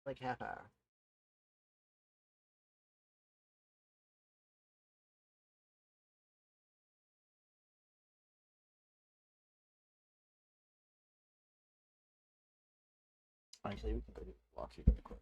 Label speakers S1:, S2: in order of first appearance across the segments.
S1: like half hour. Actually, we can go watch it real quick.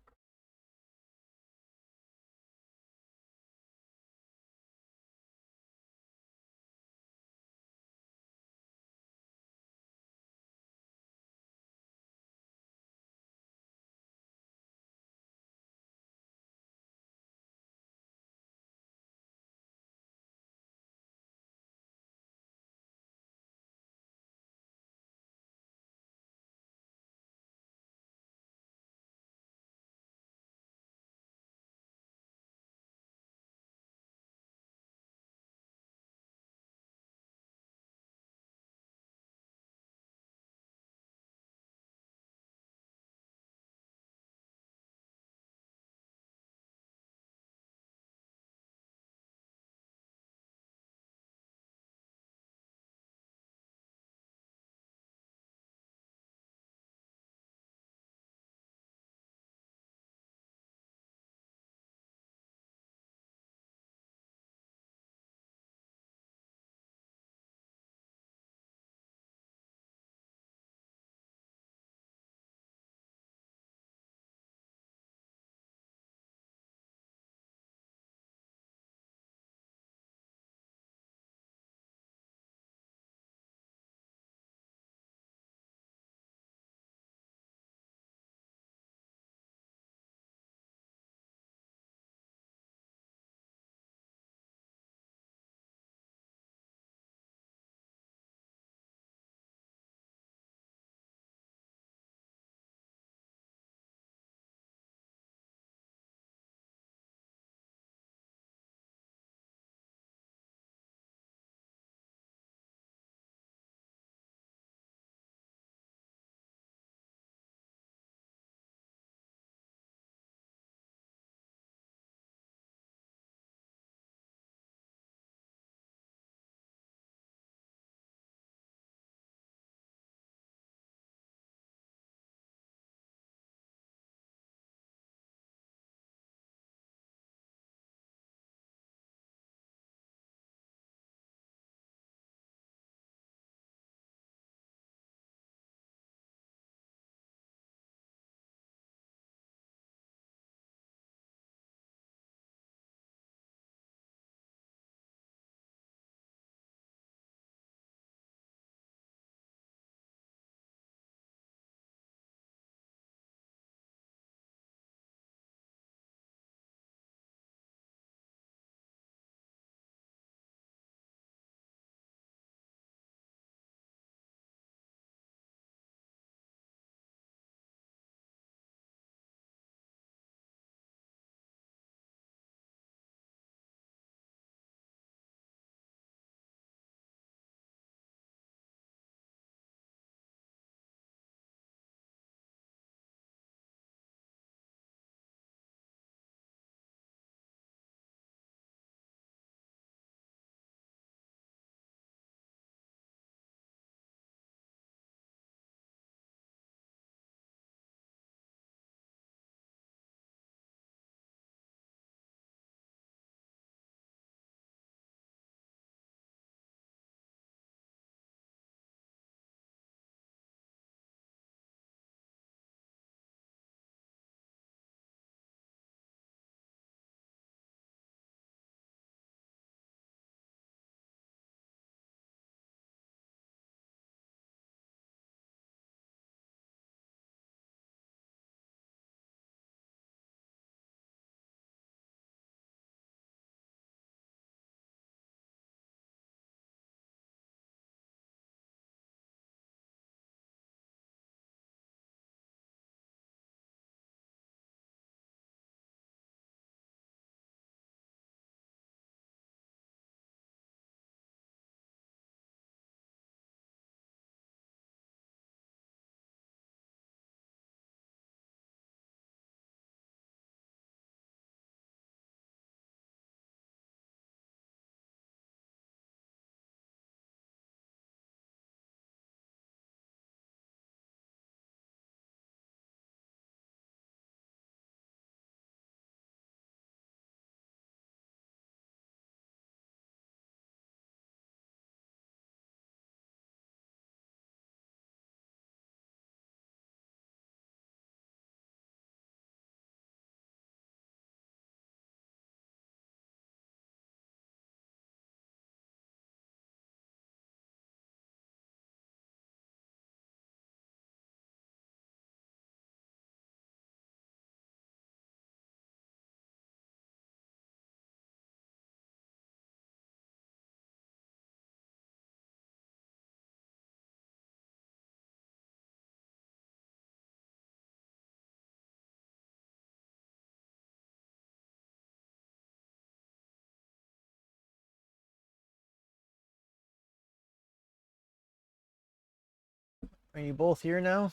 S1: Are you both here now?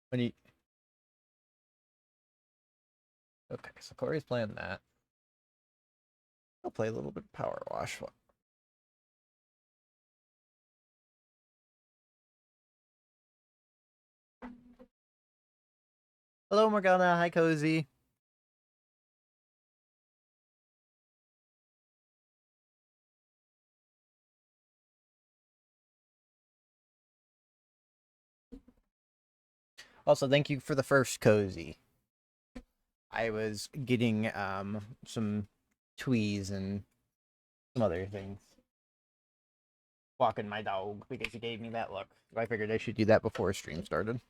S1: When you Okay, so Corey's playing that. I'll play a little bit of Power Wash. Hello, Morgana. Hi, Cozy. Also, thank you for the first Cozy. I was getting some tweez and some other things. Walking my dog because he gave me that look. I figured I should do that before stream started.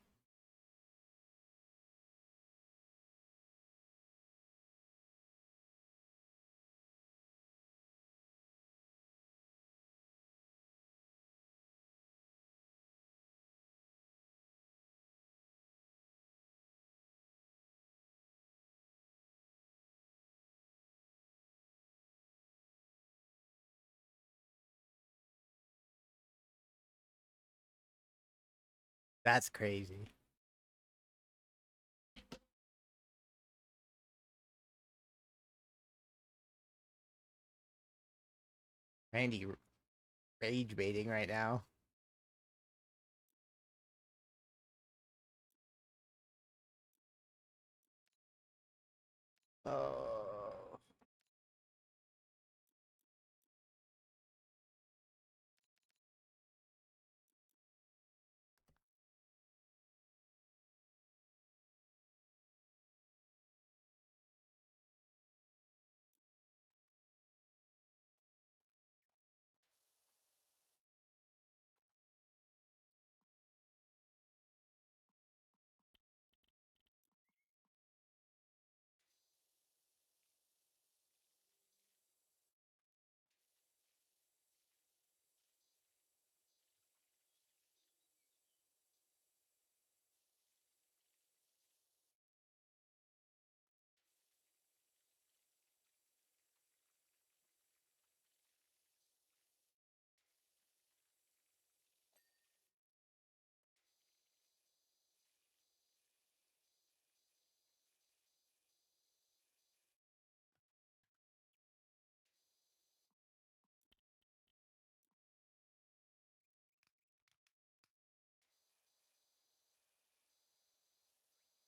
S1: That's crazy. Randy rage baiting right now. Oh.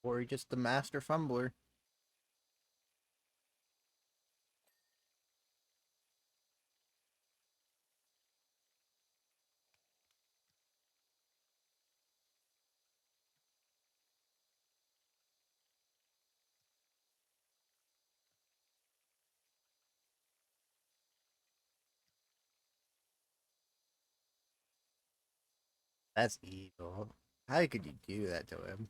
S1: Or just the master fumbler. That's evil. How could you do that to him?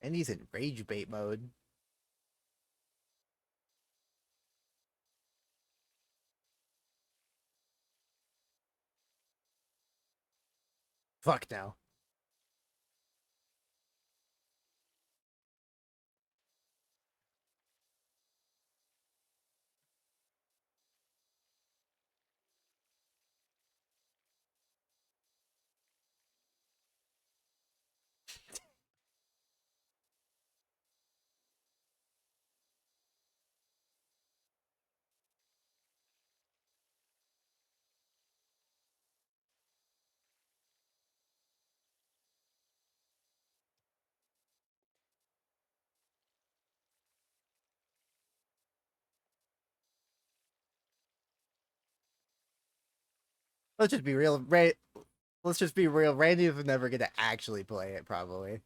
S1: And he's in rage bait mode. Fuck now. Let's just be real. Let's just be real. Randy is never gonna actually play it, probably.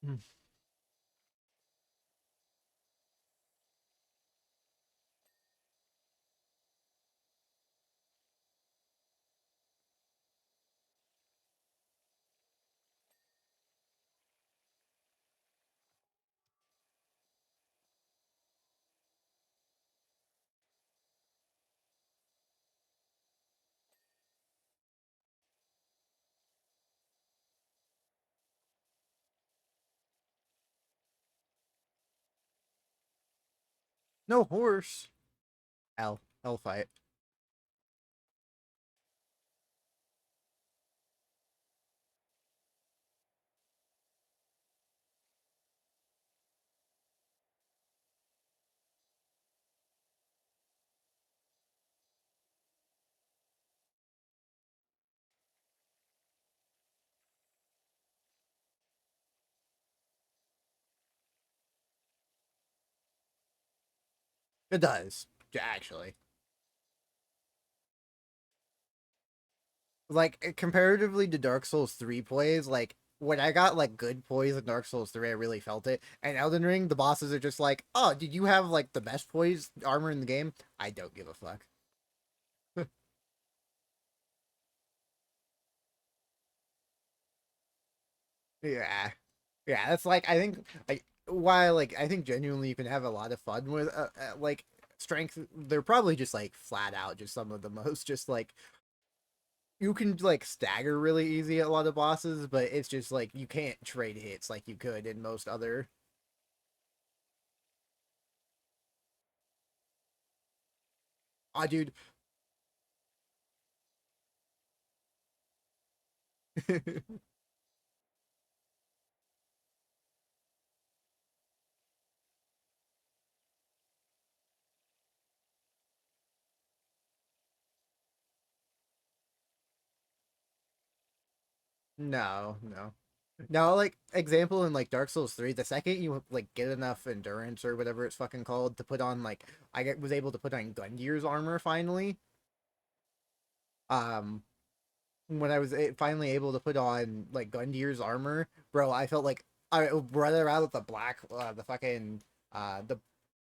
S1: Mm. No horse. L fight. It does actually. Like comparatively to Dark Souls 3 plays, like when I got like good poise in Dark Souls 3, I really felt it. And Elden Ring, the bosses are just like, oh, did you have like the best poise armor in the game? I don't give a fuck. Yeah, yeah. That's like I think like while like I think genuinely you can have a lot of fun with like strength. They're probably just like flat out just some of the most just like you can like stagger really easy at a lot of bosses, but it's just like you can't trade hits like you could in most other. Ah, dude. No, no. No, like example in like Dark Souls 3, the second you like get enough endurance or whatever it's fucking called to put on like was able to put on Gundir's armor finally. Um when I was finally able to put on like Gundir's armor, bro, I felt like I run around with the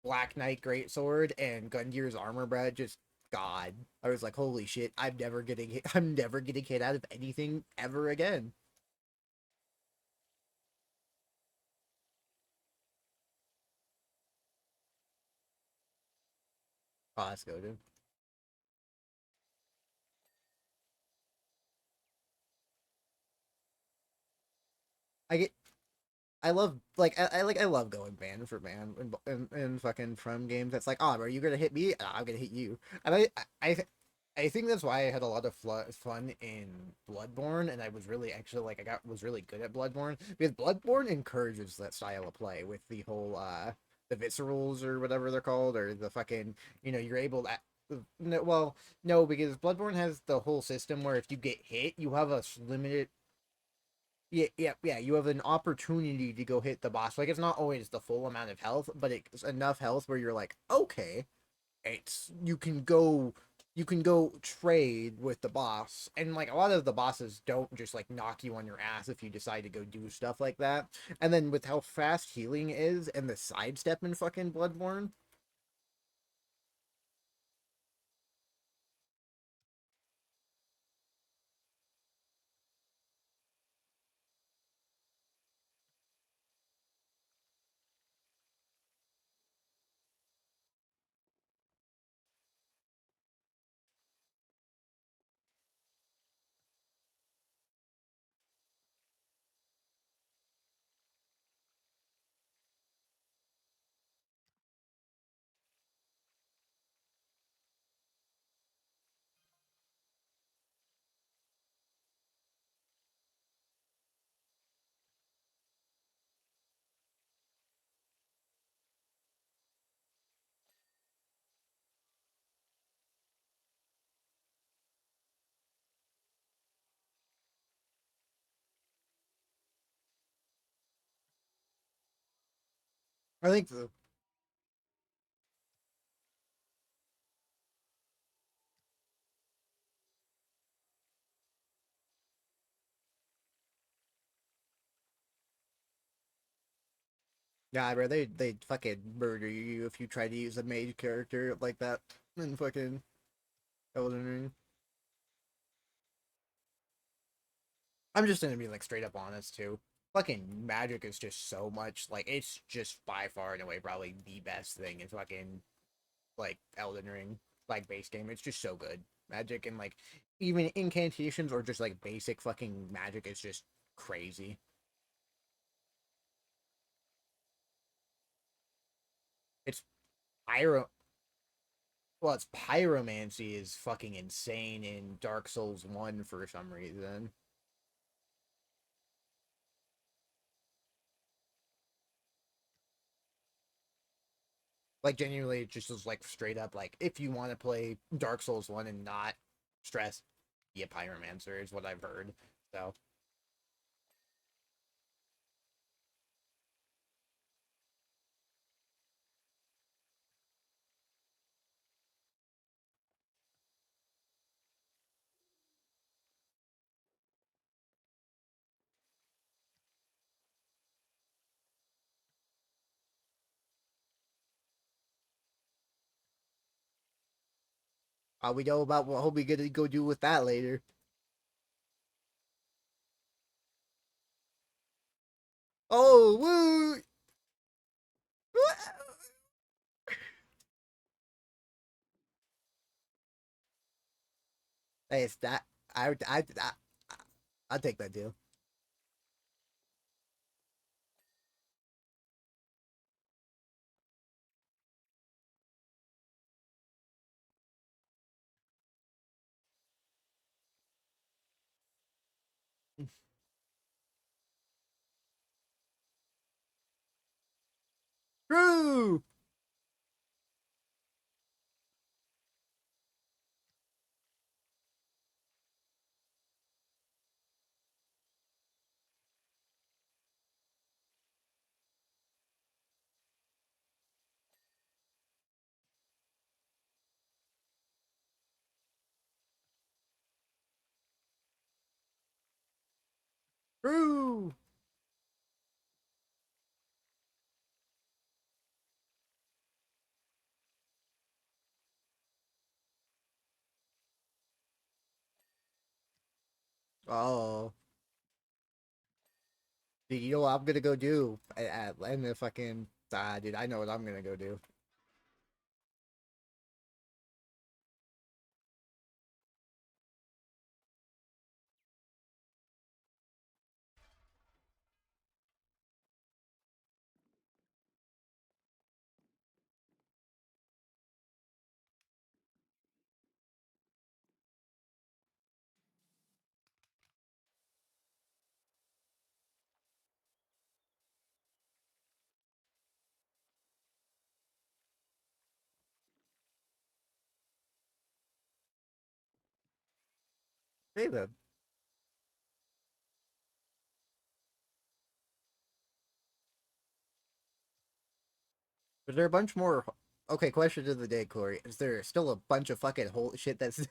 S1: Black Knight great sword and Gundir's armor, bro, just God. I was like, holy shit, I'm never getting hit out of anything ever again. Oh, let's go, dude. I get I love like I love going man for man in fucking from games. That's like, oh, bro, you gonna hit me? I'm gonna hit you. And I think that's why I had a lot of fun in Bloodborne, and I was really actually like I got was really good at Bloodborne because Bloodborne encourages that style of play with the whole the viscerals or whatever they're called or the fucking you're able to. No, well, no, because Bloodborne has the whole system where if you get hit, you have a limited yeah, yeah, yeah. You have an opportunity to go hit the boss. Like it's not always the full amount of health, but it's enough health where you're like, okay, it's you can go trade with the boss. And like a lot of the bosses don't just like knock you on your ass if you decide to go do stuff like that. And then with how fast healing is and the sidestep in fucking Bloodborne, I think the Yeah, bro, they fucking murder you if you try to use a mage character like that in fucking Elden Ring. I'm just gonna be like straight up honest too. Fucking magic is just so much like it's just by far and away probably the best thing in fucking like Elden Ring like base game. It's just so good. Magic and like even incantations or just like basic fucking magic is just crazy. It's pyro well, it's pyromancy is fucking insane in Dark Souls 1 for some reason. Like genuinely it just is like straight up like if you want to play Dark Souls 1 and not stress, be a pyromancer is what I've heard. So we know about what we gonna go do with that later. Oh woo! Hey, it's that I'll take that deal. True. True. Oh, dude, you know what I'm gonna go do? And the fucking dude, I know what I'm gonna go do. Hey then, is there a bunch more? Okay, question of the day, Corey. Is there still a bunch of fucking holy shit that's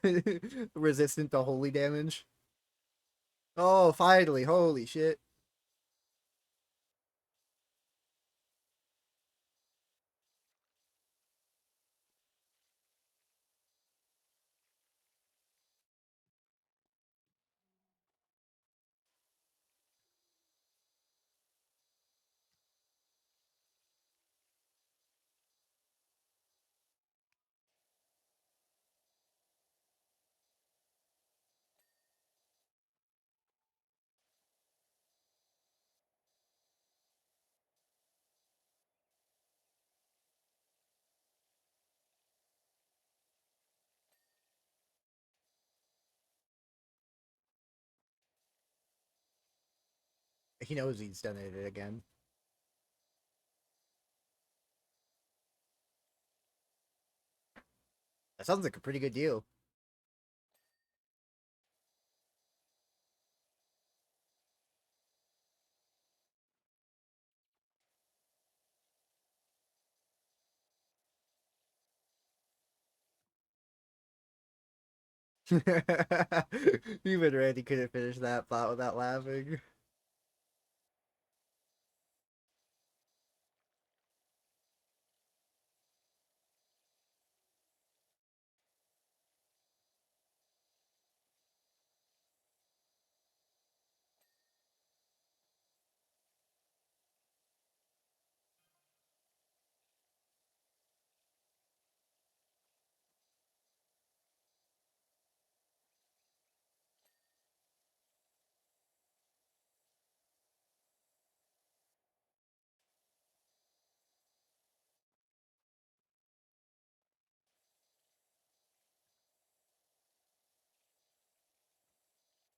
S1: resistant to holy damage? Oh, finally! Holy shit! He knows he's done it again. That sounds like a pretty good deal. Even Randy couldn't finish that thought without laughing.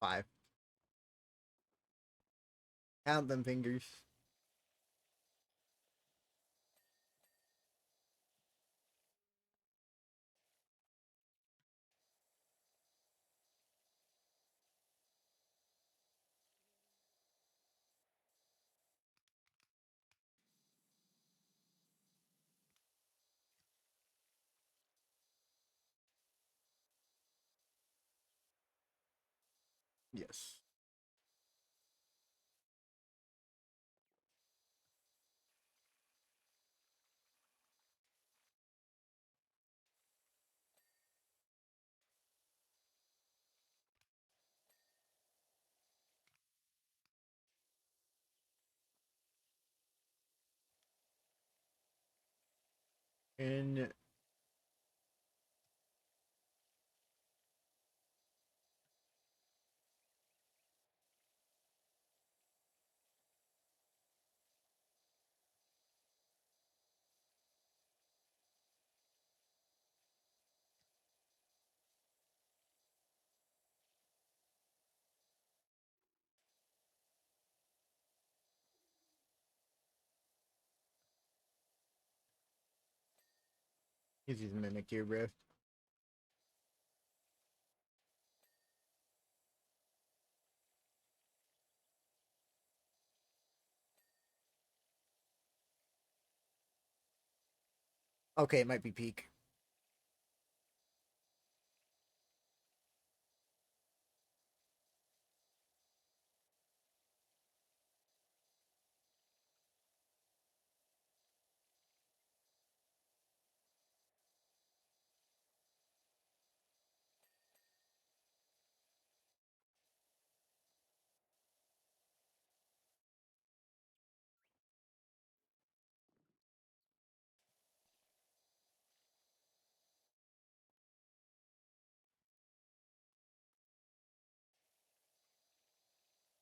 S1: 5. Count them fingers. Yes. And he's using mimic here, bro. Okay, it might be peak.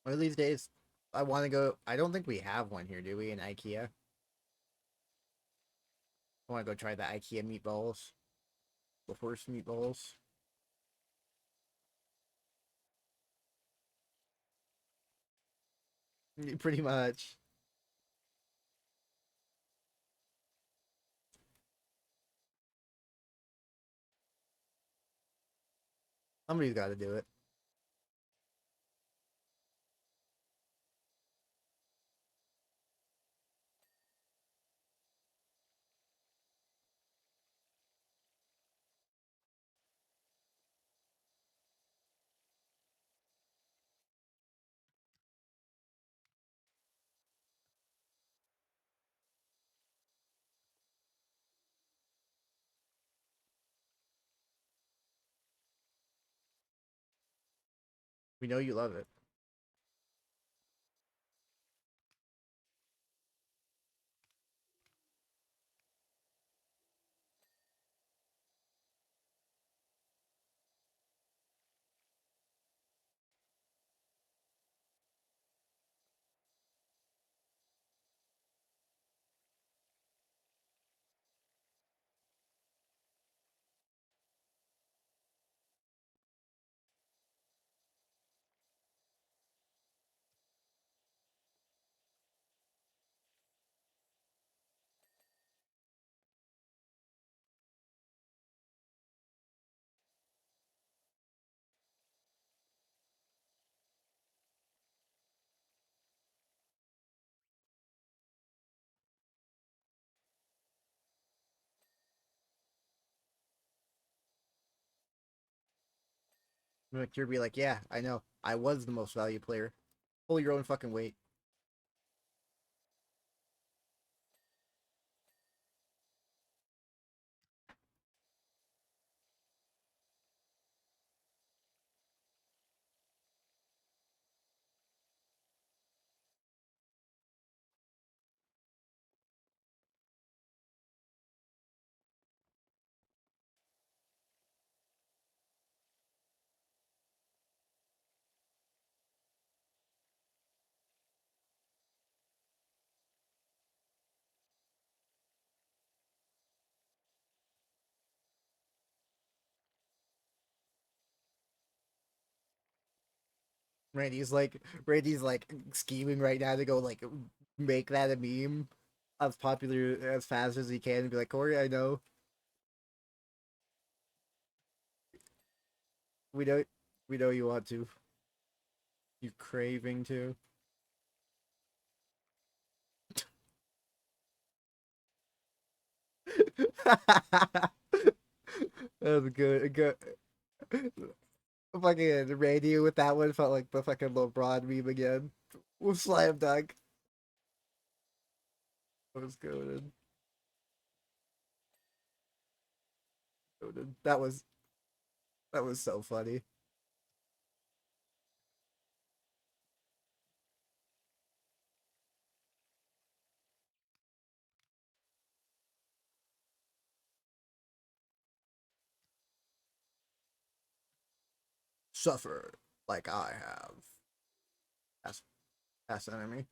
S1: One of these days, I want to go. I don't think we have one here, do we? In IKEA. I want to go try the IKEA meatballs. The horse meatballs. Pretty much. Somebody's got to do it. We know you love it. You'll be like, yeah, I know. I was the most valued player. Pull your own fucking weight. Randy's like scheming right now to go like make that a meme as popular as fast as he can and be like, Corey, I know we know we know you want to, you craving to. That was good. Good. Fucking Randy with that one felt like the fucking LeBron meme again. With slam dunk. That was good. That was so funny. Suffer like I have. That's that's enemy.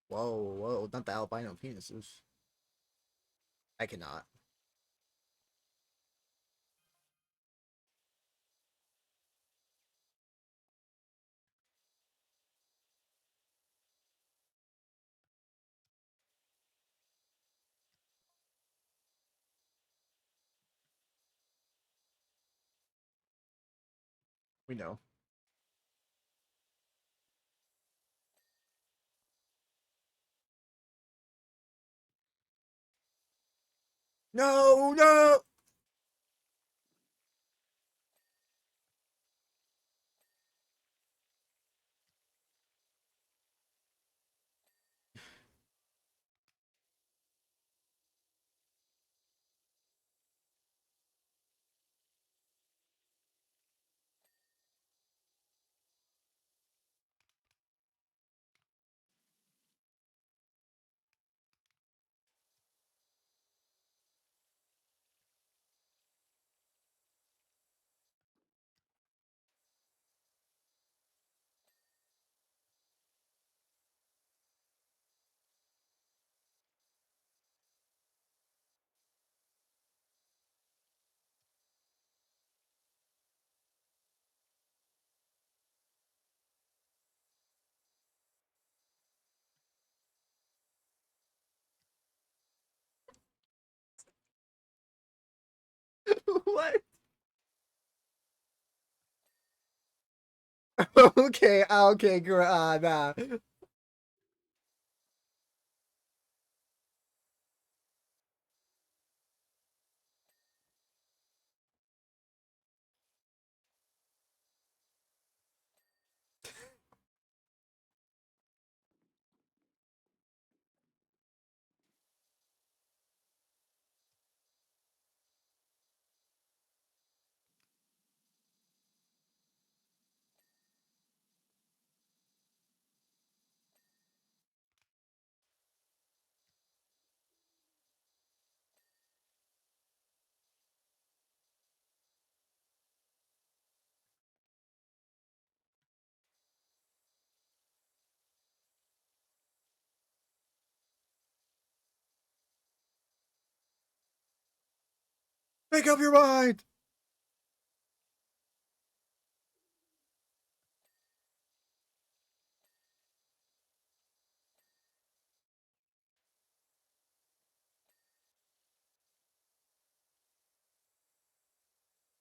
S1: Whoa, whoa, not the albino penises. I cannot. We know. No, no. What? Okay, okay, nah. Make up your mind.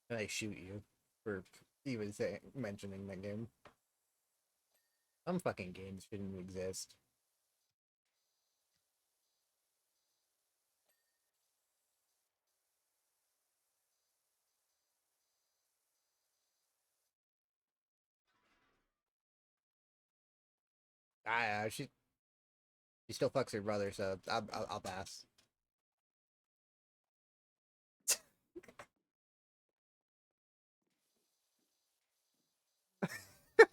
S1: And I shoot you for even saying mentioning that game. Some fucking games shouldn't exist. She still fucks her brother, so I'll pass.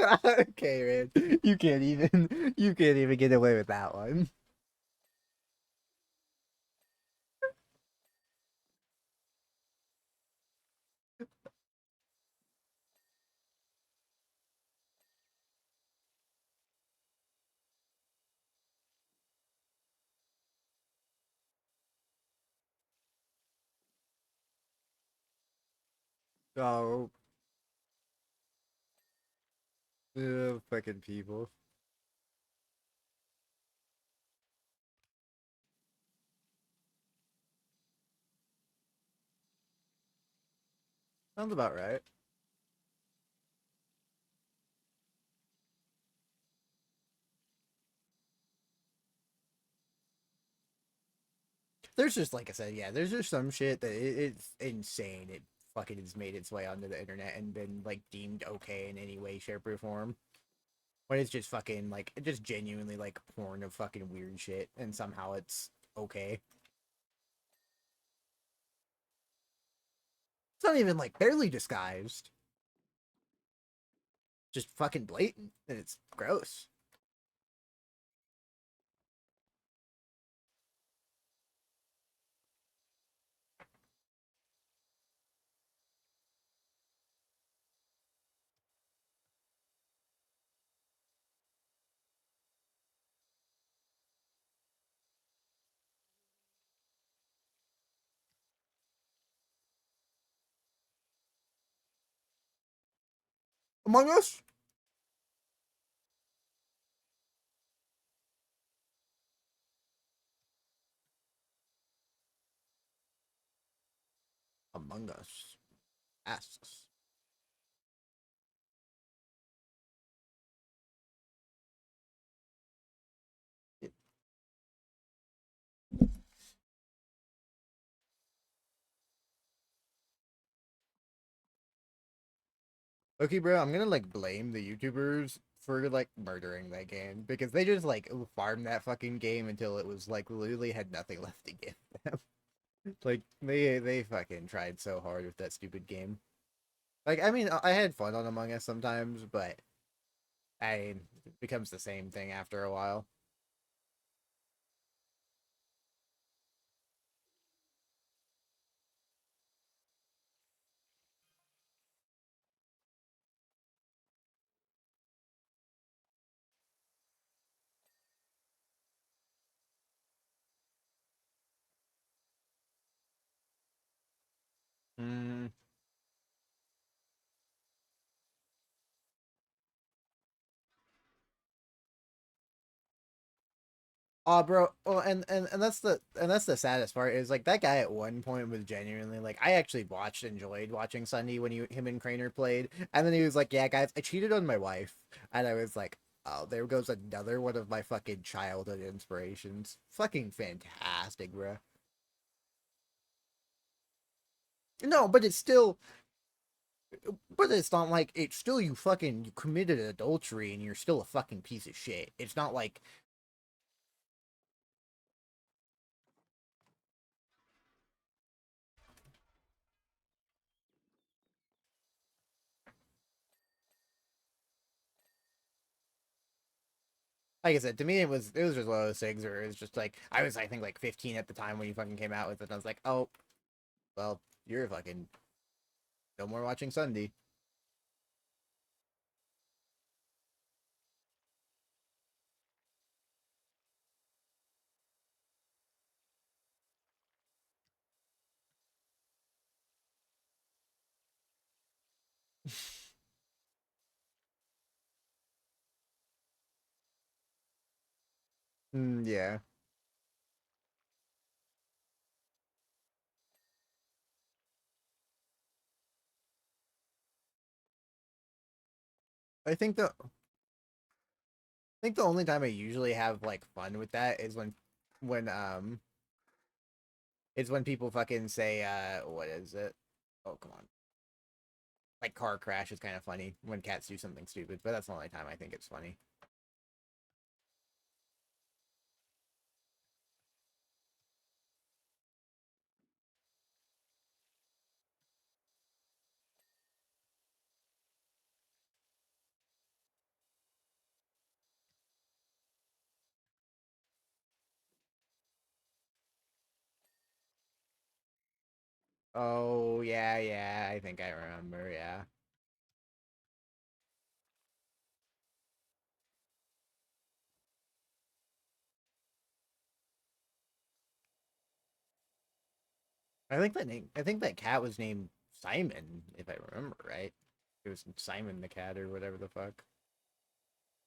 S1: Okay, man, you can't even get away with that one. Oh, Fucking people. Sounds about right. There's just like I said, yeah. There's just some shit that it's insane. It fucking has made its way onto the internet and been like deemed okay in any way, shape, or form. But it's just fucking like just genuinely like porn of fucking weird shit, and somehow it's okay. It's not even like barely disguised, just fucking blatant, and it's gross. Among Us, Among Us asks. Okay, bro, I'm gonna like blame the YouTubers for like murdering that game because they just like farmed that fucking game until it was like literally had nothing left to give them. Like they fucking tried so hard with that stupid game. Like I mean, I had fun on Among Us sometimes, but it becomes the same thing after a while. Mm. Oh, bro. Well, and that's the saddest part is like that guy at one point was genuinely like I actually enjoyed watching Sunday when him and Craner played, and then he was like, "Yeah, guys, I cheated on my wife," and I was like, "Oh, there goes another one of my fucking childhood inspirations. Fucking fantastic, bro." No, but it's not like it's still you committed adultery and you're still a fucking piece of shit. It's not like I said, to me it was just one of those things where it was just like I think like 15 at the time when you fucking came out with it. And I was like, oh well, you're fucking no more watching Sunday. Yeah, I think the only time I usually have like fun with that is when is when people fucking say what is it? Oh come on, like car crash is kind of funny when cats do something stupid, but that's the only time I think it's funny. Oh yeah, yeah, I think I remember. Yeah, I think that cat was named Simon, if I remember right. It was Simon the cat or whatever the fuck.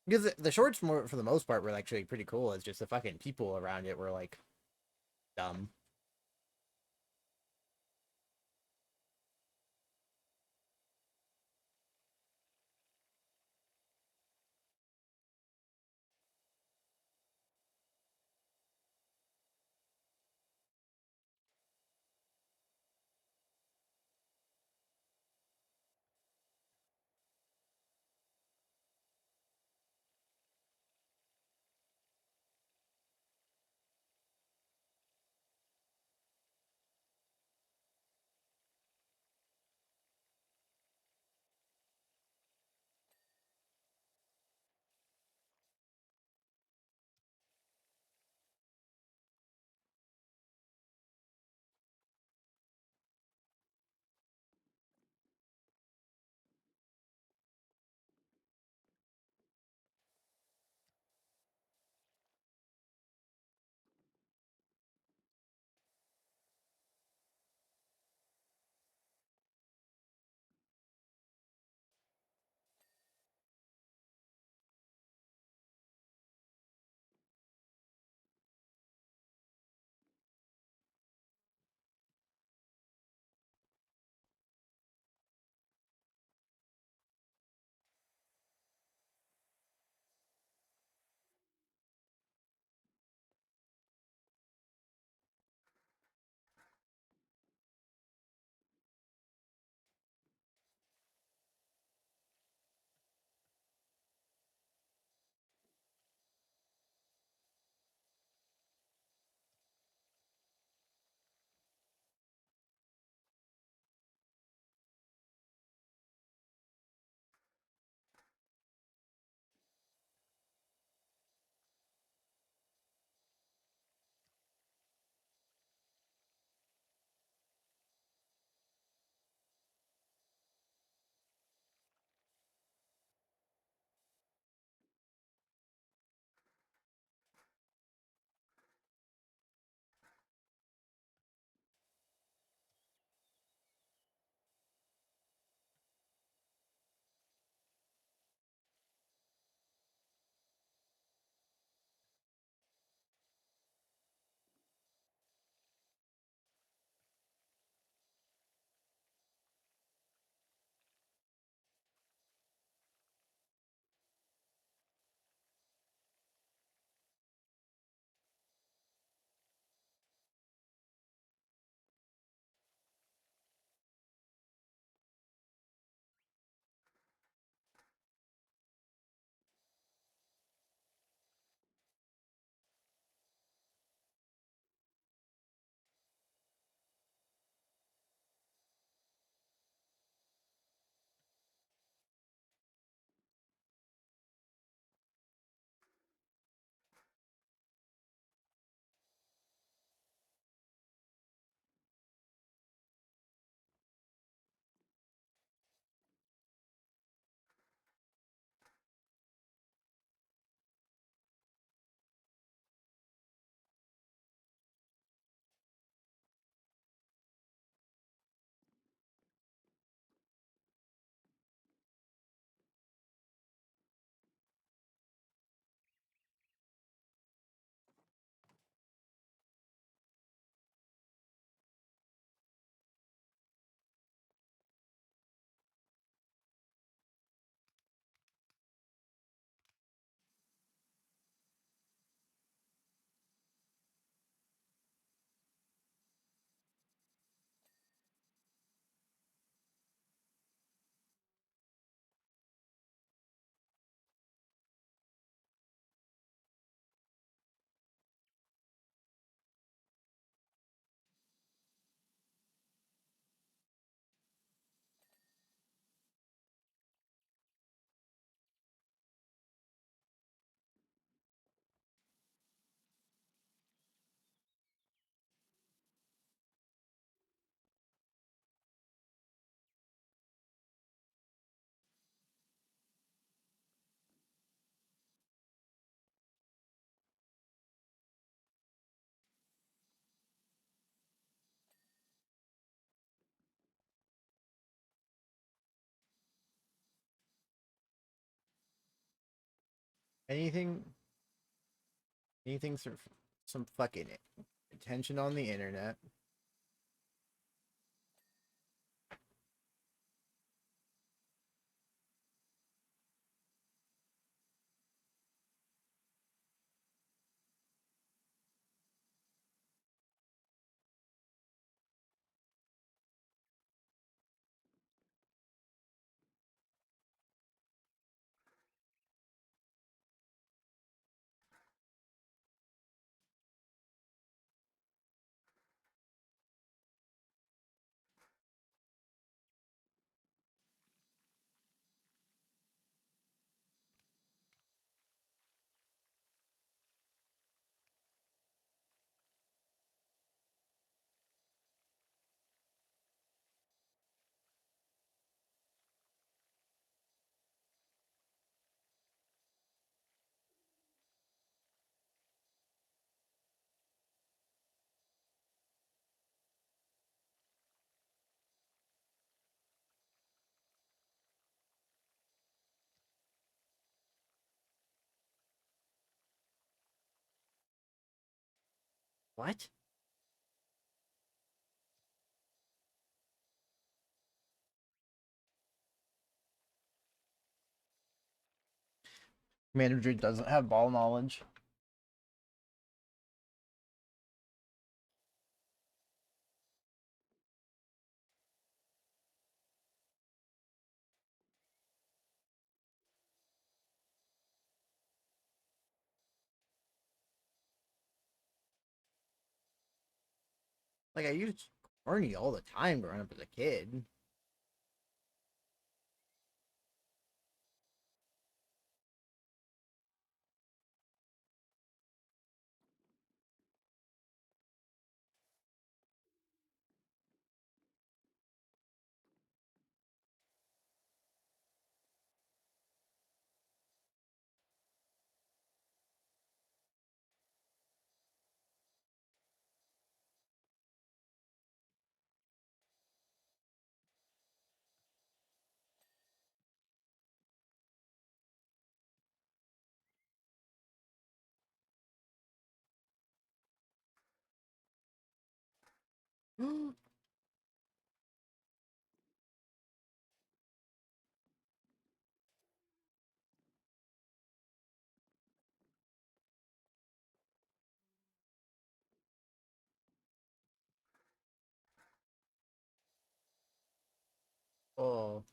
S1: because the shorts more for the most part were actually pretty cool. It's just the fucking people around it were like dumb. anything, anything, some fucking attention on the internet. What? Manager doesn't have ball knowledge. Like I used corny all the time growing up as a kid. Oh,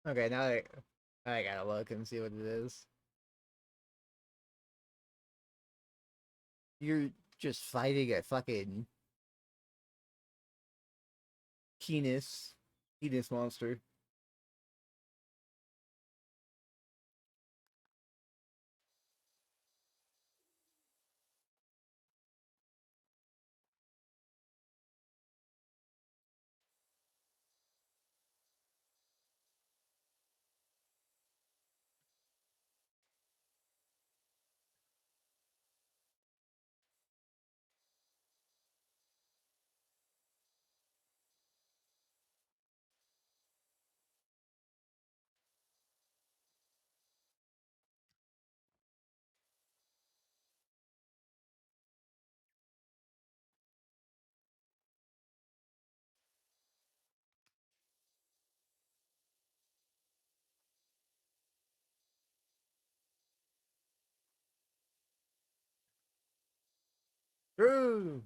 S1: okay. I gotta look and see what it is. You're just fighting a fucking penis, penis monster. True.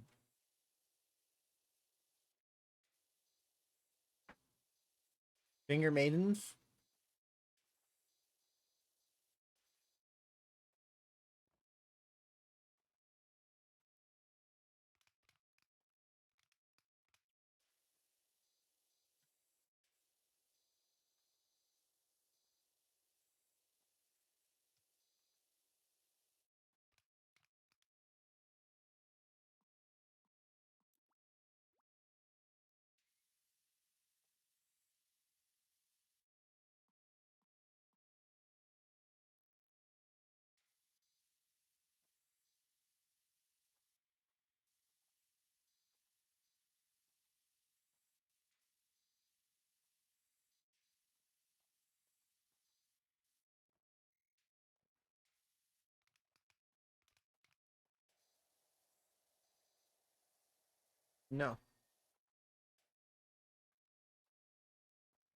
S1: Finger maidens. No.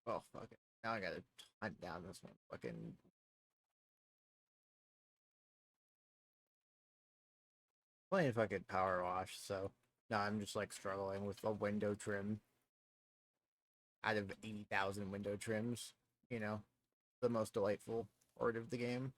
S1: Oh fuck it. Now I gotta hunt down this one. Fucking playing fucking power wash. So now I'm just like struggling with a window trim out of 80,000 window trims. You know, the most delightful part of the game.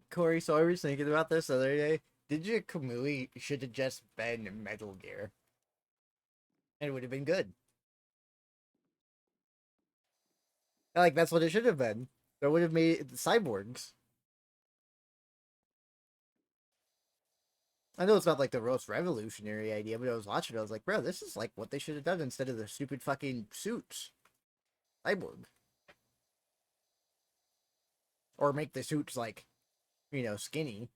S1: Corey, so I was thinking about this the other day. Digi Kamui should have just been Metal Gear, and it would have been good. Like that's what it should have been. That would have made cyborgs. I know it's not like the most revolutionary idea, but I was watching it. I was like, bro, this is like what they should have done instead of the stupid fucking suits. Cyborg, or make the suits like skinny.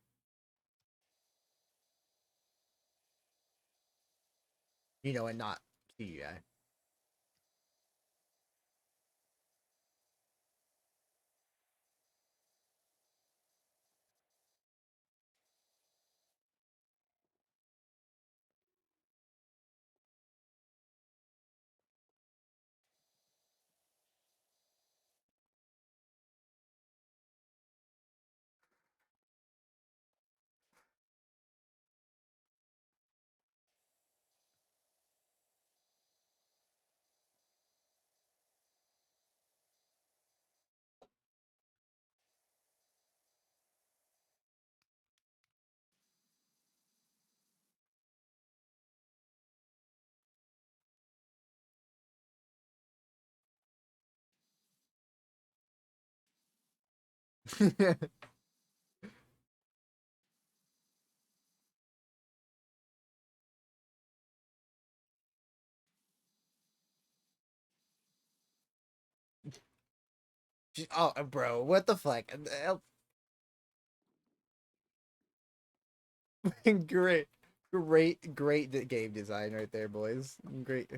S1: And not CGI. Oh, bro, what the fuck? Great, great game design right there, boys. Great.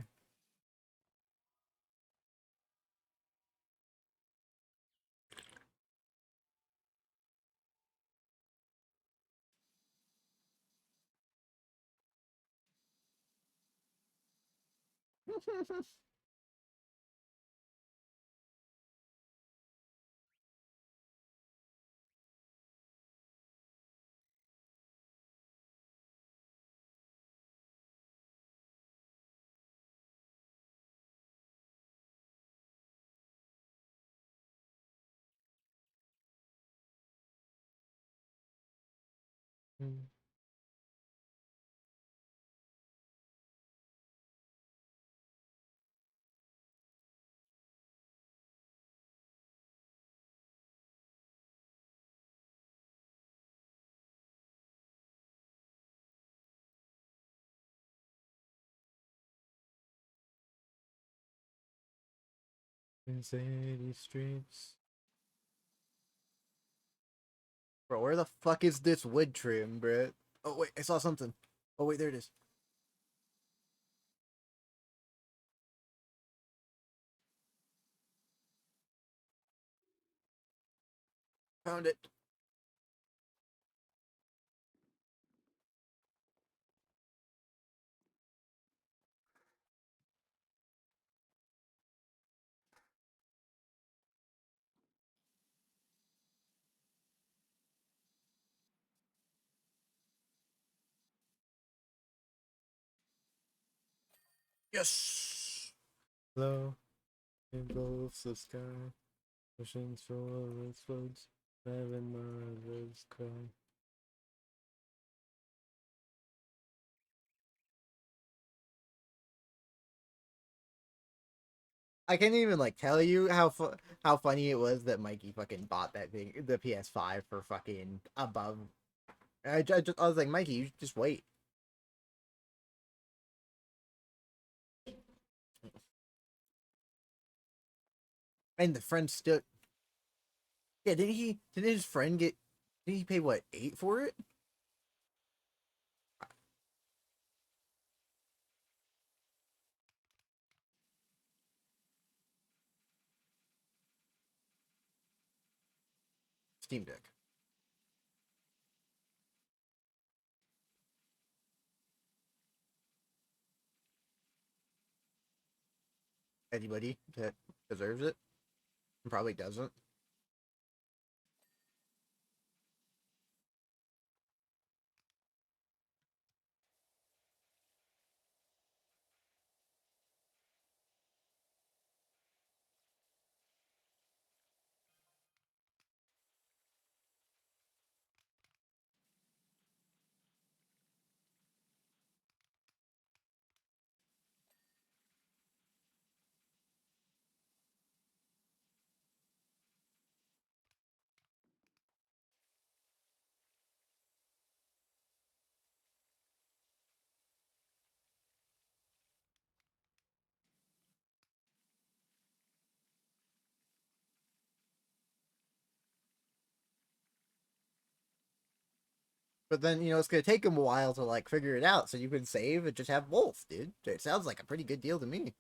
S1: In city streets. Bro, where the fuck is this wood trim, bro? Oh wait, I saw something. Oh wait, there it is. Found it. Yes. Low engulfs the sky, pushing through its floods, having mother's cry. I can't even like tell you how funny it was that Mikey fucking bought that thing, the PS5 for fucking above. I was like, Mikey, you just wait. And the friend still, yeah. Didn't his friend get? Did he pay what 8 for it? Steam Deck. Anybody that deserves it probably doesn't. But then it's gonna take him a while to like figure it out. So you can save and just have both, dude. It sounds like a pretty good deal to me.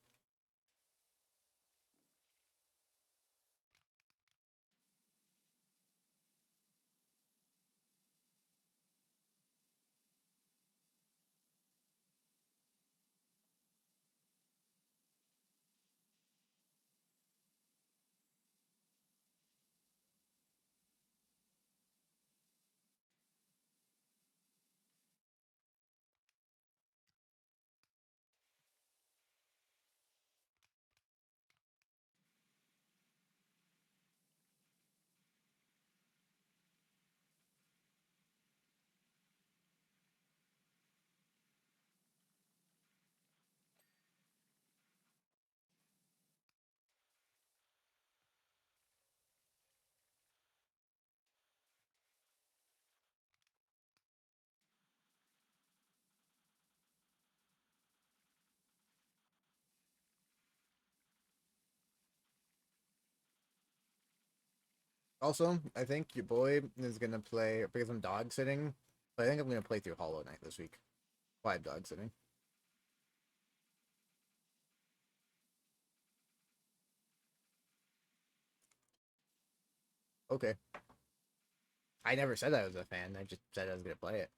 S1: Also, I think your boy is gonna play because I'm dog sitting. But I think I'm gonna play through Hollow Knight this week. Why dog sitting? Okay. I never said I was a fan. I just said I was gonna play it.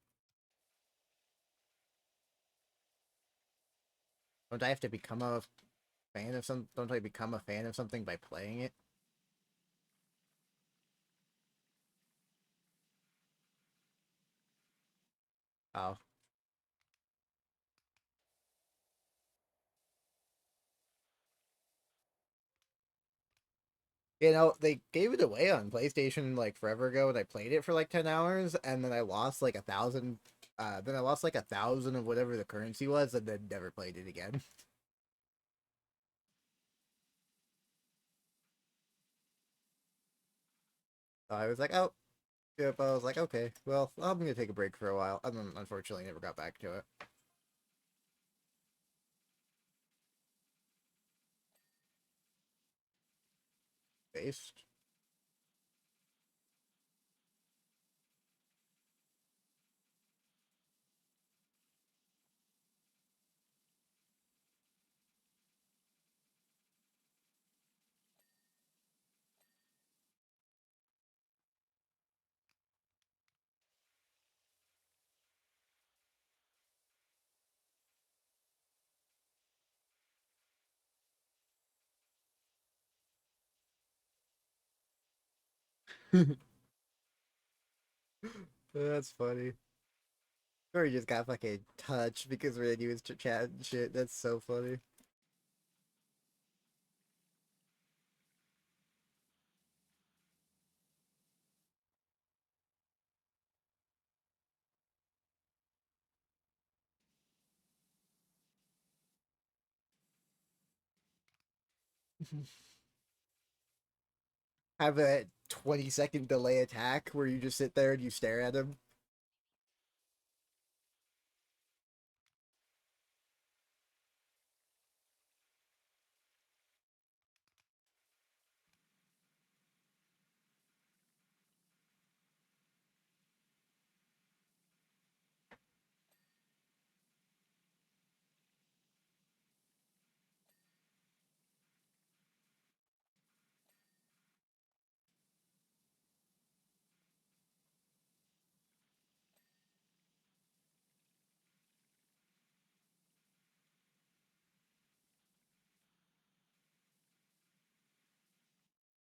S1: Don't I have to become a fan of some? Don't I become a fan of something by playing it? Oh, they gave it away on PlayStation like forever ago, and I played it for like 10 hours, and then I lost like 1,000. Then I lost like 1,000 of whatever the currency was, and then never played it again. So I was like, oh, yep. I was like, okay, well, I'm gonna take a break for a while, and then unfortunately never got back to it. Based. That's funny. Or he just got fucking touched because Randy was chatting shit. That's so funny. Have a 20-second delay attack where you just sit there and you stare at him.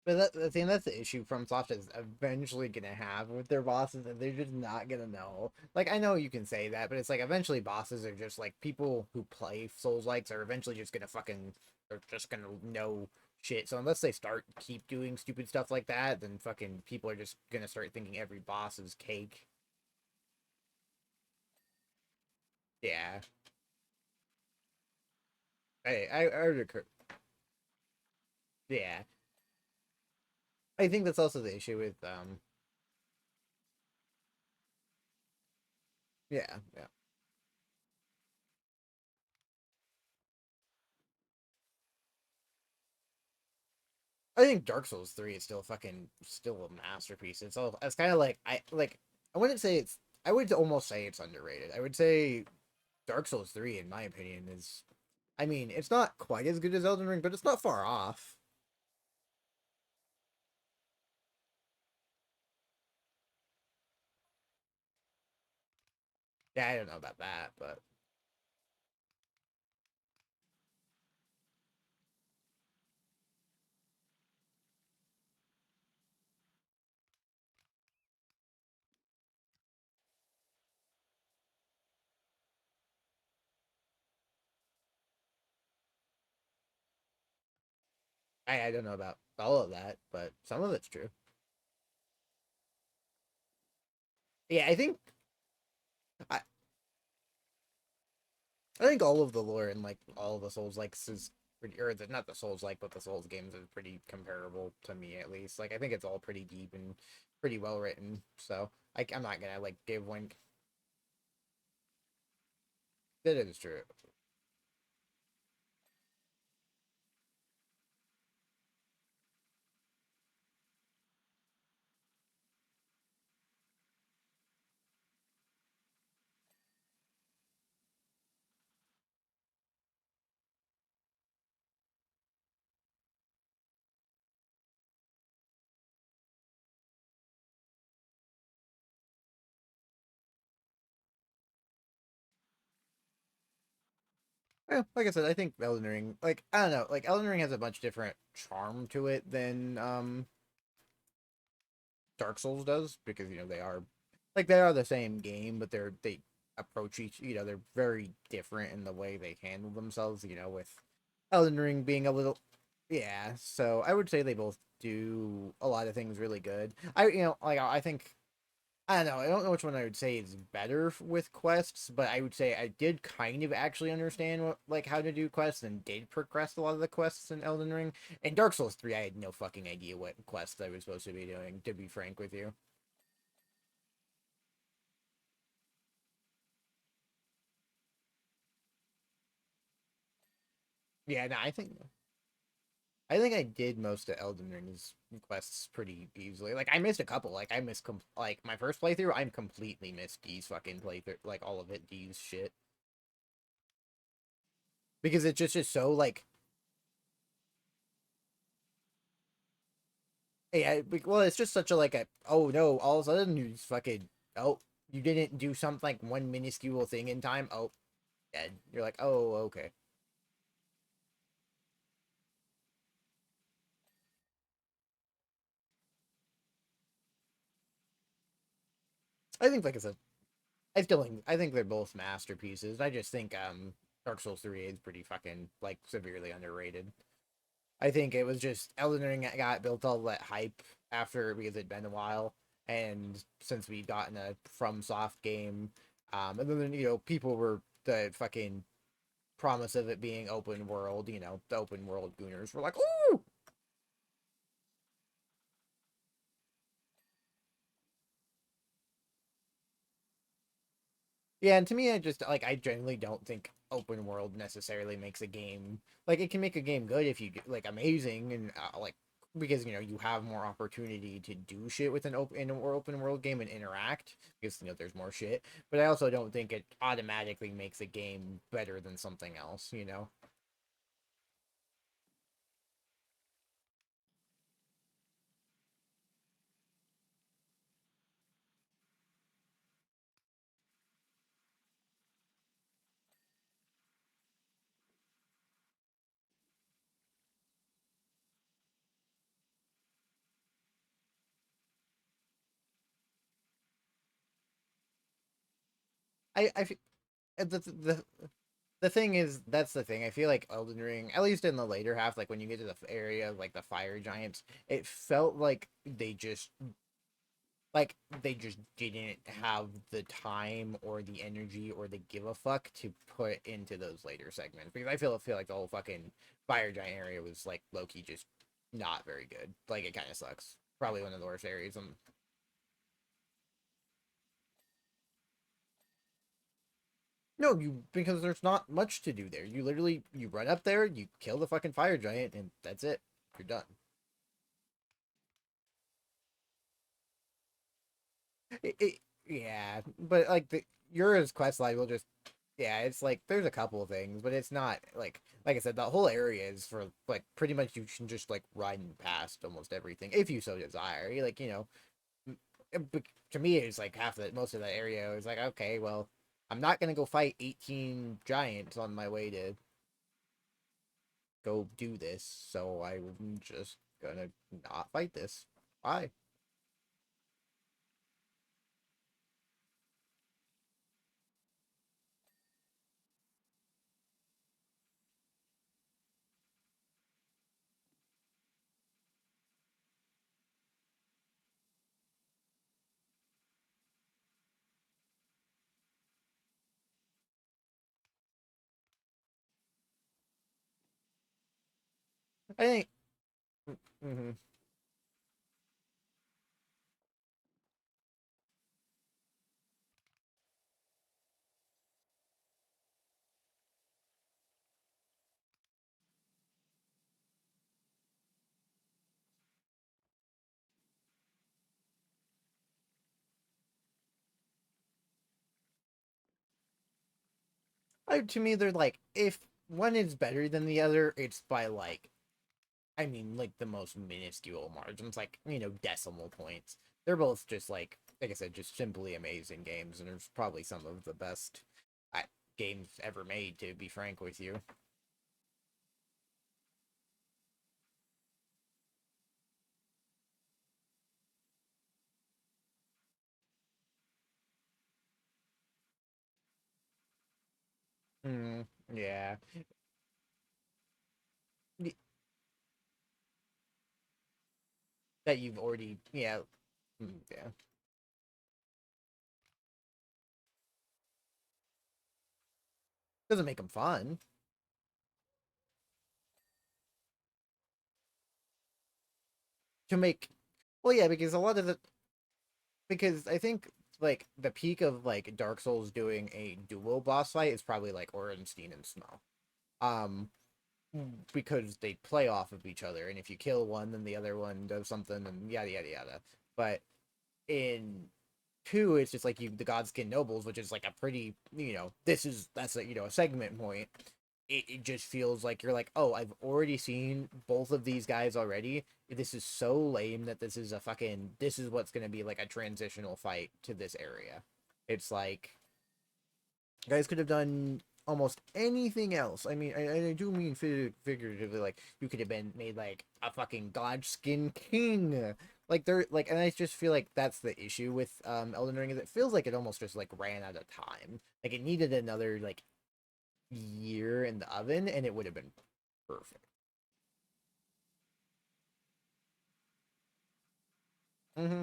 S1: But I think that's the issue FromSoft is eventually gonna have with their bosses, and they're just not gonna know. Like I know you can say that, but it's like eventually bosses are just like people who play Souls likes are eventually just gonna fucking they're just gonna know shit. So unless they start keep doing stupid stuff like that, then fucking people are just gonna start thinking every boss is cake. Yeah, I would agree. Yeah, I think that's also the issue with yeah, yeah. I think Dark Souls 3 is still a masterpiece. It's kind of like I wouldn't say it's I would almost say it's underrated. I would say Dark Souls 3 in my opinion is I mean, it's not quite as good as Elden Ring, but it's not far off. Yeah, I don't know about that, but I don't know about all of that, but some of it's true. Yeah, I, I think all of the lore and like all of the Souls likes is pretty, or not the Souls like, but the Souls games is pretty comparable to me at least. Like I think it's all pretty deep and pretty well written. So I'm not gonna like give one. That is true. Yeah, like I said, I think Elden Ring, like I don't know, like Elden Ring has a much different charm to it than Dark Souls does because they are the same game, but they approach each they're very different in the way they handle themselves. With Elden Ring being a little yeah, so I would say they both do a lot of things really good. I think I don't know. I don't know which one I would say is better with quests, but I would say I did kind of actually understand how to do quests and did progress a lot of the quests in Elden Ring. In Dark Souls 3, I had no fucking idea what quests I was supposed to be doing, to be frank with you. Yeah, no, I think I did most of Elden Ring's quests pretty easily. Like I missed a couple. Like I missed like my first playthrough, I'm completely missed D's fucking playthrough, like all of it D's shit because it's just so like yeah, well, it's just such a like a oh no, all of a sudden you just fucking oh you didn't do something like one minuscule thing in time. Oh, dead. You're like oh okay. I think like I said, I think they're both masterpieces. I just think Dark Souls 3 is pretty fucking like severely underrated. I think it was just Elden Ring got built all that hype after because it'd been a while, and since we'd gotten a From Soft game, and then people were the fucking promise of it being open world, the open world gooners were like, ooh, yeah. And to me, I generally don't think open world necessarily makes a game like it can make a game good if you like amazing and like because you have more opportunity to do shit with an open world game and interact because there's more shit. But I also don't think it automatically makes a game better than something else. I the thing is, that's the thing. I feel like Elden Ring, at least in the later half, like when you get to the area of like the fire giants, it felt like they just didn't have the time or the energy or the give a fuck to put into those later segments. Because I feel like the whole fucking fire giant area was like low key just not very good. Like it kind of sucks. Probably one of the worst areas. No, you because there's not much to do there. You literally you run up there, you kill the fucking fire giant, and that's it. You're done. Yeah, but like the Yura's quest line will just yeah, it's like there's a couple of things, but it's not like I said, the whole area is for like pretty much you can just like run past almost everything if you so desire. Like but to me it's like half of most of that area is like okay, well, I'm not gonna go fight 18 giants on my way to go do this, so I'm just gonna not fight this. Bye. I think. Mm-hmm. To me, they're like if one is better than the other, it's by like I mean like the most minuscule margins, like decimal points. They're both just like I said, just simply amazing games, and there's probably some of the best uh, games ever made. To be frank with you. Mm, yeah, that you've already yeah, doesn't make them fun to make. Well, yeah, because a lot of the because I think like the peak of like Dark Souls doing a dual boss fight is probably like Orenstein and Snow. Um, because they play off of each other, and if you kill one, then the other one does something, and yada yada yada. But in two, it's just like the Godskin Nobles, which is like a pretty that's a segment point. It just feels like you're like, oh, I've already seen both of these guys already. This is so lame that this is what's gonna be like a transitional fight to this area. It's like you guys could have done almost anything else. I mean, I do mean figuratively, like you could have been made like a fucking Godskin King. Like they're like, and I just feel like that's the issue with Elden Ring is it feels like it almost just like ran out of time. Like it needed another like year in the oven, and it would have been perfect. Mm-hmm.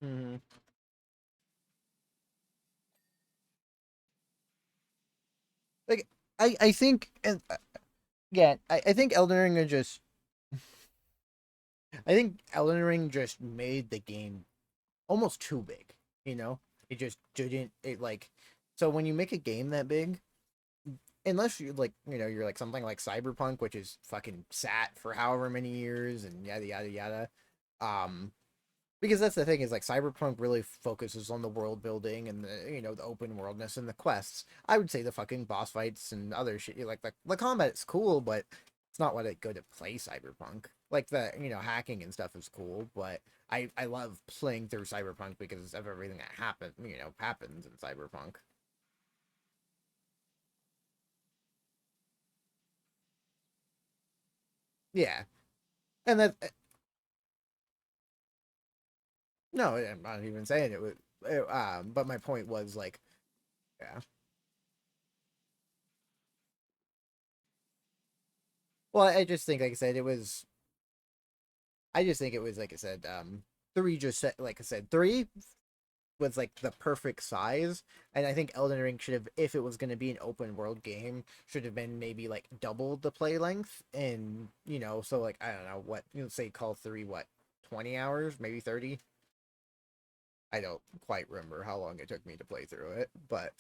S1: Mm-hmm. Like I think and yeah, I think Elden Ring are just I think Elden Ring just made the game almost too big. You know, it just didn't. It like so when you make a game that big, unless you like you're like something like Cyberpunk, which is fucking sat for however many years and yada yada yada. Um, because that's the thing is like Cyberpunk really focuses on the world building and the open worldness and the quests. I would say the fucking boss fights and other shit like the combat is cool, but It's not what I go to play Cyberpunk. Like the hacking and stuff is cool, but I love playing through Cyberpunk because of everything that happens in Cyberpunk. Yeah, and that no, I'm not even saying it was. But my point was like, yeah. Well, I just think, like I said, it was. I just think it was like I said, three just set, like I said, three was like the perfect size, and I think Elden Ring should have, if it was going to be an open world game, should have been maybe like double the play length, and so like I don't know what say call three what 20 hours, maybe 30. I don't quite remember how long it took me to play through it, but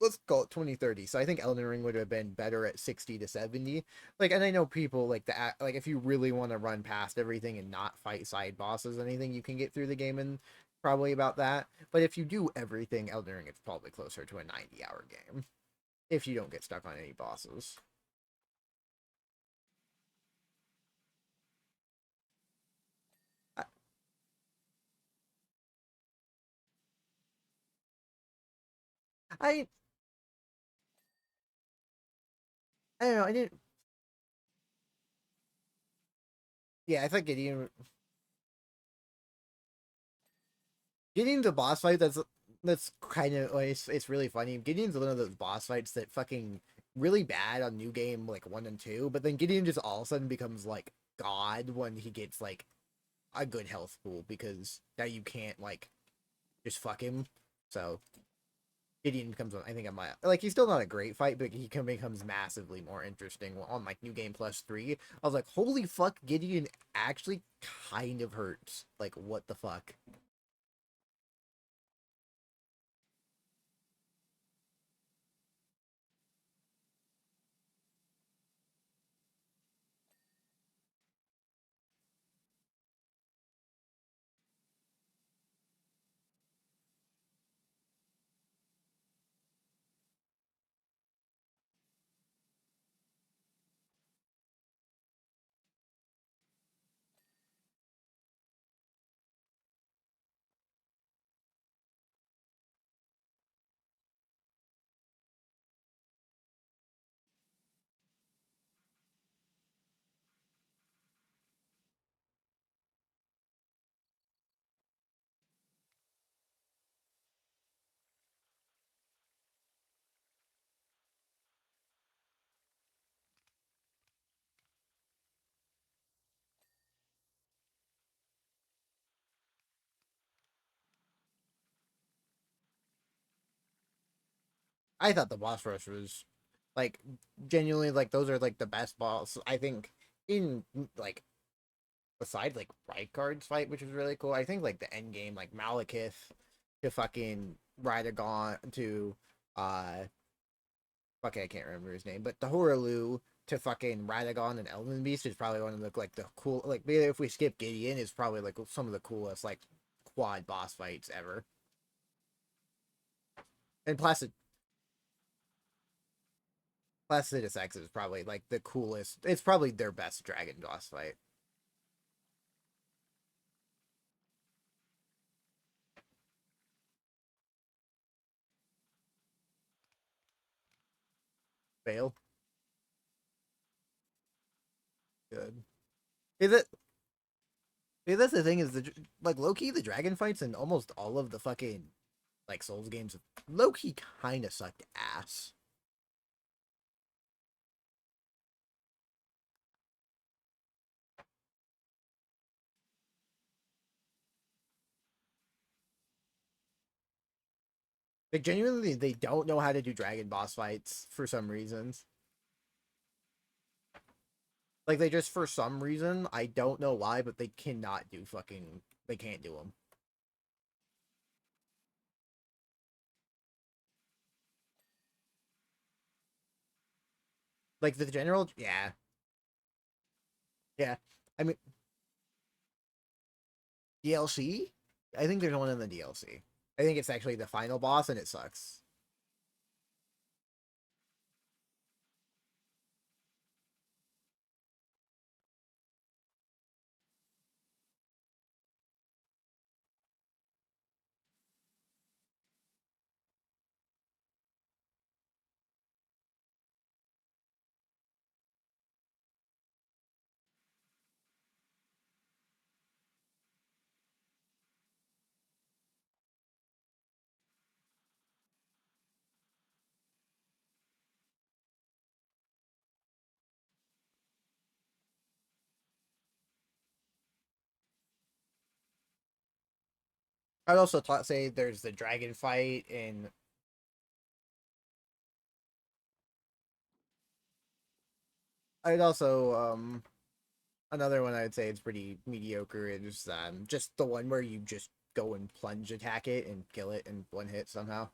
S1: let's call it 2030. So I think Elden Ring would have been better at 60 to 70. Like, and I know people like like if you really want to run past everything and not fight side bosses or anything, you can get through the game in probably about that. But if you do everything, Elden Ring is probably closer to a 90-hour game if you don't get stuck on any bosses. I I, I don't know. I didn't. Yeah, I think getting the boss fight that's kind of like it's really funny. Gideon's one of those boss fights that fucking really bad on new game like 1 and 2, but then Gideon just all of a sudden becomes like God when he gets like a good health pool because now you can't like just fuck him. So Gideon becomes I think like he's still not a great fight, but becomes massively more interesting on like New Game Plus 3. I was like, holy fuck, Gideon actually kind of hurts. Like what the fuck? I thought the boss rush was like genuinely like those are like the best boss I think in like besides like Rykard's fight, which was really cool. I think like the end game, like Malekith to fucking Radagon to fucking I can't remember his name, but the Horalu to fucking Radagon and Elden Beast is probably one of the like the cool like maybe if we skip Gideon is probably like some of the coolest like quad boss fights ever. And Placidus X is probably like the coolest. It's probably their best dragon boss fight. Fail. Good. Is it? That's the thing is like low key the dragon fights in almost all of the fucking like Souls games low key kind of sucked ass. Like genuinely, they don't know how to do dragon boss fights for some reasons. Like they just for some reason I don't know why, but they cannot do fucking they can't do them. Like the general, yeah, yeah. I mean DLC. I think there's one in the DLC. I think it's actually the final boss, and it sucks. I'd also say there's the dragon fight, and I'd also another one I'd say it's pretty mediocre is just the one where you just go and plunge attack it and kill it in one hit somehow.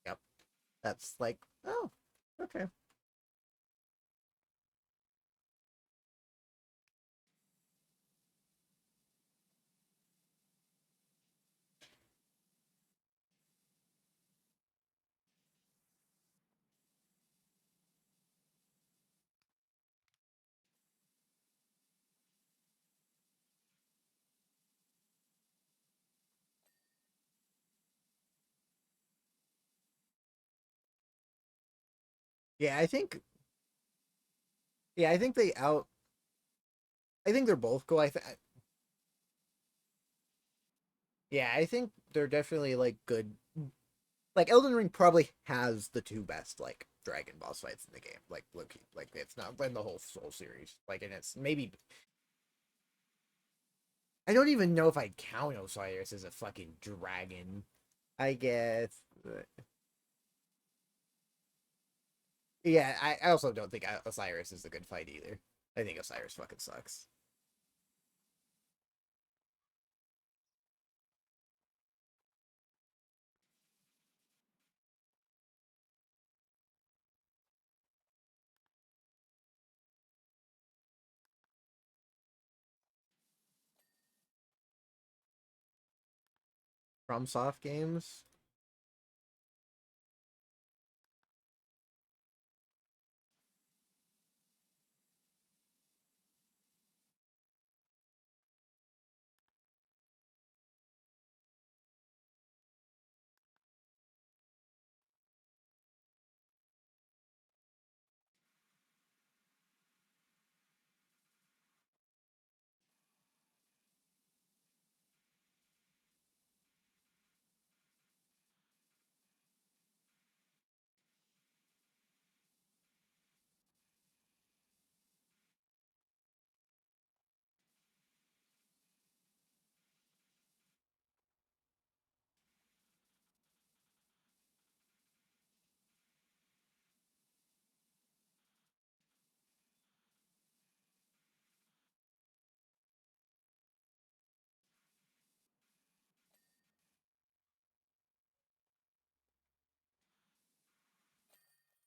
S1: Yep, that's like, oh, okay. Yeah, I think yeah, I think they out. I think they're both cool. Yeah, I think they're definitely like good. Like Elden Ring probably has the two best like dragon boss fights in the game. Like Loki, like it's not in the whole Soul series. Like, and it's maybe I don't even know if I'd count Osiris as a fucking dragon. I guess. Yeah, I also don't think Osiris is a good fight either. I think Osiris fucking sucks. From soft games.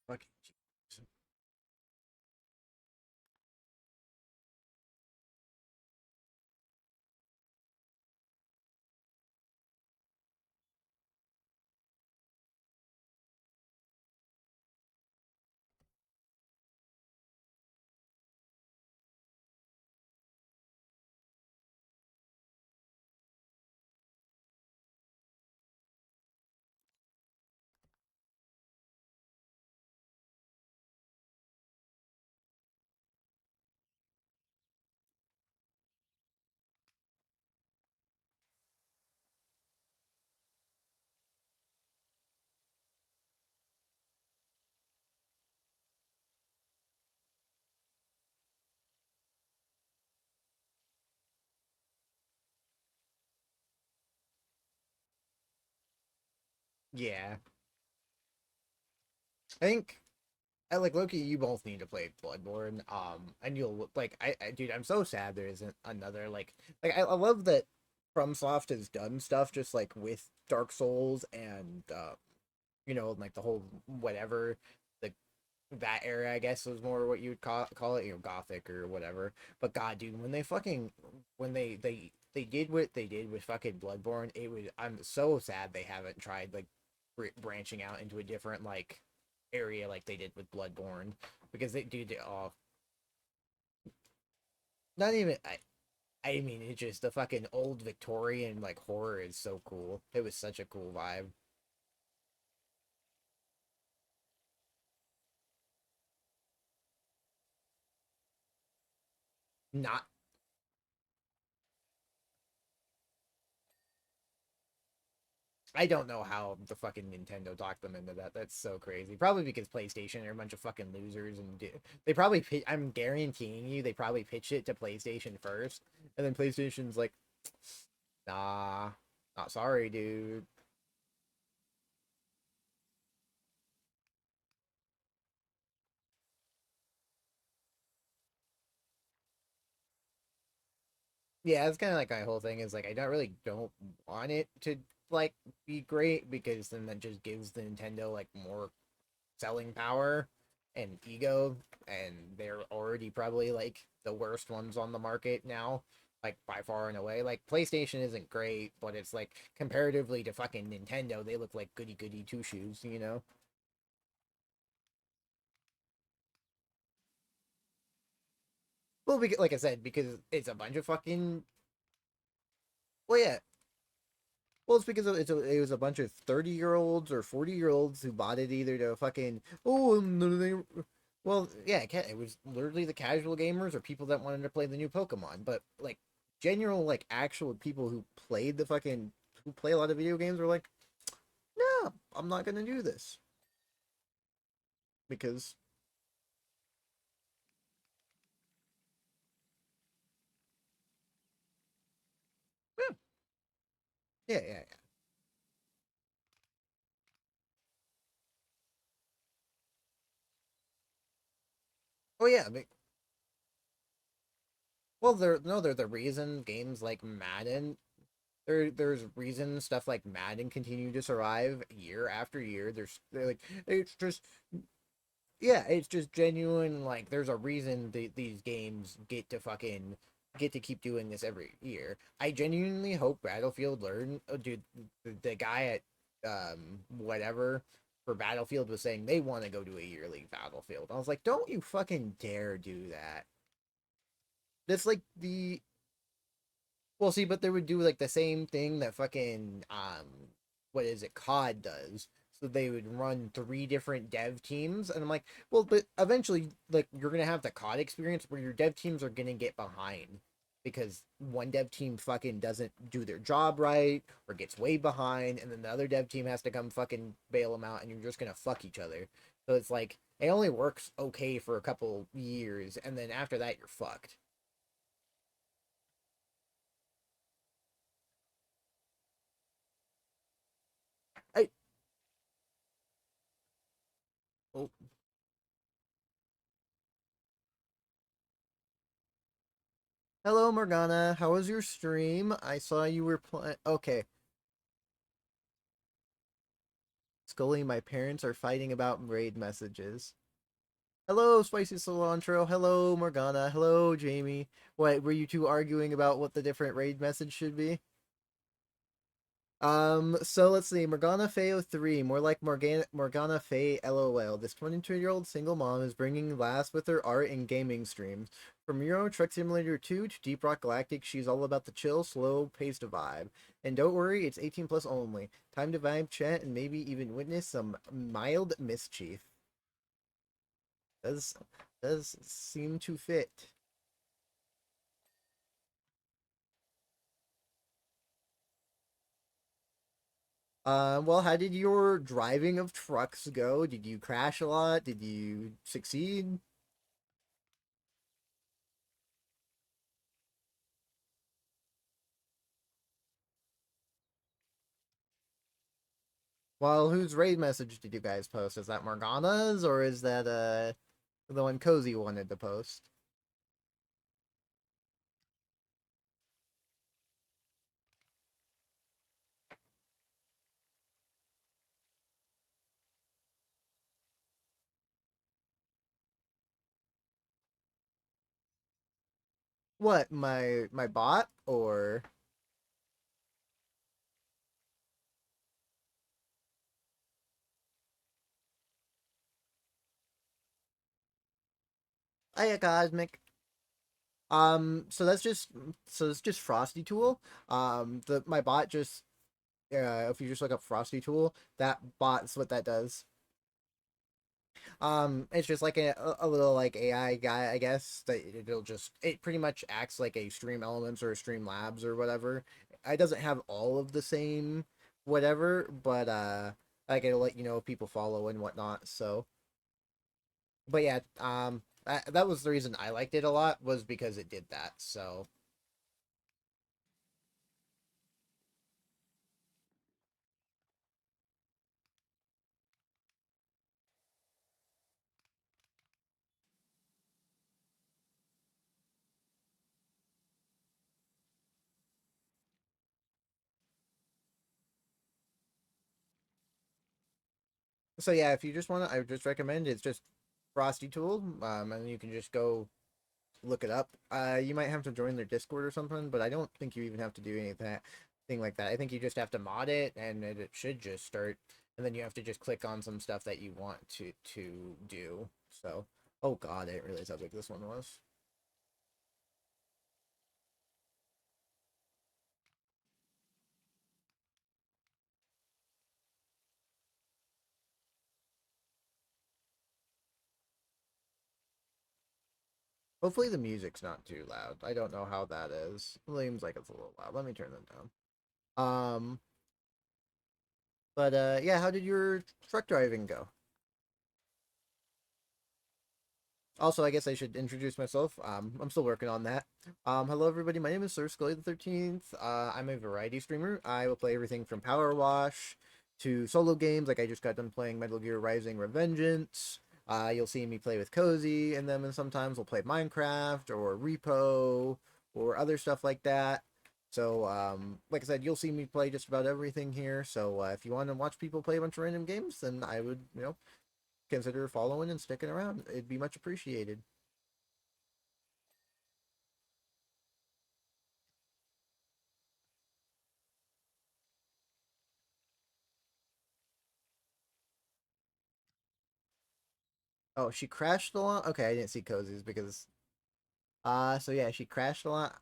S1: Fucking Jesus. Yeah, I think I like Loki. You both need to play Bloodborne. And you'll like dude. I'm so sad there isn't another I love that FromSoft has done stuff just like with Dark Souls and like the whole whatever the that era I guess was more what you would call it, gothic or whatever. But god dude, when they fucking when they did what they did with fucking Bloodborne, it was I'm so sad they haven't tried like branching out into a different like area like they did with Bloodborne, because they do oh, not even I mean it just the fucking old Victorian like horror is so cool. It was such a cool vibe. Not I don't know how the fucking Nintendo talked them into that. That's so crazy. Probably because PlayStation are a bunch of fucking losers, and they probably. I'm guaranteeing you, they probably pitched it to PlayStation first, and then PlayStation's like, nah. Not sorry, dude. Yeah, that's kind of like my whole thing is like I don't want it to like be great because then that just gives the Nintendo like more selling power and ego, and they're already probably like the worst ones on the market now, like by far and away. Like PlayStation isn't great, but it's like comparatively to fucking Nintendo, they look like goody goody two shoes, you know? Well, because, like I said, because it's a bunch of fucking. Well, yeah. Well, it's because it was a bunch of 30-year-olds or 40-year-olds who bought it either to fucking well, yeah, it was literally the casual gamers or people that wanted to play the new Pokemon, but like general like actual people who played the fucking who play a lot of video games were like, no, I'm not gonna do this because yeah, yeah, yeah, yeah. Oh yeah, well, they're the reason games like Madden there's reasons stuff like Madden continue to survive year after year. They're like it's just yeah, it's just genuine. Like there's a reason these games get to keep doing this every year. I genuinely hope Battlefield learn. Oh, dude, the guy at whatever for Battlefield was saying they want to go to a yearly Battlefield. I was like, don't you fucking dare do that. That's like the Well, see, but they would do like the same thing that fucking what is it, COD does. So they would run three different dev teams, and I'm like, well, but eventually, like you're gonna have the COD experience where your dev teams are gonna get behind because one dev team fucking doesn't do their job right or gets way behind, and then the other dev team has to come fucking bail them out, and you're just gonna fuck each other. So it's like it only works okay for a couple years, and then after that, you're fucked. I oh, Hello, Morgana. How was your stream? I saw you were playing. Okay, Scully, my parents are fighting about raid messages. Hello, Spicy Cilantro. Hello, Morgana. Hello, Jamie. What, were you two arguing about what the different raid message should be? So let's see. Morgana Feo 3, more like Morgana Faye LOL. This 22-year-old single mom is bringing laughs with her art and gaming streams. From Euro Truck Simulator 2 to Deep Rock Galactic, she's all about the chill, slow paced vibe. And don't worry, it's 18 plus only. Time to vibe, chat, and maybe even witness some mild mischief. Does does seem to fit. Well, how did your driving of trucks go? Did you crash a lot? Did you succeed? Well, whose raid message did you guys post? Is that Morgana's or is that the one Cozy wanted to post? What, my bot or Aya Cosmic? So it's just Frosty Tool. The my bot just if you just look up Frosty Tool, that bot's what that does. It's just like a little like AI guy, I guess. That it pretty much acts like a Stream Elements or a Stream Labs or whatever. It doesn't have all of the same whatever, but like it'll let you know if people follow and whatnot. So, but yeah, that was the reason I liked it a lot was because it did that. So So yeah, if you just want to, I would just recommend it's just Frosty Tool, and you can just go look it up. You might have to join their Discord or something, but I don't think you even have to do any of that thing like that. I think you just have to mod it, and it should just start. And then you have to just click on some stuff that you want to do. So, oh god, I didn't realize how big this one was. Hopefully the music's not too loud. I don't know how that is. It seems like it's a little loud. Let me turn it down. But yeah, how did your truck driving go? Also, I guess I should introduce myself. I'm still working on that. Hello everybody. My name is Sir Scully the 13th. I'm a variety streamer. I will play everything from Power Wash to solo games. Like I just got done playing Metal Gear Rising Revengeance. You'll see me play with Cozy, and then sometimes we'll play Minecraft or Repo or other stuff like that. So, like I said, you'll see me play just about everything here. So, if you want to watch people play a bunch of random games, then I would, consider following and sticking around. It'd be much appreciated. Oh, she crashed a lot. Okay, I didn't see Cozy's because so yeah, she crashed a lot.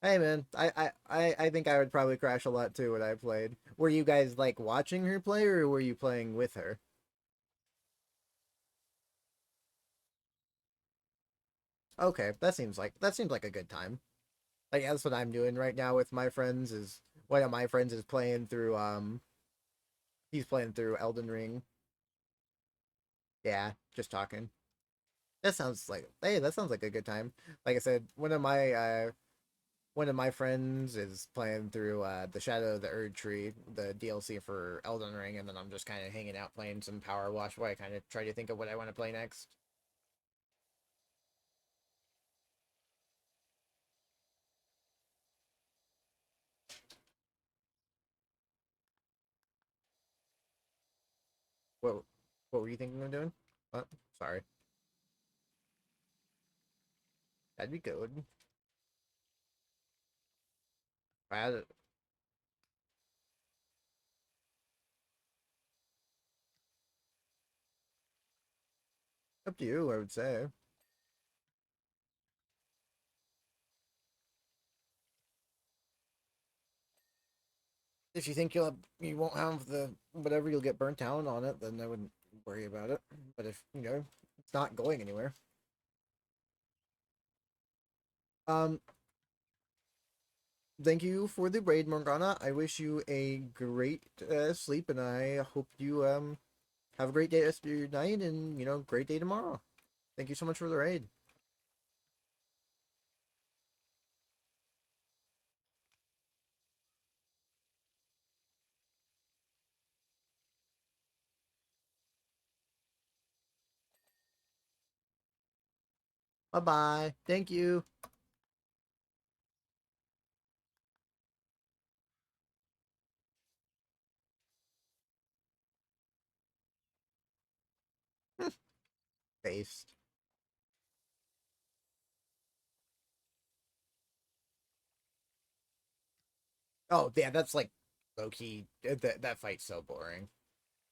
S1: Hey man, I think I would probably crash a lot too when I played. Were you guys like watching her play or were you playing with her? Okay, that seems like a good time. Like that's what I'm doing right now with my friends is one of my friends is playing through he's playing through Elden Ring. Yeah, just talking. That sounds like hey, that sounds like a good time. Like I said, one of my friends is playing through the Shadow of the Erd Tree, the DLC for Elden Ring, and then I'm just kind of hanging out playing some Power Wash while I kind of try to think of what I want to play next. What what were you thinking of doing? Oh, sorry, that'd be good. I had up to you, I would say. If you think you won't have the whatever you'll get burnt out on it, then I wouldn't worry about it. But if it's not going anywhere. Um, thank you for the raid, Morgana. I wish you a great sleep, and I hope you have a great day rest of your night, and great day tomorrow. Thank you so much for the raid. Bye bye. Thank you. Based. Oh yeah, that's like low key. That fight's so boring.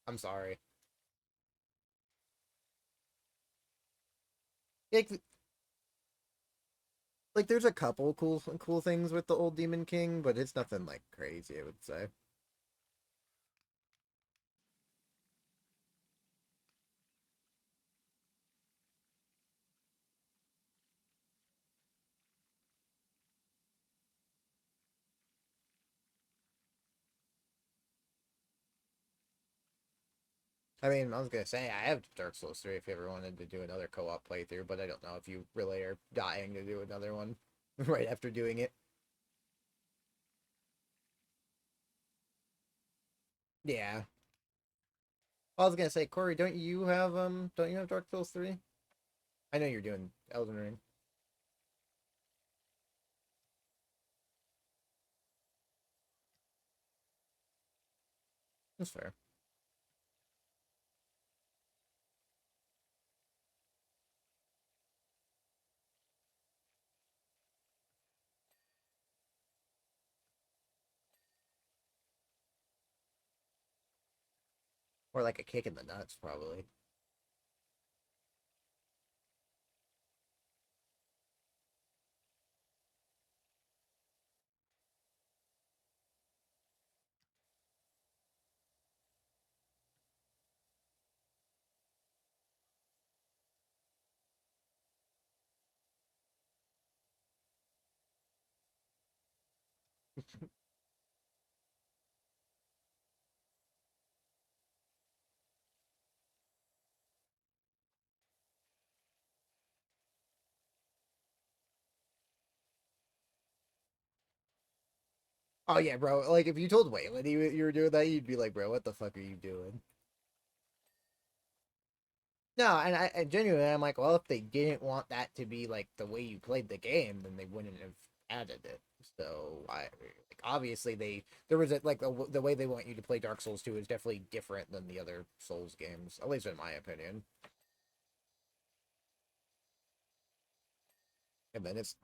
S1: I'm sorry. Like there's a couple cool things with the old Demon King, but it's nothing like crazy. I would say. I mean, I was gonna say I have Dark Souls 3 if you ever wanted to do another co-op playthrough, but I don't know if you really are dying to do another one right after doing it. Yeah. I was gonna say, Corey, don't you have Dark Souls 3? I know you're doing Elden Ring. That's fair. or like a kick in the nuts, probably. Oh yeah, bro. Like if you told Waylon you were doing that, you'd be like, bro, what the fuck are you doing? No, and I genuinely, I'm like, well, if they didn't want that to be like the way you played the game, then they wouldn't have added it. So I like obviously there was a, like the way they want you to play Dark Souls 2 is definitely different than the other Souls games, at least in my opinion. And then it's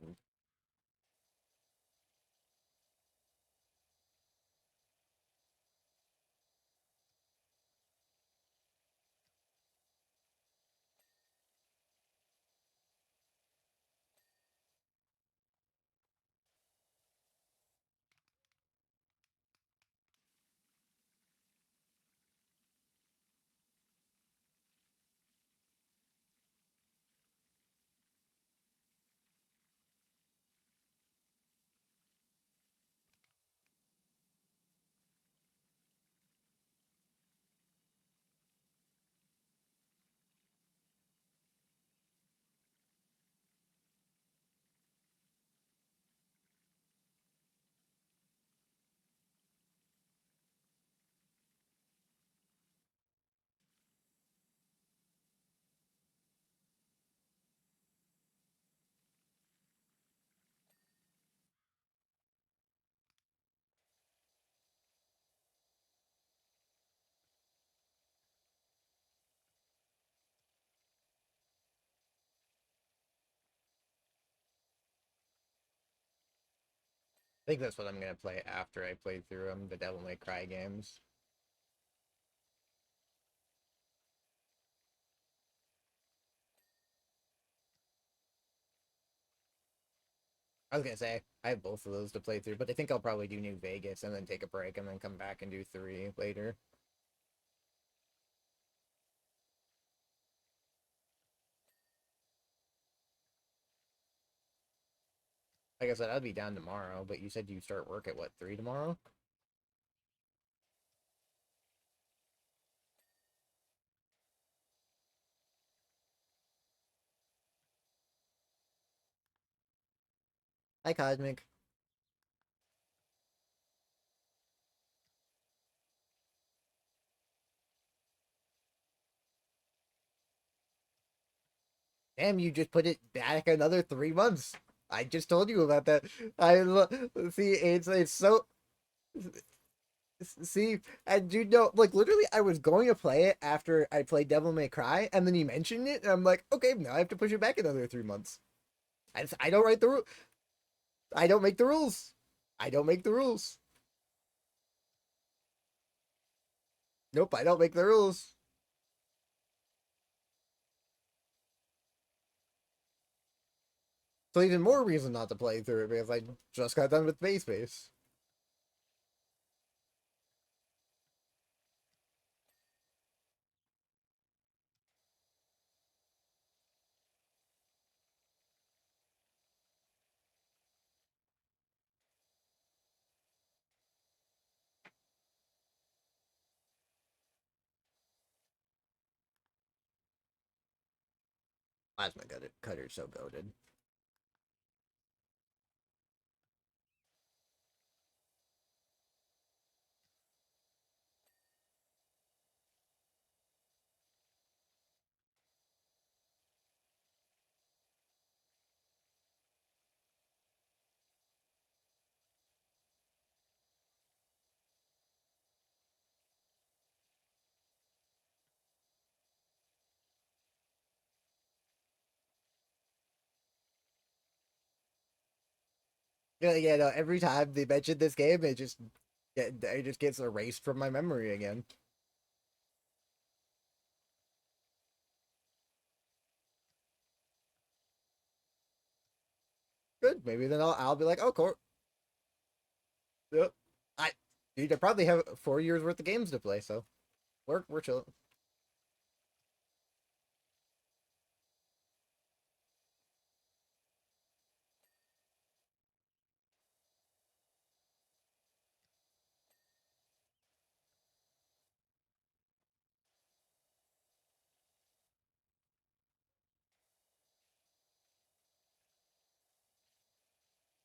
S1: I think that's what I'm gonna play after I play through them, the Devil May Cry games. I was gonna say I have both of those to play through, but I think I'll probably do New Vegas and then take a break and then come back and do three later. Like I said, I'd be down tomorrow, but you said you start work at what, 3 tomorrow? Hi, Cosmic. Damn, you just put it back another 3 months. I just told you about that. See, it's so see, and you know, like literally, I was going to play it after I played Devil May Cry, and then you mentioned it, and I'm like, okay, now I have to push it back another 3 months. I don't write the rule. I don't make the rules. I don't make the rules. Nope, I don't make the rules. So even more reason not to play through it because I just got done with base base. Plasma cutter so goaded. Yeah, no, every time they mention this game, it just gets erased from my memory again. good. Maybe then I'll be like, oh, cool. Yep. I, dude, I probably have 4 years worth of games to play, so we're chilling.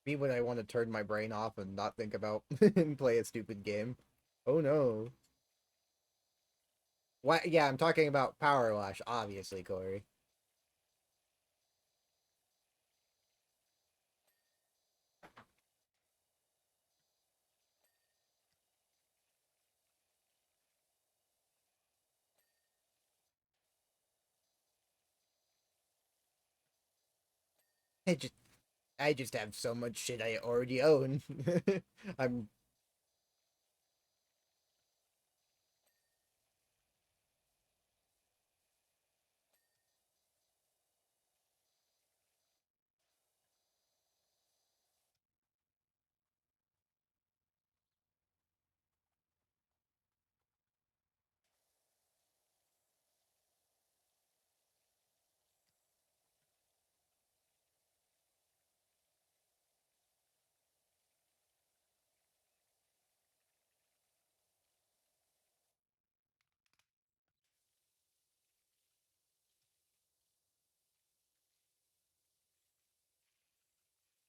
S1: Me when I want to turn my brain off and not think about and play a stupid game. Oh no. Why? Yeah, I'm talking about Power Wash, obviously, Corey. I just I just have so much shit I already own. I'm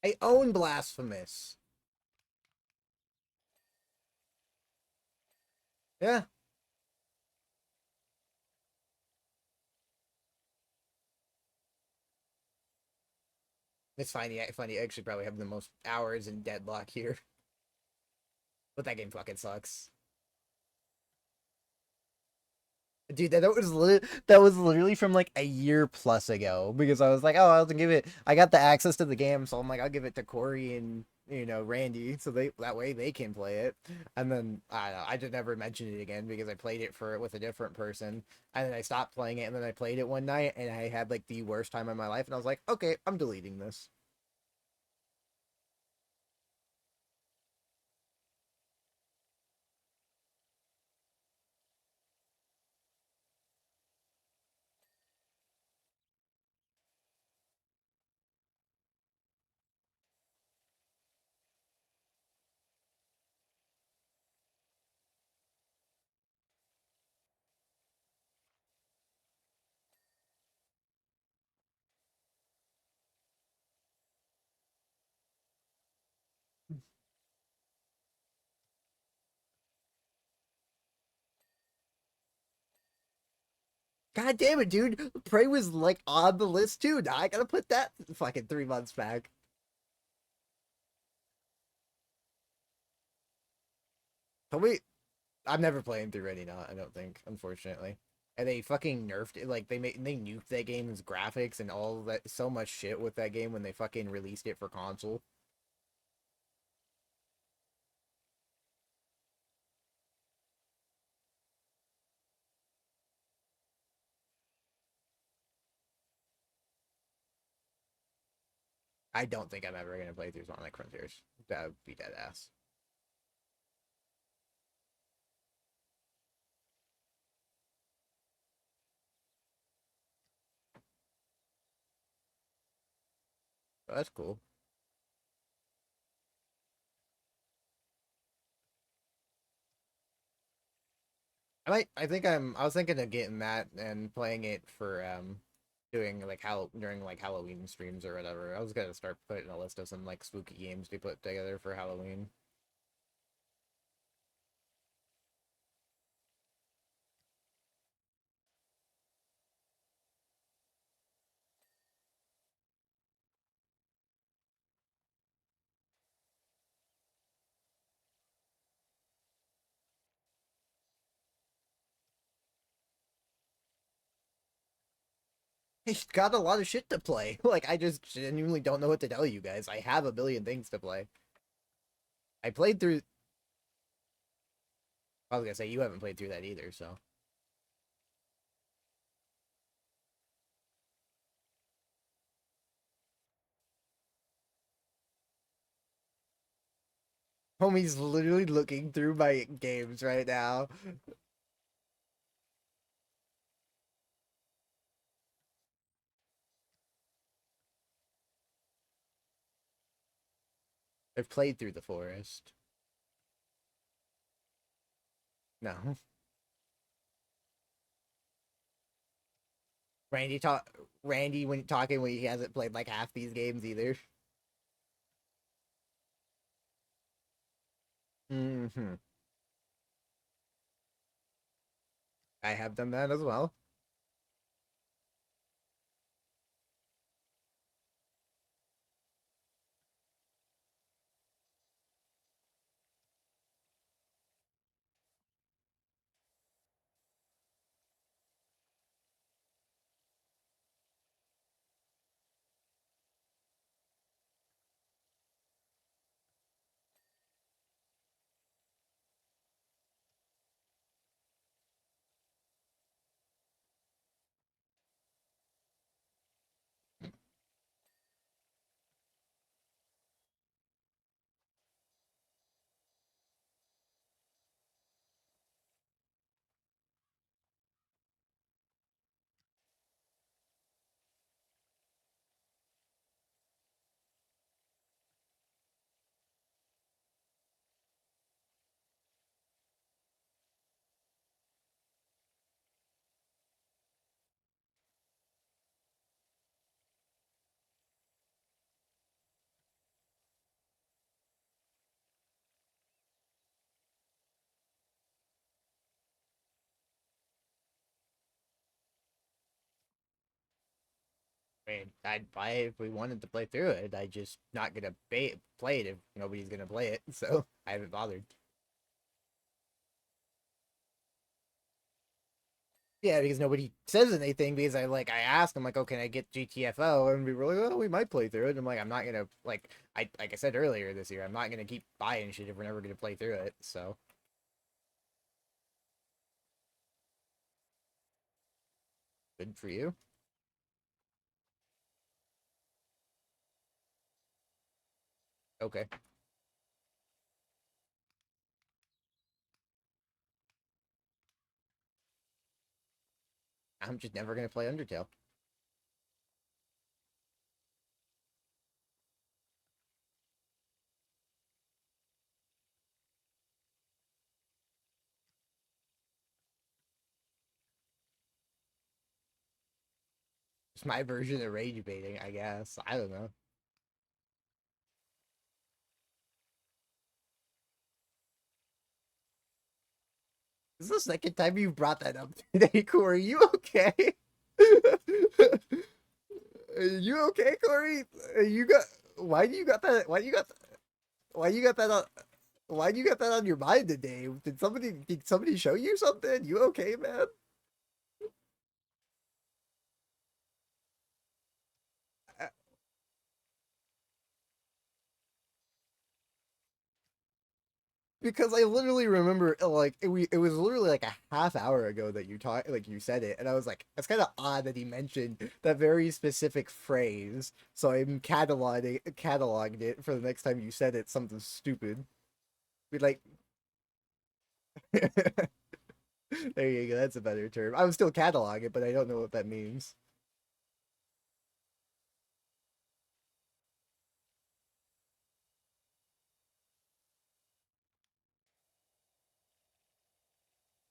S1: I own Blasphemous. Yeah, it's funny. Funny. I actually probably have the most hours in Deadlock here, but that game fucking sucks. Dude, that was literally from like a year plus ago because I was like, oh, I'll give it. I got the access to the game, so I'm like, I'll give it to Corey and Randy, so they that way they can play it. And then I don't know, I just never mentioned it again because I played it for with a different person, and then I stopped playing it, and then I played it one night, and I had like the worst time of my life, and I was like, okay, I'm deleting this. God damn it, dude! Prey was like on the list too. Now I gotta put that fucking 3 months back. But wait, I'm never playing through Ready Not. I don't think, unfortunately. And they fucking nerfed it. Like they nuked that game's graphics and all that so much shit with that game when they fucking released it for console. I don't think I'm ever gonna play through Sonic Frontiers. That would be dead ass. But that's cool. I think I was thinking of getting that and playing it for doing like how during like Halloween streams or whatever. I was gonna start putting a list of some like spooky games to put together for Halloween. He's got a lot of shit to play. Like I just genuinely don't know what to tell you guys. I have a billion things to play. I played through. I was gonna say you haven't played through that either, so Homie's literally looking through my games right now. I've played through the forest. No. Randy talk Randy when talking when he hasn't played like half these games either. Hmm. I have done that as well. I mean, I'd buy it if we wanted to play through it. I just not gonna play it if nobody's gonna play it, so I haven't bothered. Yeah, because nobody says anything because I asked them like, oh, can I get GTFO? And we were like, oh, we might play through it. And I'm like, I'm not gonna like I said earlier this year, I'm not gonna keep buying shit if we're never gonna play through it. So good for you. Okay, I'm just never gonna play Undertale. It's my version of rage baiting, I guess. I don't know. This is the second time you brought that up today, Corey. You okay? Are you okay, Corey? You got why do you got that? Why you got that on? Why you got that on your mind today? Did somebody show you something? You okay, man? Uh, Because I literally remember it was literally like a half hour ago that you said it, and I was like, it's kind of odd that he mentioned that very specific phrase. So I'm cataloged it for the next time you said it something stupid. Be like, there you go. That's a better term. I would still catalog it, but I don't know what that means.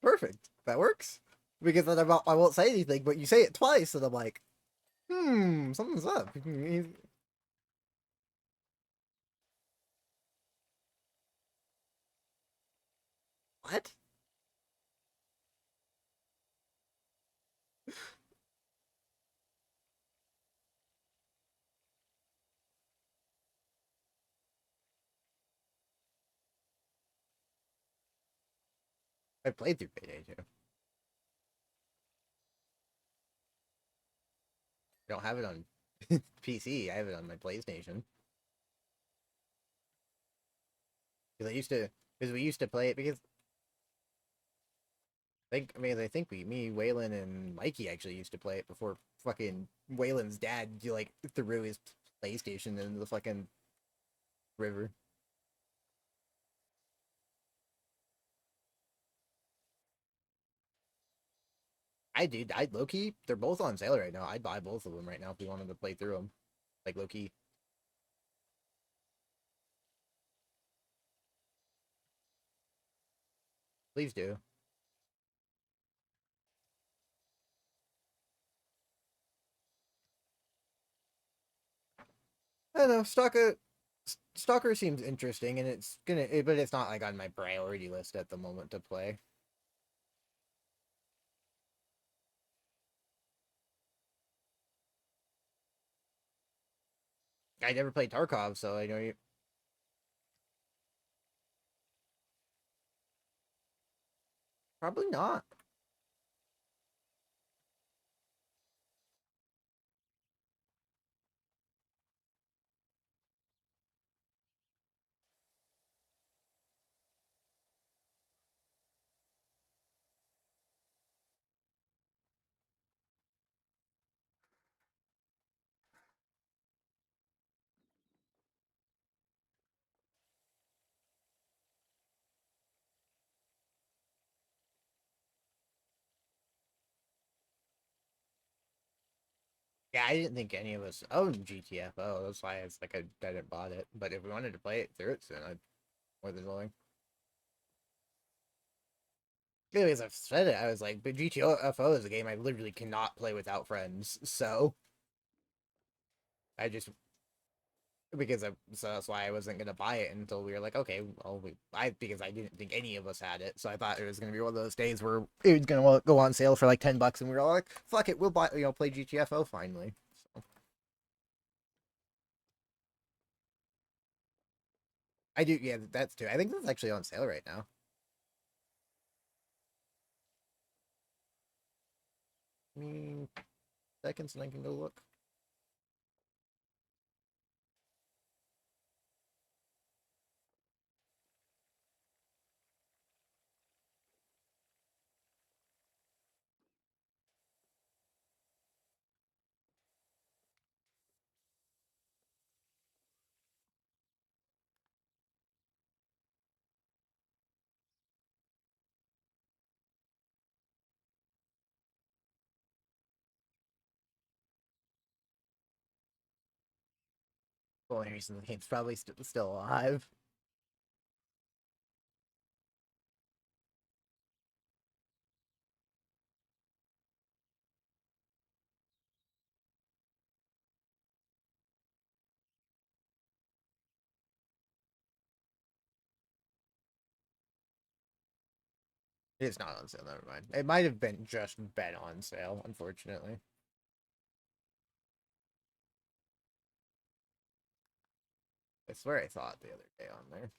S1: Perfect. That works. Because then I won't say anything, but you say it twice, and I'm like, something's up. What? I played through Payday 2. I don't have it on PC. I have it on my PlayStation. Because we used to play it because I think Waylon, and Mikey actually used to play it before fucking Waylon's dad like threw his PlayStation into the fucking river. I did. I low key. They're both on sale right now. I'd buy both of them right now if we wanted to play through them. Like low key. Please do. I don't know. Stalker seems interesting, and but it's not like on my priority list at the moment to play. I never played Tarkov, so I know you. Probably not. Yeah, I didn't think any of us owned GTFO. That's why it's like I didn't bought it. But if we wanted to play it through it soon, I'd more than willing. Anyways, I've said it. I was like, but GTFO is a game I literally cannot play without friends. So I just so that's why I wasn't gonna buy it until we were like, okay, well, because I didn't think any of us had it, so I thought it was gonna be one of those days where it was gonna go on sale for like $10, and we were all like, fuck it, we'll buy, play GTFO finally. So I do, yeah, that's too. I think that's actually on sale right now. 2 seconds, and I can go look. The only reason the game's probably still alive. It's not on sale. Never mind. It might have been on sale, unfortunately. I swear I saw it the other day on there.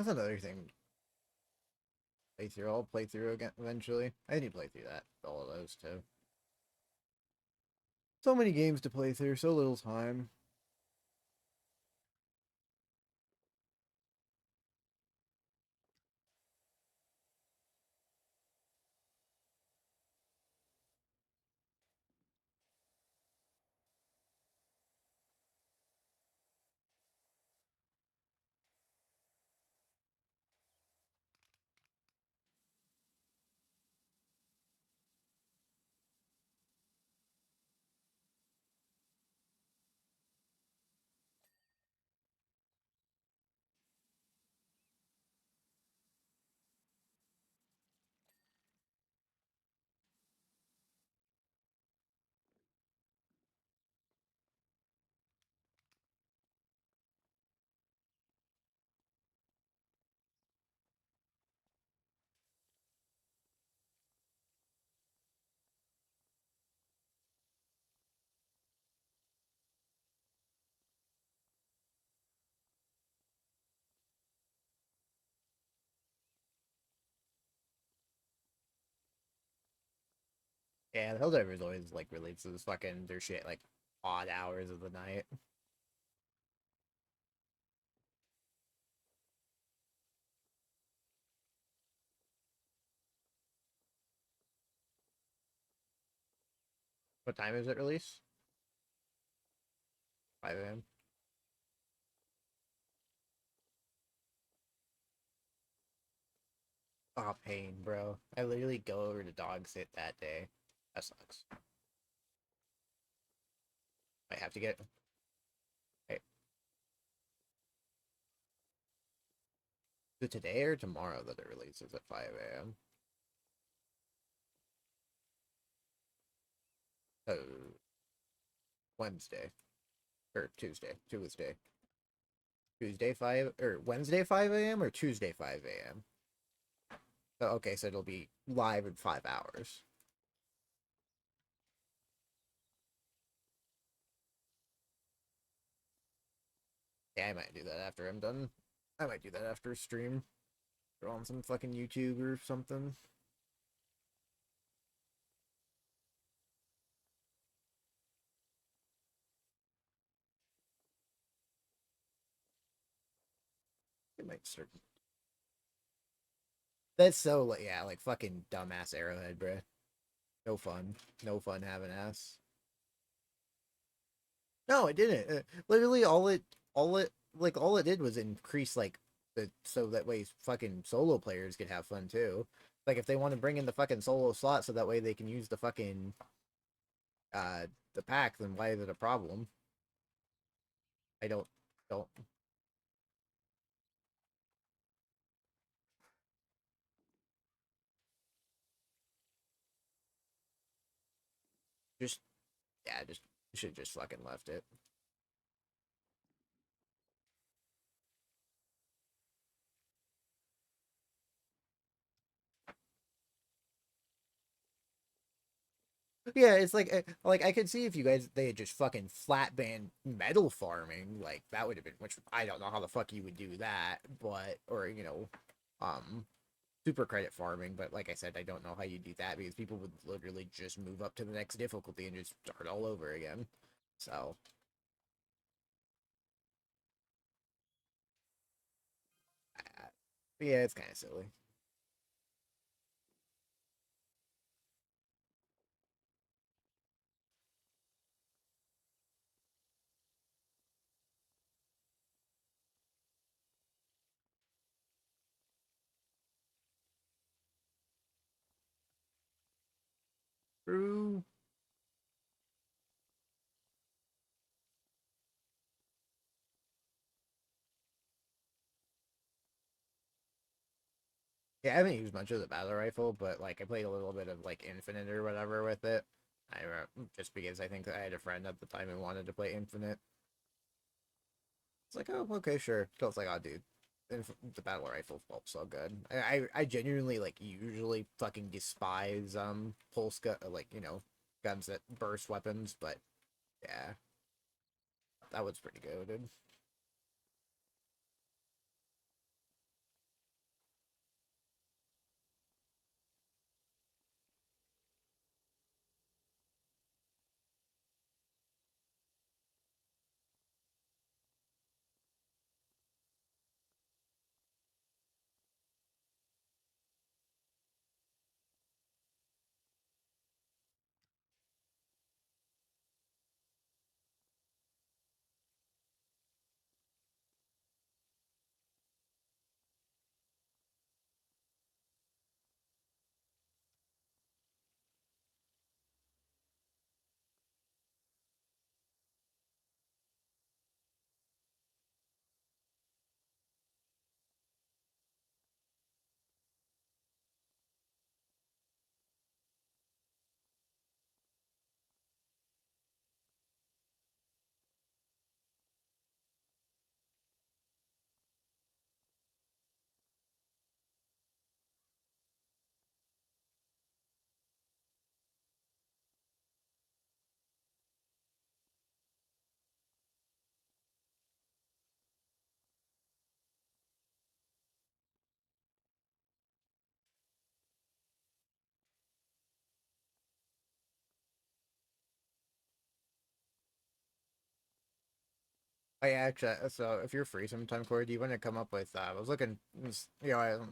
S1: That's another thing. Playthrough. I'll play through again eventually. I need to play through that. All of those too. So many games to play through. So little time. Yeah, the Helldivers always like releases fucking their shit like odd hours of the night. What time is it release? 5 a.m. Oh, pain, bro. I literally go over to dog sit that day. That sucks. I have to get. Wait, is it today or tomorrow that it releases at 5 a.m.? Oh, Wednesday or Tuesday. Tuesday 5 or Wednesday 5 a.m. or Tuesday 5 a.m. Oh, okay, so it'll be live in 5 hours. Yeah, I might do that after I'm done. I might do that after stream or on some fucking YouTube or something. It might start. That's so like yeah, like fucking dumbass Arrowhead, bro. No fun. No fun having ass. No, it didn't. Literally, all it did was increase like the so that way fucking solo players could have fun too. Like if they want to bring in the fucking solo slot so that way they can use the fucking uh the pack, then why is it a problem? I don't just yeah just should just fucking left it. Yeah, it's like I could see if you guys they had just fucking flat banned metal farming, like that would have been which I don't know how the fuck you would do that, but or um super credit farming, but like I said, I don't know how you do that because people would literally just move up to the next difficulty and just start all over again. So uh, yeah, it's kind of silly. True. Yeah, I haven't used much of the battle rifle, but like I played a little bit of like Infinite or whatever with it. Just because I think that I had a friend at the time who wanted to play Infinite. It's like, oh, okay, sure. So it's like, oh, dude, the battle rifle felt so good. I genuinely like usually fucking despise pulse gun like guns that burst weapons, but yeah, that was pretty good. I actually, so if you're free sometime, Corey, do you want to come up with? I was looking,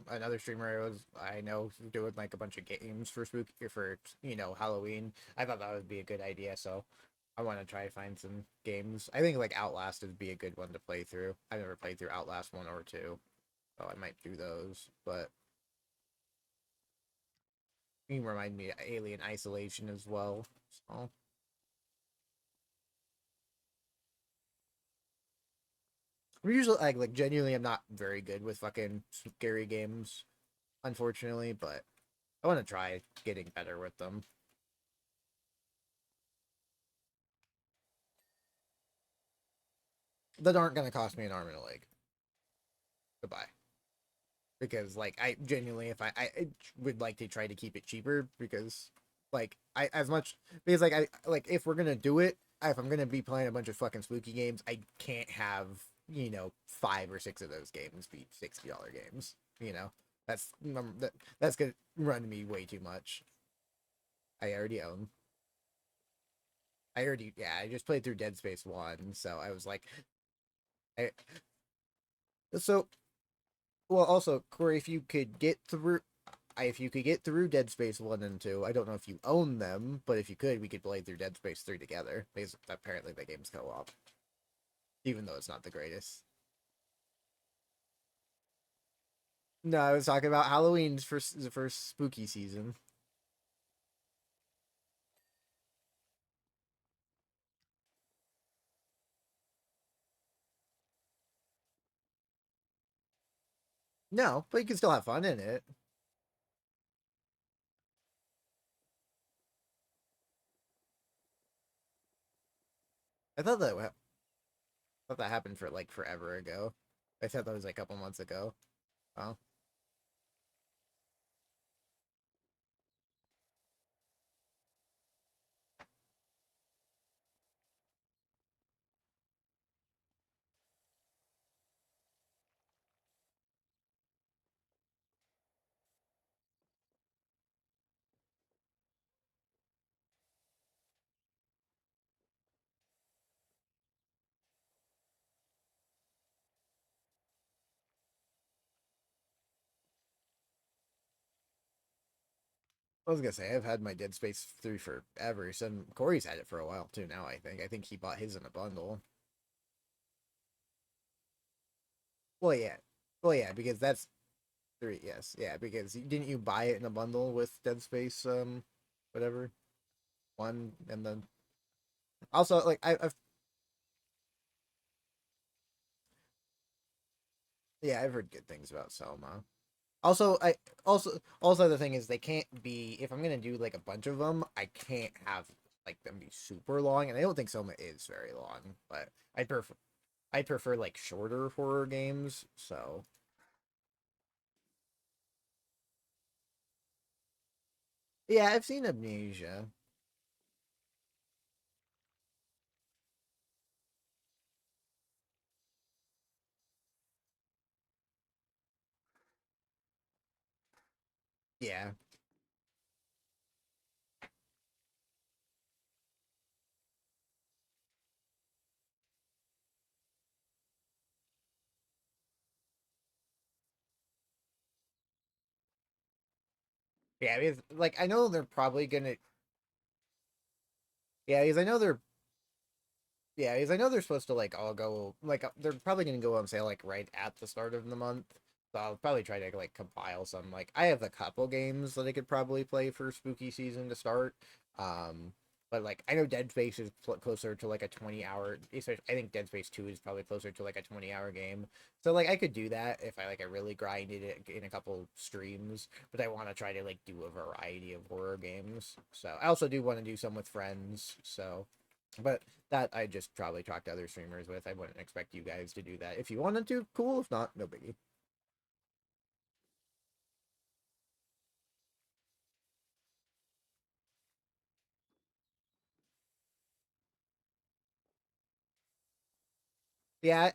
S1: another streamer I know doing like a bunch of games for Halloween. I thought that would be a good idea, so I want to try to find some games. I think like Outlast would be a good one to play through. I've never played through Outlast 1 or 2, so I might do those. But you can remind me of Alien Isolation as well. So I'm usually like genuinely, I'm not very good with fucking scary games, unfortunately, but I want to try getting better with them that aren't going to cost me an arm and a leg to buy. Because like I genuinely, if I would like to try to keep it cheaper because like I as much because like I like if we're gonna do it, if I'm gonna be playing a bunch of fucking spooky games, I can't have 5 or 6 of those games be $60 games. You know that's that's gonna run me way too much. I already own. I just played through Dead Space 1, so I was like, I so well also Corey, if you could get through Dead Space 1 and 2, I don't know if you own them, but if you could, we could play through Dead Space 3 together. Because apparently the game's co-op, even though it's not the greatest. No, I was talking about Halloween's first spooky season. No, but you can still have fun in it. I thought that happened for like forever ago. I thought that was like a couple months ago. Oh, I was gonna say I've had my Dead Space 3 forever. So Corey's had it for a while too. Now I think he bought his in a bundle. Well, yeah, well, yeah, because that's 3, yes, yeah, because didn't you buy it in a bundle with Dead Space, whatever 1, and then also like I've yeah, I've heard good things about Selma. Also, also the thing is they can't be if I'm gonna do like a bunch of them, I can't have like them be super long, and I don't think Selma is very long, but I prefer like shorter horror games. So yeah, I've seen Amnesia. Yeah, yeah, because like I know they're probably gonna yeah, because I know they're Yeah, because I know they're supposed to like all go like they're probably gonna go on sale like right at the start of the month. So I'll probably try to like compile some. Like I have a couple games that I could probably play for spooky season to start. Um, but like I know Dead Space is closer to like a 20 hour. I think Dead Space 2 is probably closer to like a 20 hour game. So like I could do that if I really grinded it in a couple streams. But I want to try to like do a variety of horror games. So I also do want to do some with friends. So but that I just probably talk to other streamers with. I wouldn't expect you guys to do that. If you wanted to, cool. If not, no biggie. Yeah,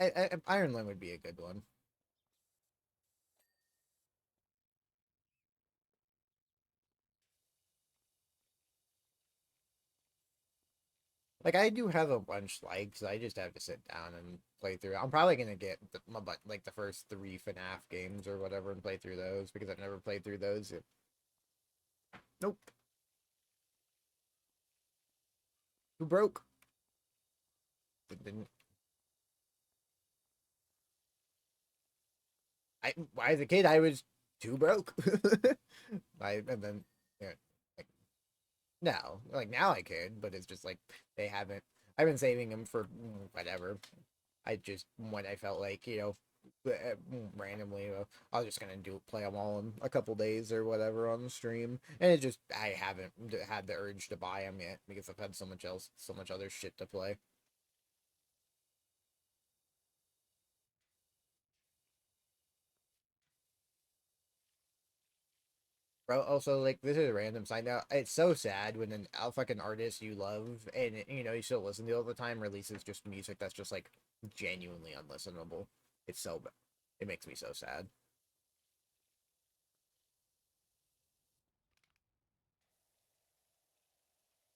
S1: Iron Lung would be a good one. Like I do have a bunch likes. I just have to sit down and play through. I'm probably gonna get like the first three FNAF games or whatever and play through those because I've never played through those. Nope. Who broke? Didn't I? As a kid, I was too broke. And then yeah, like no, like now I could, but it's just like they haven't. I've been saving them for whatever. I just when I felt like randomly, I was just gonna play them all in a couple days or whatever on the stream, and it just I haven't had the urge to buy them yet because I've had so much other shit to play. Bro, also like this is a random side now. It's so sad when an fucking artist you love and you still listen to all the time releases just music that's just like genuinely unlistenable. It's so bad. It makes me so sad.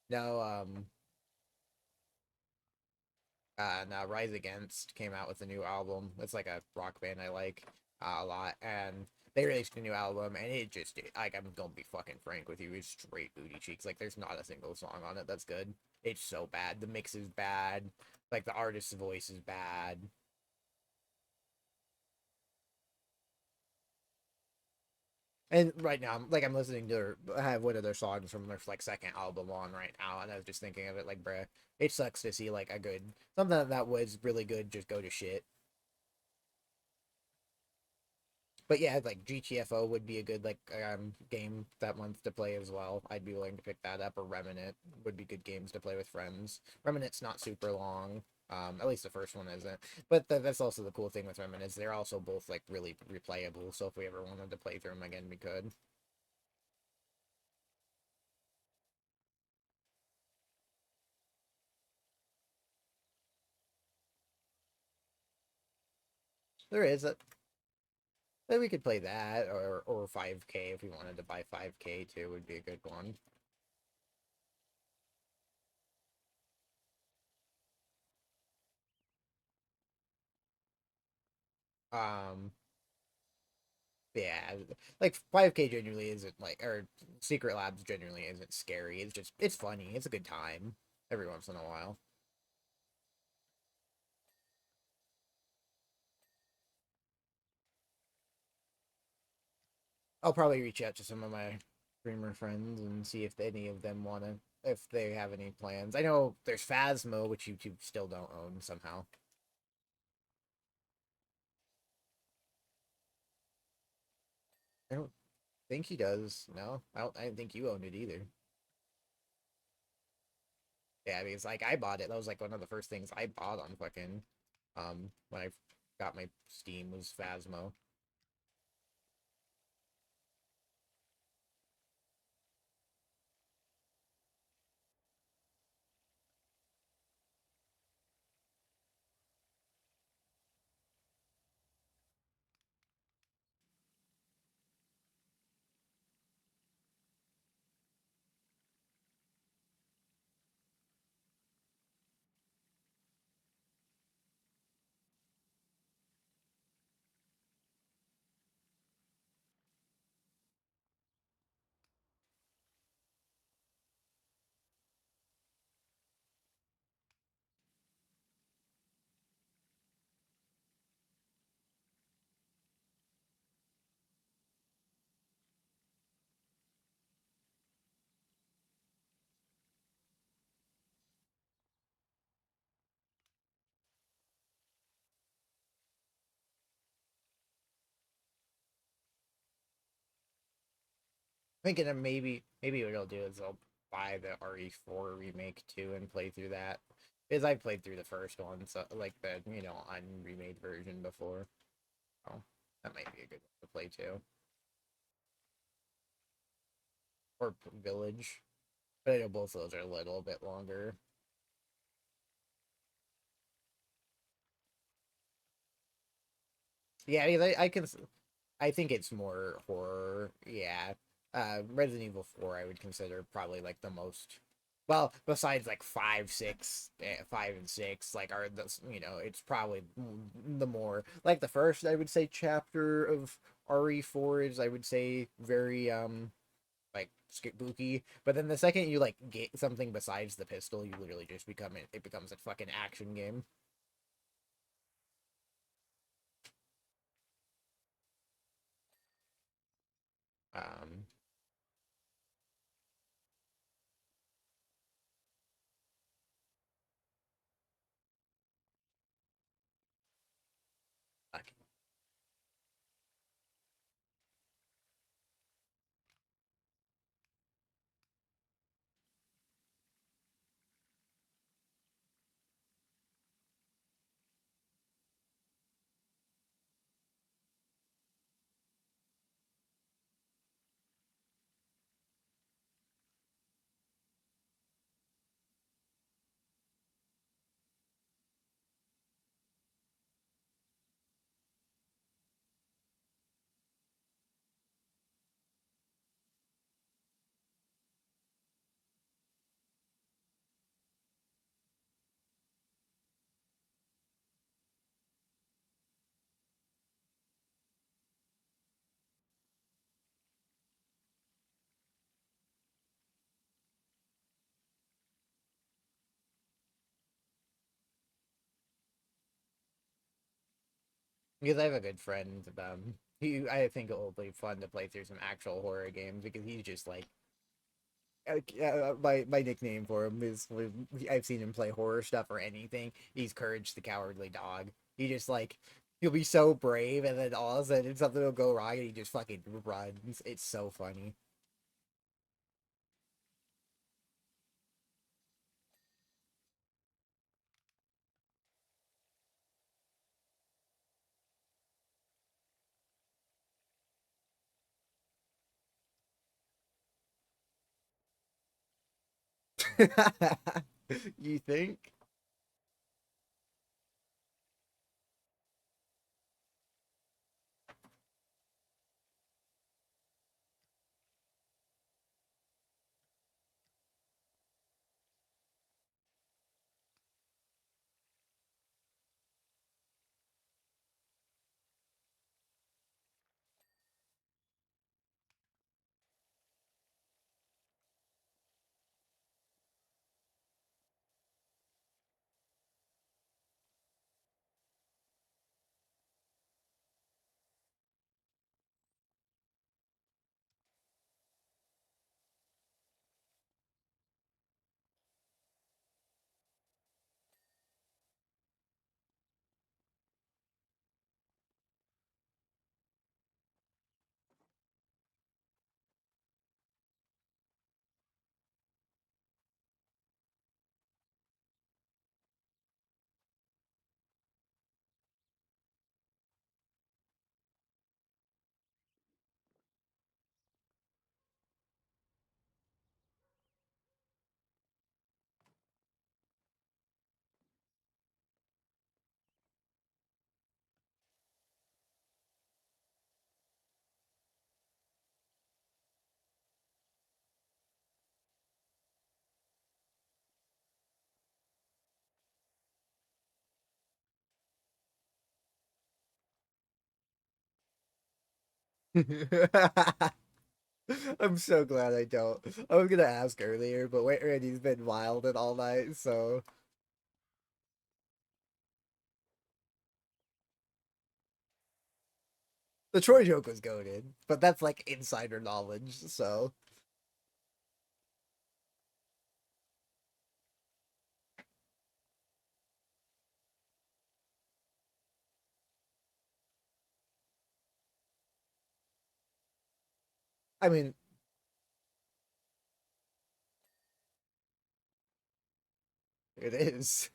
S1: No, now Rise Against came out with a new album. It's like a rock band I like a lot, and they released a new album, and it just like I'm gonna be fucking frank with you, it's straight booty cheeks. Like there's not a single song on it that's good. It's so bad. The mix is bad. Like the artist's voice is bad. And right now, I'm listening to I have one of their songs from their like second album on right now, and I was just thinking of it like, bruh, it sucks to see like a good something that was really good just go to shit. But yeah, like GTFO would be a good game that month to play as well. I'd be willing to pick that up, or Remnant would be good games to play with friends. Remnant's not super long. At least the first one isn't. But that's also the cool thing with Remnant is they're also both like really replayable. So if we ever wanted to play through them again, we could. There is a we could play that or 5K if we wanted to buy 5K too would be a good one. Um, yeah, like 5K genuinely isn't like or Secret Labs genuinely isn't scary. It's funny. It's a good time every once in a while. I'll probably reach out to some of my streamer friends and see if any of them wanna if they have any plans. I know there's Phasmo, which YouTube still don't own somehow. I don't think he does. No, I don't think you own it either. Yeah, I mean, it's like I bought it. That was like one of the first things I bought on fucking when I got my Steam was Phasmo. Thinking of maybe what I'll do is I'll buy the RE4 remake too and play through that. Because I played through the first one, so like the unremade version before. Oh, that might be a good one to play too. Or Village. But I know both of those are a little bit longer. Yeah, I can. I think it's more horror. Yeah. Resident Evil 4, I would consider probably like the most. Well, besides like 5 and 6, like are the it's probably the more like the first I would say chapter of RE4 is I would say very like spooky, but then the second you like get something besides the pistol, you literally just it becomes a fucking action game. Um, like, because I have a good friend, he I think it will be fun to play through some actual horror games because he's just like my nickname for him is I've seen him play horror stuff or anything. He's Courage the Cowardly Dog. He just like he'll be so brave, and then all of a sudden something will go wrong, and he just fucking runs. It's so funny. You think? I'm so glad I don't. I was gonna ask earlier, but wait, Randy's been wild and all night, so the Troy joke was goaded, but that's like insider knowledge, so I mean, it is.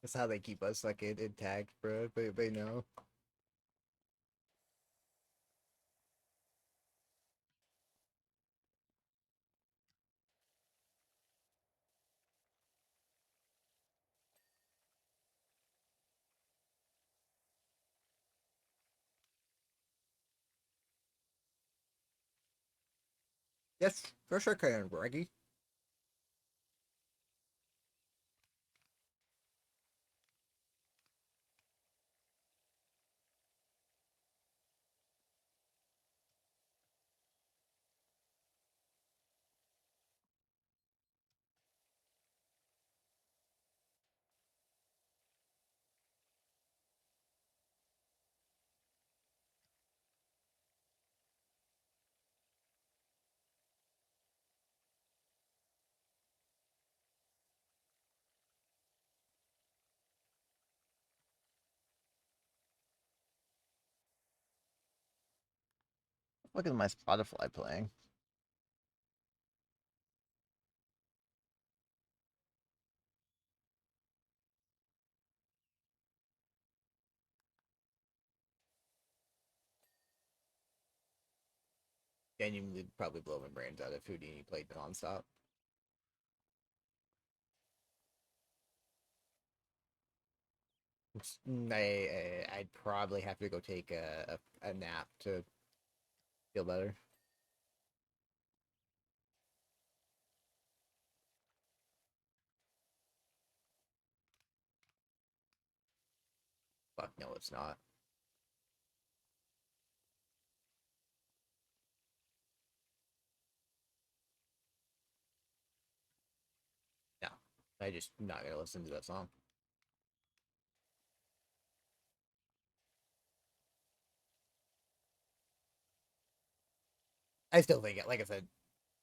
S1: That's how they keep us fucking intact, bro. They know. Yes, for sure, Karen Braggy. Look at my Spotify playing. Genuinely, probably blow my brains out if Houdini played nonstop. I'd probably have to go take a nap to feel better. Fuck no, it's not. No, I just not gonna listen to that song. I still think it. Like I said,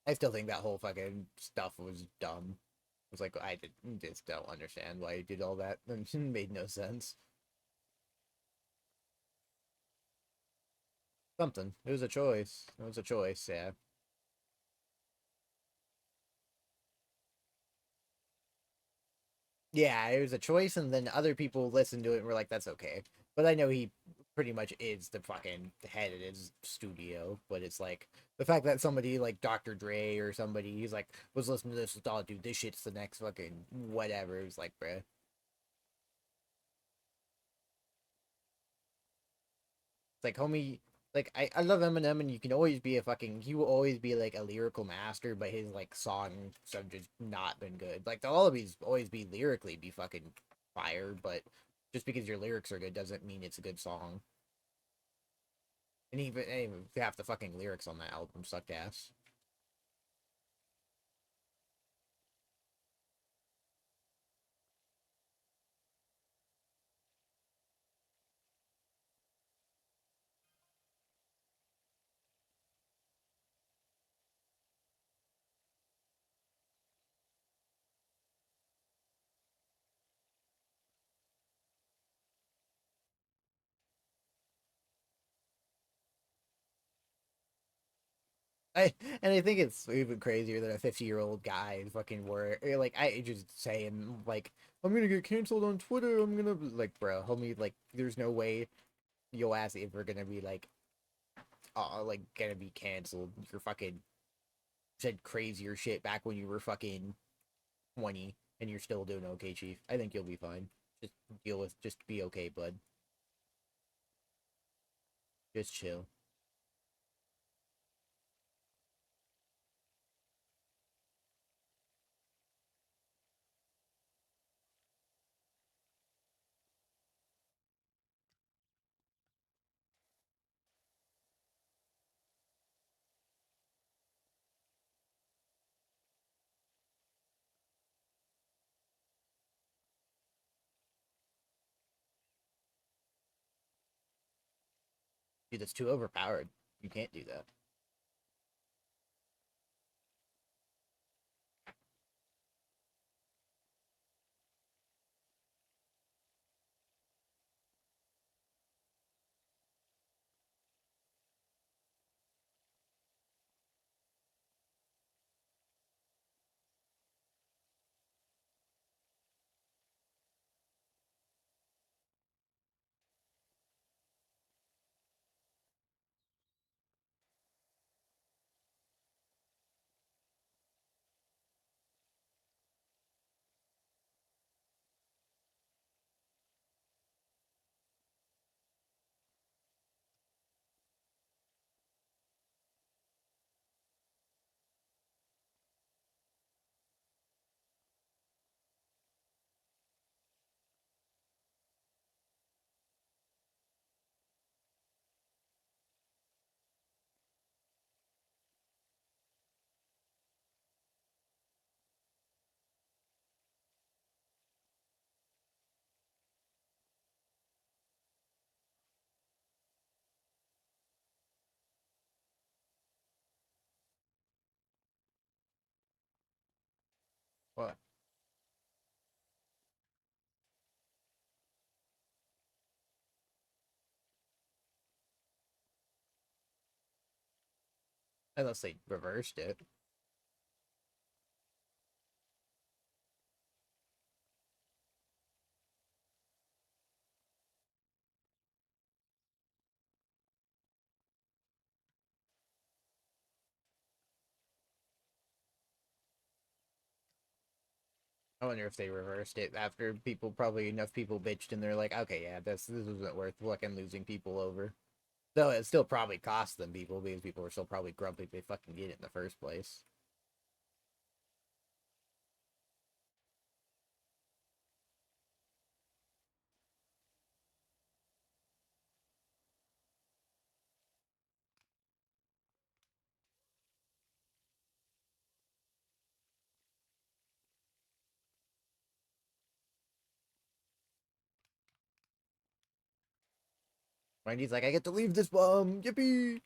S1: I still think that whole fucking stuff was dumb. It was like just don't understand why he did all that. It made no sense. Something. It was a choice. It was a choice. Yeah. Yeah, it was a choice, and then other people listened to it and were like, "That's okay." But I know he pretty much is the fucking head of his studio. But it's like the fact that somebody like Dr. Dre or somebody he's like was listening to this, oh, dude, this shit's the next fucking whatever. It was like, bruh, it's like, homie, like I love Eminem, and you can always be a fucking he will always be like a lyrical master, but his like songs have just not been good. Like they'll always be lyrically be fucking fire, but just because your lyrics are good doesn't mean it's a good song. And even half the fucking lyrics on that album sucked ass. I and I think it's even crazier that a 50-year-old guy fucking were like I just saying like I'm gonna get canceled on Twitter. I'm gonna like, bro, homie, like there's no way your ass ever gonna be like gonna be canceled. You're fucking said crazier shit back when you were fucking 20 and you're still doing okay, Chief. I think you'll be fine. Just just be okay, bud. Just chill. Dude, that's too overpowered. You can't do that. What? Unless they reversed it. I wonder if they reversed it after people probably enough people bitched and they're like, okay, yeah, this isn't worth fucking losing people over. Though it still probably cost them people because people were still probably grumpy if they fucking get it in the first place. Randy's like, I get to leave this bum, yippee!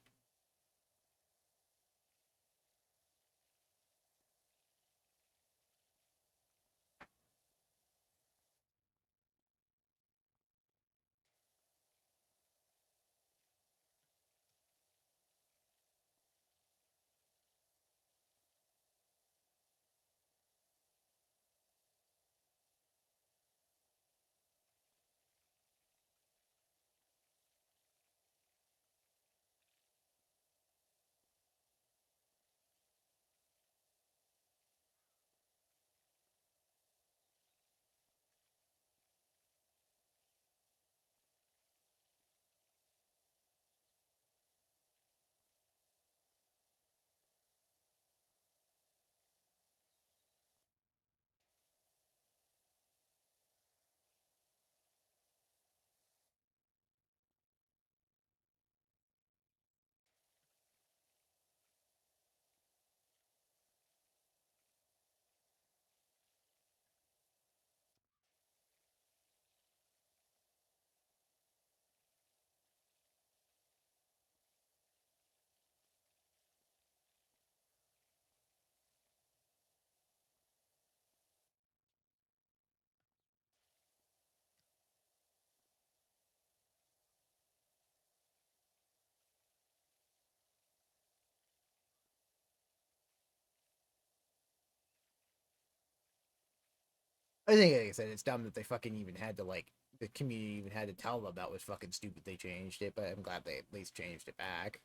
S1: I think, like I said, it's dumb that they fucking even had to, like, the community even had to tell them that was fucking stupid they changed it, but I'm glad they at least changed it back.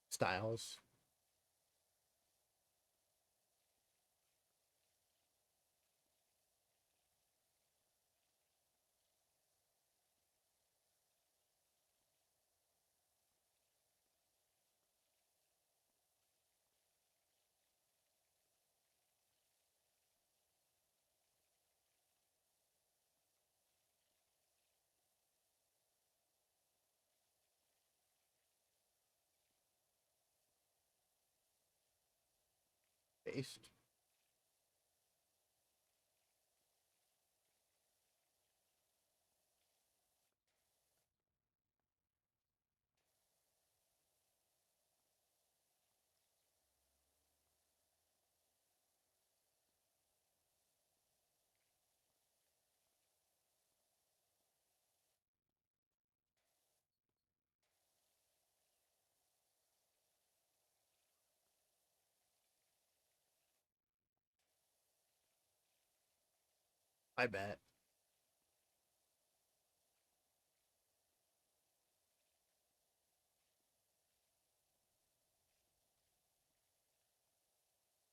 S1: Styles. Based. I bet.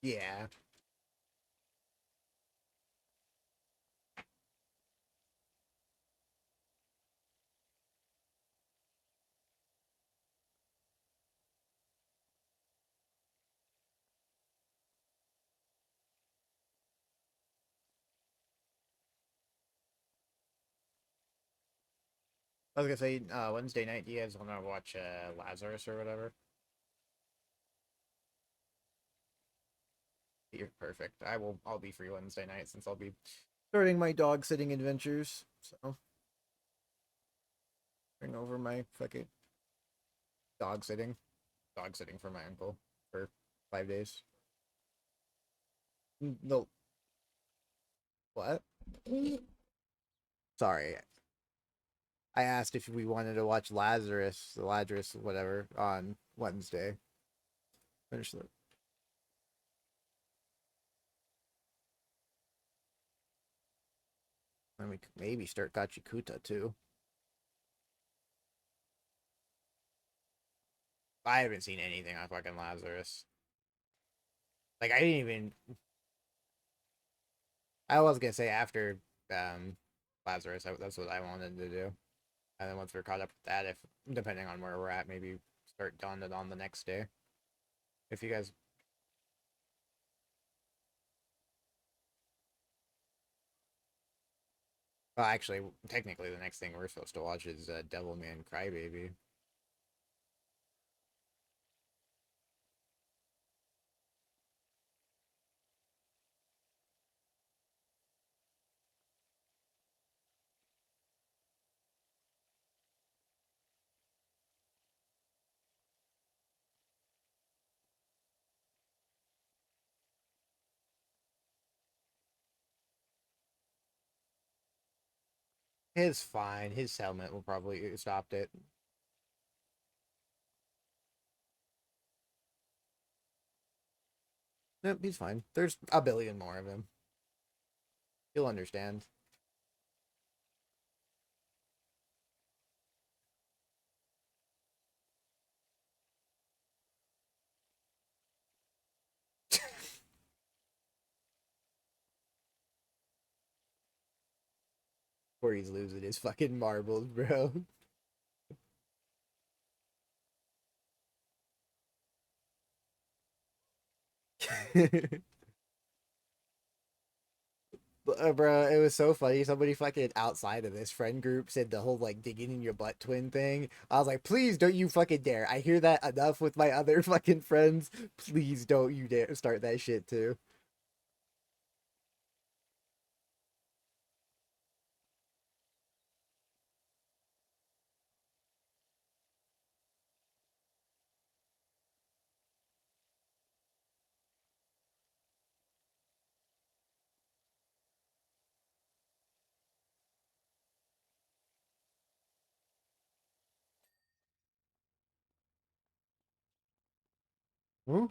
S1: Yeah. I was gonna say Wednesday night. Do you guys want to watch Lazarus or whatever? You're perfect. I will. I'll be free Wednesday night since I'll be starting my dog sitting adventures. So bring over my fucking dog sitting. Dog sitting for my uncle for 5 days. No, what? Sorry, I asked if we wanted to watch Lazarus, whatever, on Wednesday. Finish the. And we could maybe start Gachikuta too. I haven't seen anything on fucking Lazarus. Like I didn't even. I was gonna say after um Lazarus, that's what I wanted to do. And then once we're caught up with that, if depending on where we're at, maybe start done it on the next day. If you guys, well, actually, technically, the next thing we're supposed to watch is Devilman Crybaby. His fine. His helmet will probably stopped it. Nope, he's fine. There's a billion more of him. You'll understand. Where he's losing his fucking marbles, bro. Bro, it was so funny. Somebody fucking outside of this friend group said the whole like digging in your butt twin thing. I was like, please don't you fucking dare. I hear that enough with my other fucking friends. Please don't you dare start that shit too. Hmm?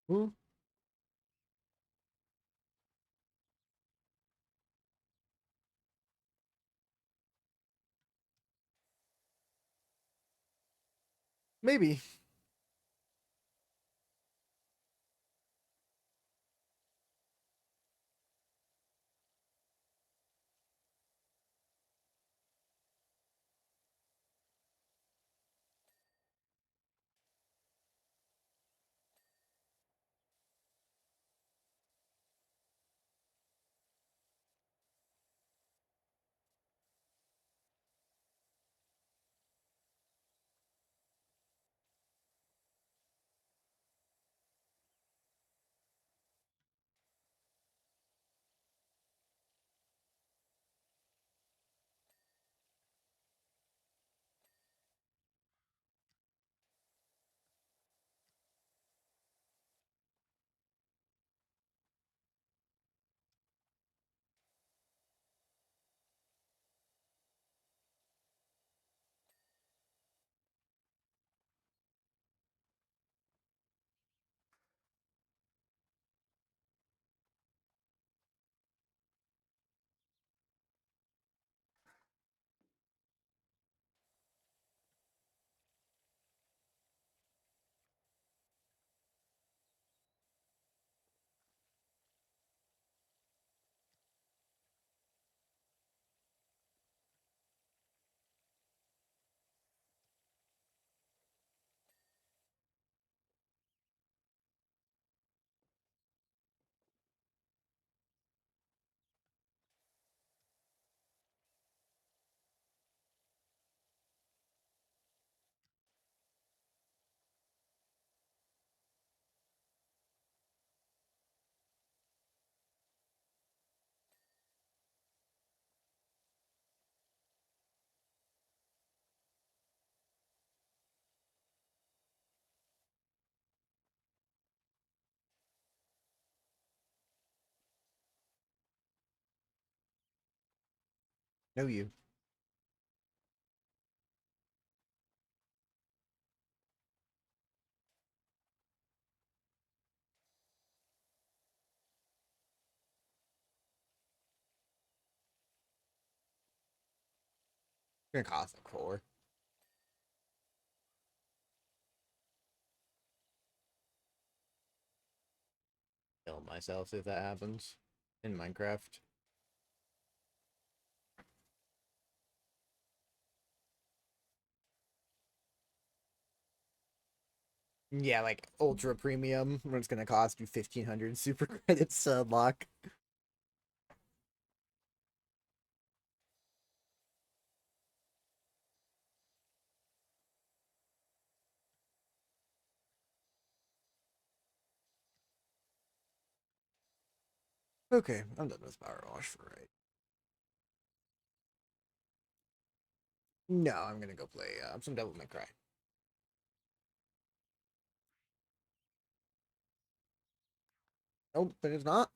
S1: Hmm? Maybe. No, you. It's gonna cost like 4. Kill myself if that happens in Minecraft. Yeah, like ultra premium, where it's gonna cost you 1,500 super credits to unlock. Okay, I'm done with Power Wash for right. No, I'm gonna go play some Devil May Cry. Nope, but it's not.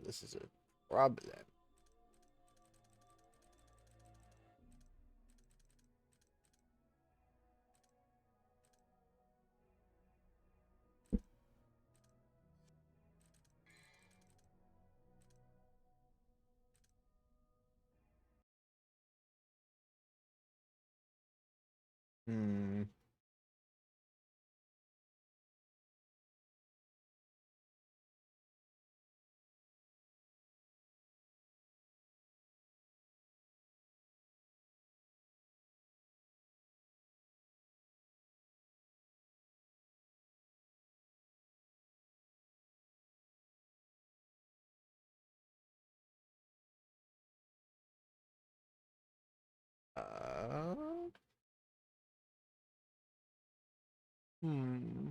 S1: This is a problem. Hmm. Uh. Hmm.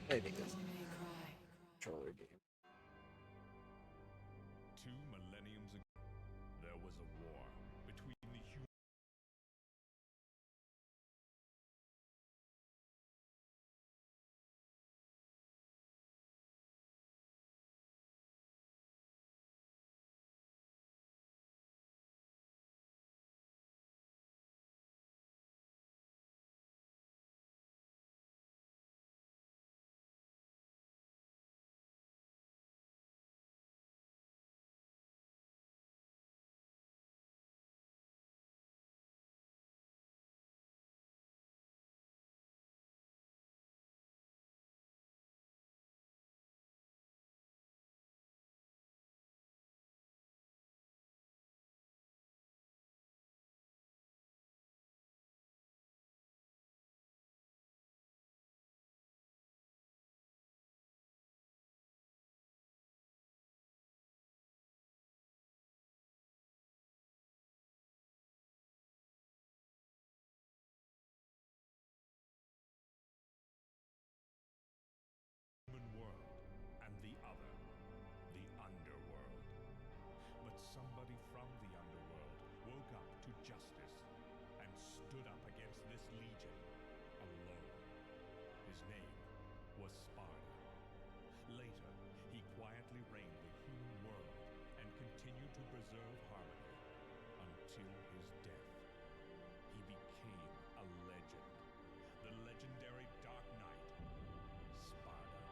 S1: I think it's a controller game.
S2: 2 millenniums ago, there was a war between the human world and the other, the underworld. But somebody from the underworld woke up to justice and stood up against this legion alone. His name was Sparta. Later, he quietly reigned the human world and continued to preserve harmony until his death. He became a legend, the legendary Dark Knight, Sparta.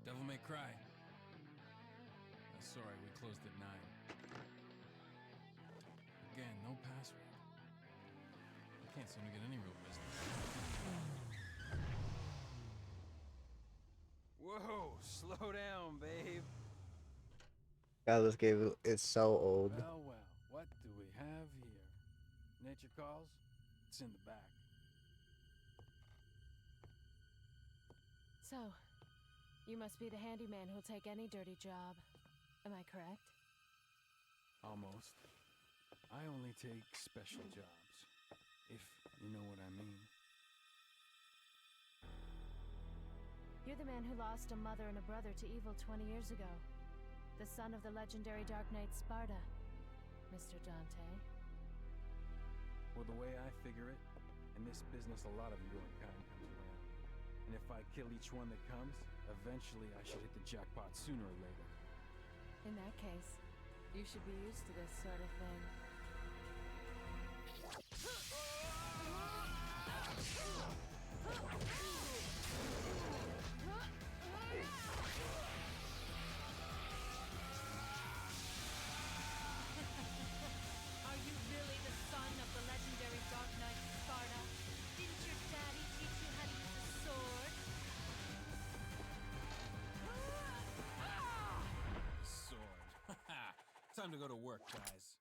S3: Devil May Cry. Sorry, we closed at 9. Again, no password. I can't seem to get any real business. Whoa, slow down, babe.
S1: God, this game is so old.
S3: Well, what do we have here? Nature calls? It's in the back.
S4: So, you must be the handyman who'll take any dirty job. Am I correct?
S3: Almost. I only take special jobs, if you know what I mean.
S4: You're the man who lost a mother and a brother to evil 20 years ago. The son of the legendary Dark Knight Sparta, Mr. Dante.
S3: Well, the way I figure it, in this business a lot of your kind comes around. And if I kill each one that comes, eventually I should hit the jackpot sooner or later.
S4: In that case, you should be used to this sort of thing.
S5: Are you really the son of the legendary Dark Knight Sparta? Didn't your daddy teach you how to use a sword?
S3: Sword. Time to go to work, guys.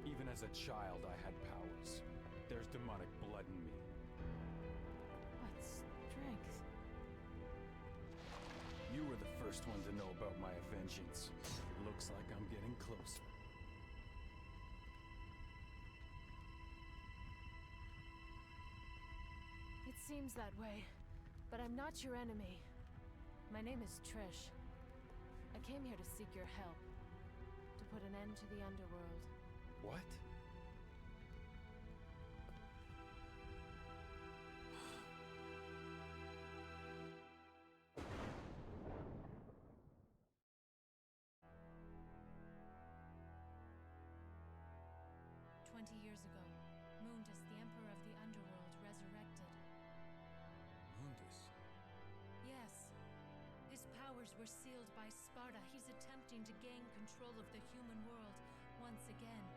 S3: Even as a child, I had powers. There's demonic blood in me.
S4: What strength?
S3: You were the first one to know about my vengeance. Looks like I'm getting closer.
S4: It seems that way, but I'm not your enemy. My name is Trish. I came here to seek your help, to put an end to the underworld.
S3: What?
S5: Years ago, Mundus, the Emperor of the Underworld, resurrected.
S3: Mundus?
S5: Yes. His powers were sealed by Sparta. He's attempting to gain control of the human world once again.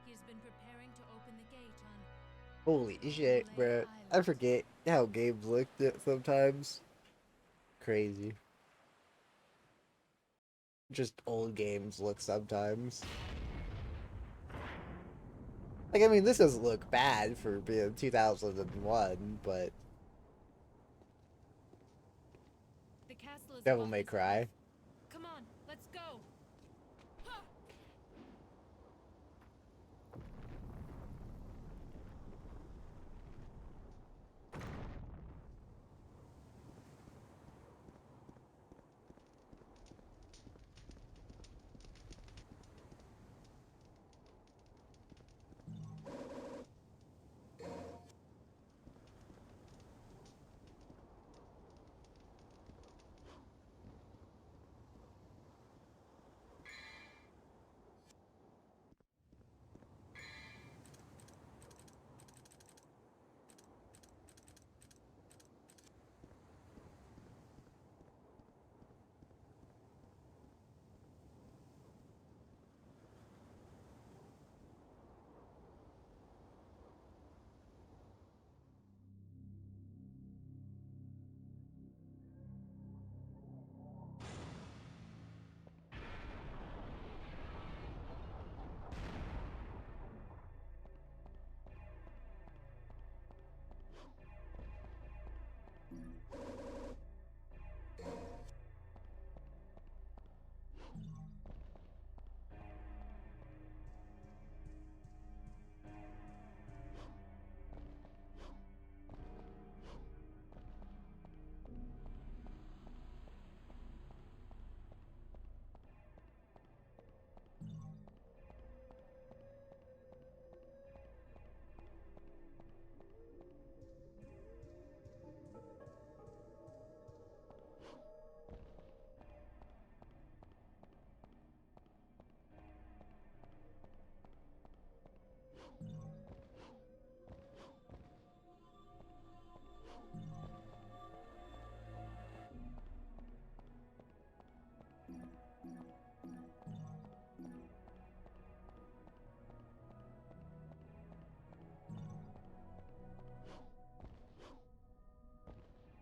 S5: He's been preparing to open the gate on
S1: Holy shit, bro. I
S5: Island.
S1: forget how games look sometimes. Crazy. Just old games look sometimes. Like, I mean, this doesn't look bad for being 2001, but
S5: The castle is
S1: Devil
S5: above
S1: May
S5: this cliff.
S1: Cry.
S5: Come on, let's go.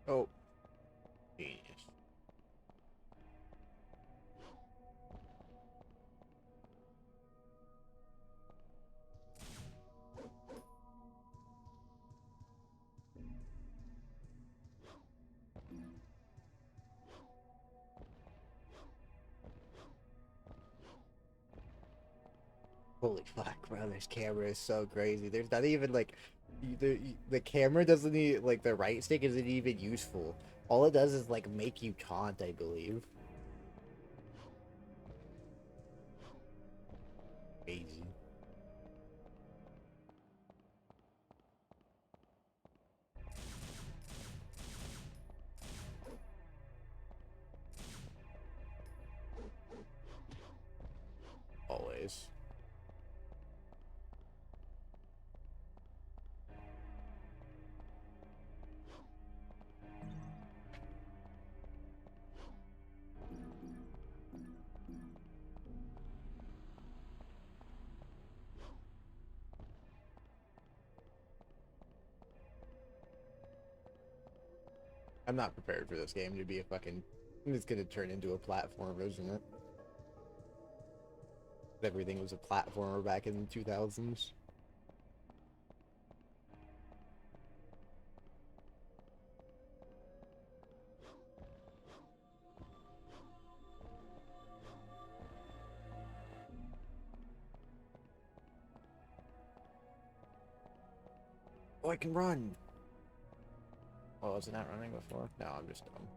S1: Oh. Genius. Holy fuck, bro, this camera is so crazy. There's not even, like, the camera doesn't even, like, the right stick isn't even useful. All it does is, like, make you taunt, I believe. Crazy. Always. I'm not prepared for this game to be a fucking... It's gonna turn into a platformer, isn't it? Everything was a platformer back in the 2000s. Oh, I can run! Oh, was it not running before? No, I'm just dumb.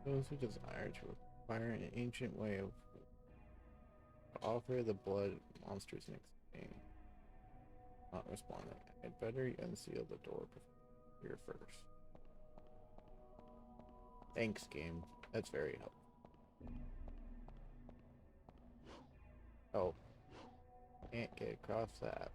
S1: Those who desire to acquire an ancient way of offer the blood monsters in exchange. Not responding. I'd better unseal the door here first. Thanks, game. That's very helpful. Oh, can't get across that.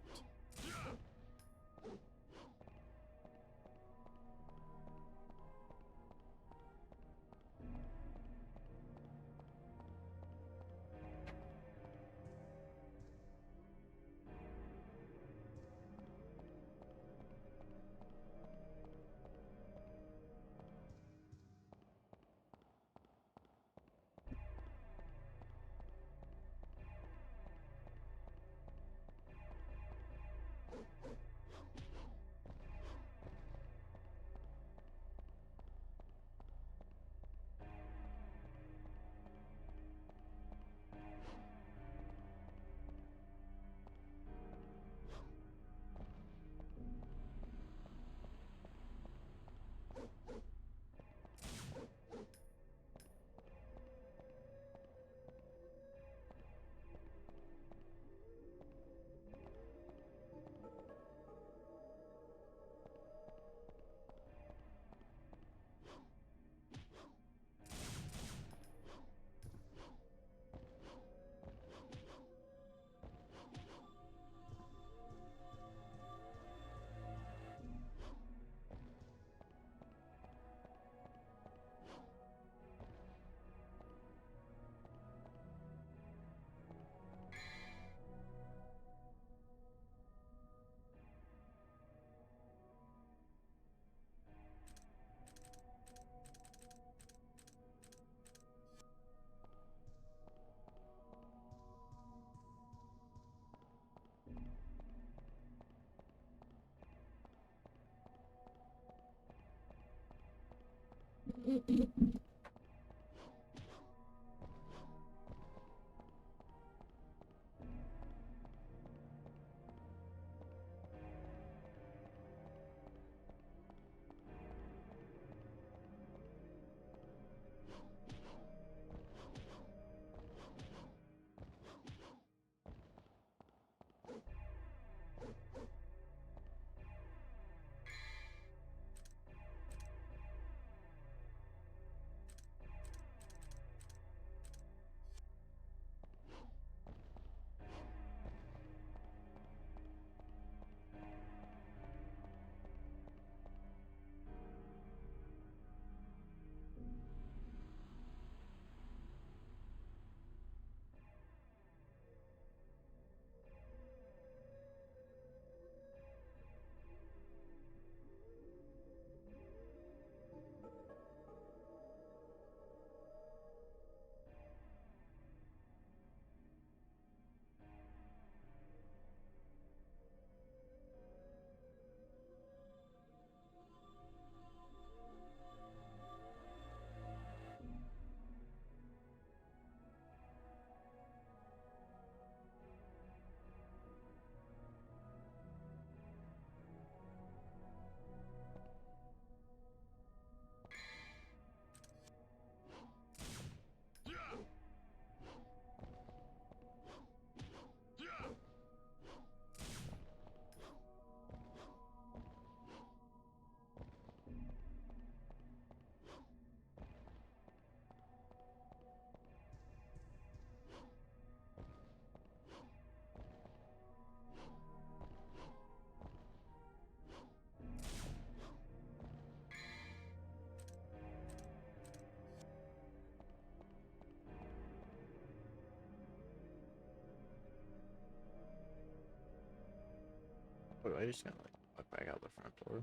S1: Oh, I just gonna like walk back out the front door?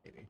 S1: Maybe.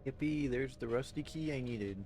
S1: Yippee, there's the rusty key I needed.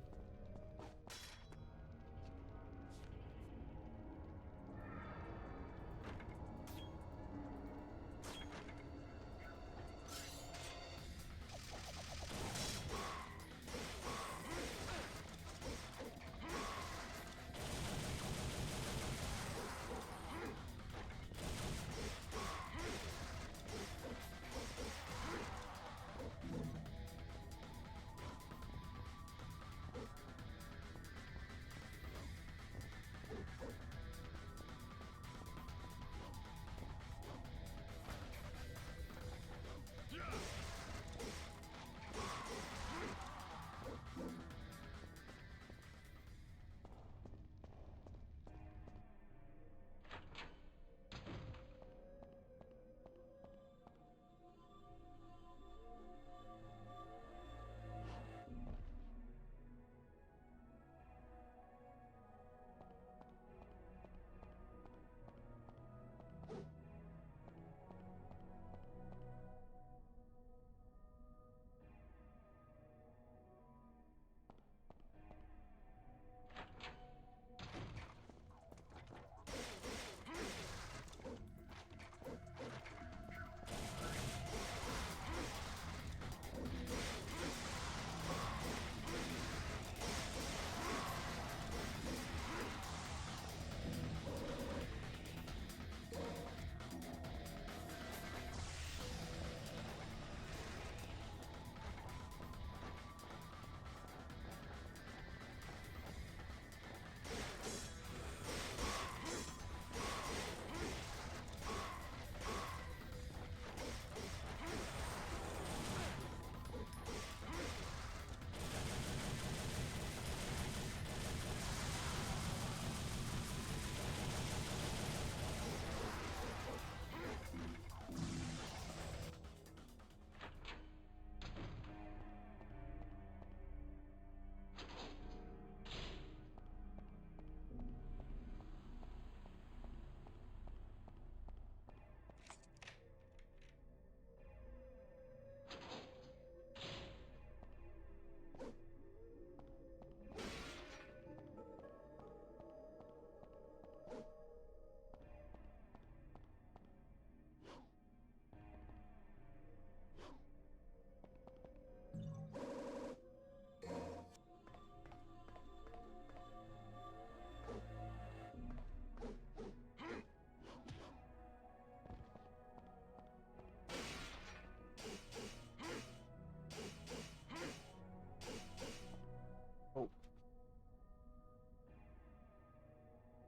S1: Oh.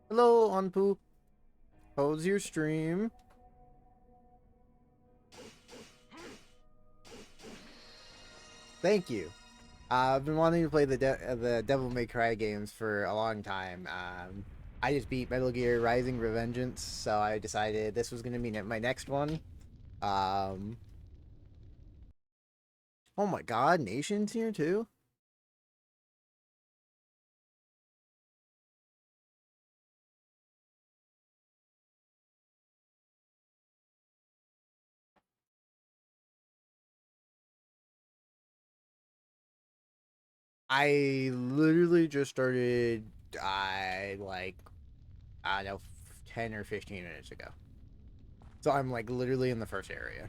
S1: Hello, Onpoop. How's your stream? Thank you. I've been wanting to play the Devil May Cry games for a long time. I just beat Metal Gear Rising Revengeance, so I decided this was going to be my next one. Um, oh my god, Nation's here too? I literally just started, I don't know, 10 or 15 minutes ago. So I'm like literally in the first area.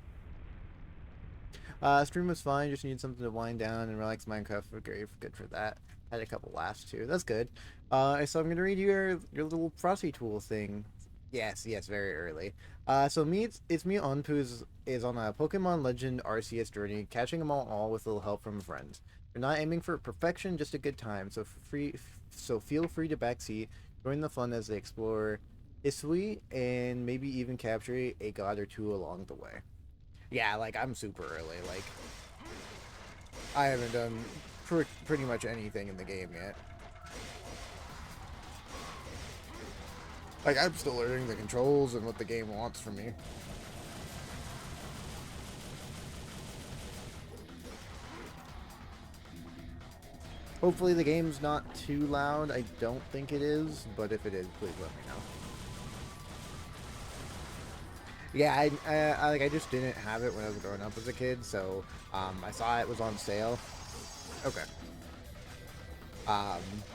S1: Stream was fine. Just needed something to wind down and relax. Minecraft was great, good for that. Had a couple laughs too. That's good. So I'm gonna read your little Frosty tool thing. Yes, yes, very early. So it's me Onpoo is on a Pokemon Legend RCS journey, catching them all with a little help from friends. We're not aiming for perfection, just a good time. So feel free to backseat, join the fun as they explore Isui, and maybe even capture a god or two along the way. Yeah, like, I'm super early. Like, I haven't done pretty much anything in the game yet. Like, I'm still learning the controls and what the game wants from me. Hopefully the game's not too loud. I don't think it is, but if it is, please let me know. Yeah, I just didn't have it when I was growing up as a kid, so I saw it was on sale, Okay.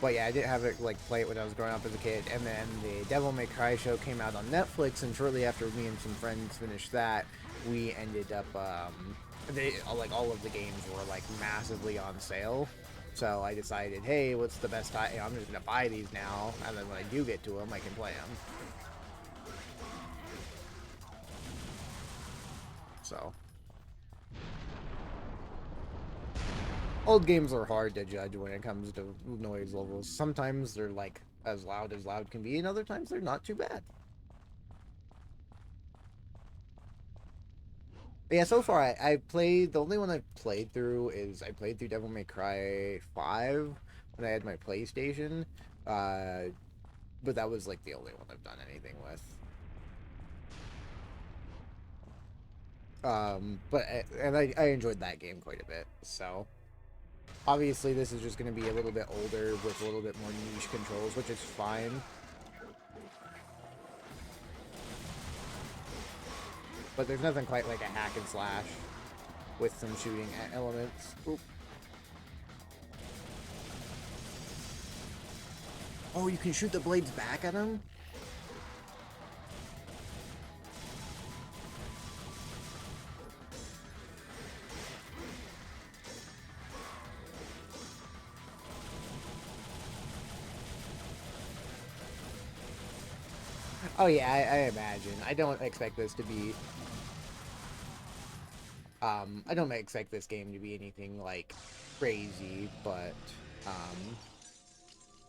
S1: But yeah, I didn't have it like play it when I was growing up as a kid, and then the Devil May Cry show came out on Netflix, and shortly after me and some friends finished that, we ended up they like all of the games were like massively on sale. So I decided, hey, what's the best time? I'm just gonna buy these now, and then when I do get to them, I can play them. So old games are hard to judge when it comes to noise levels. Sometimes they're like as loud can be, and other times they're not too bad. But yeah, so far I played, the only one I played through is I played through Devil May Cry 5 when I had my PlayStation. Uh, but that was like the only one I've done anything with. But and I enjoyed that game quite a bit. So obviously this is just going to be a little bit older with a little bit more niche controls, which is fine. But there's nothing quite like a hack and slash with some shooting elements. Oop. Oh, you can shoot the blades back at him? Oh yeah, I imagine. I don't expect this to be I don't expect this game to be anything like crazy, but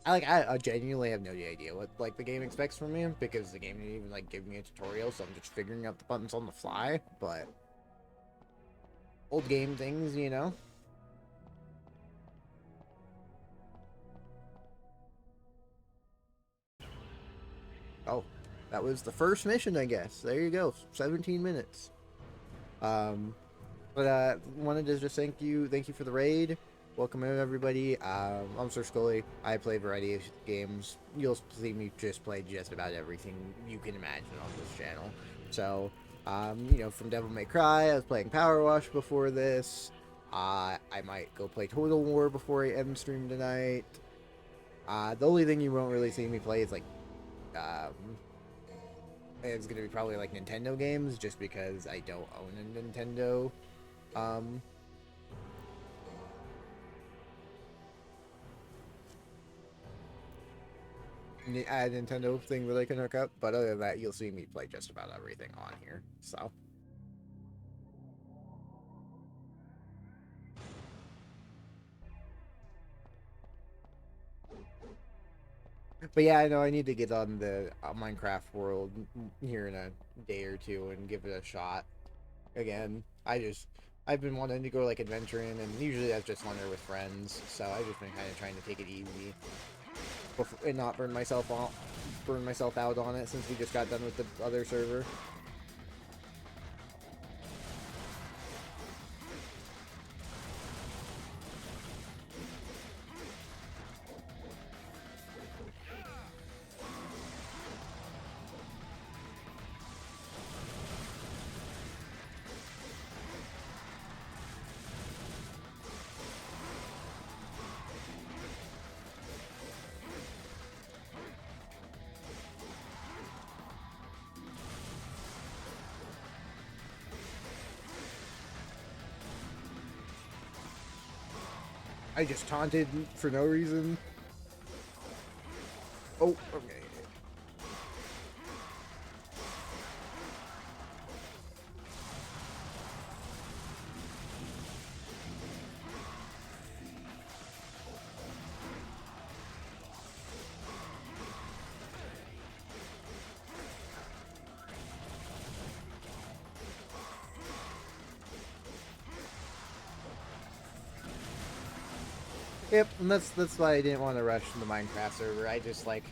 S1: I genuinely have no idea what like the game expects from me, because the game didn't even like give me a tutorial, so I'm just figuring out the buttons on the fly. But old game things, you know. Oh, that was the first mission, I guess. There you go, 17 minutes. Um, but wanted to just thank you for the raid. Welcome in, everybody. I'm Sir Scully. I play a variety of games. You'll see me just play just about everything you can imagine on this channel. So, you know, from Devil May Cry, I was playing Power Wash before this. I might go play Total War before I end stream tonight. The only thing you won't really see me play is like, it's gonna be probably like Nintendo games, just because I don't own a Nintendo. A Nintendo thing that I can hook up, but other than that, you'll see me play just about everything on here. So, but yeah, I know I need to get on the Minecraft world here in a day or two and give it a shot again. I've been wanting to go like adventuring, and usually that's just when they're with friends. So I've just been kind of trying to take it easy and not burn myself out on it, since we just got done with the other server. I just taunted for no reason. Oh, okay. Yep, and that's why I didn't want to rush the Minecraft server. I just like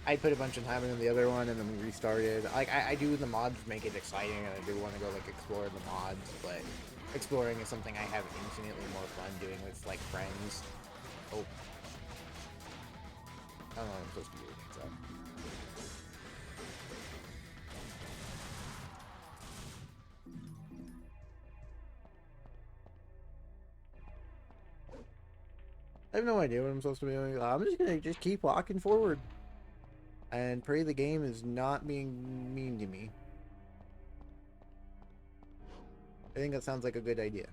S1: I put a bunch of time into the other one, and then we restarted. Like I do the mods make it exciting, and I do want to go like explore the mods, but exploring is something I have infinitely more fun doing with like friends. Oh, I don't know what I'm supposed to do. So. I have no idea what I'm supposed to be doing. I'm just gonna just keep walking forward and pray the game is not being mean to me. I think that sounds like a good idea.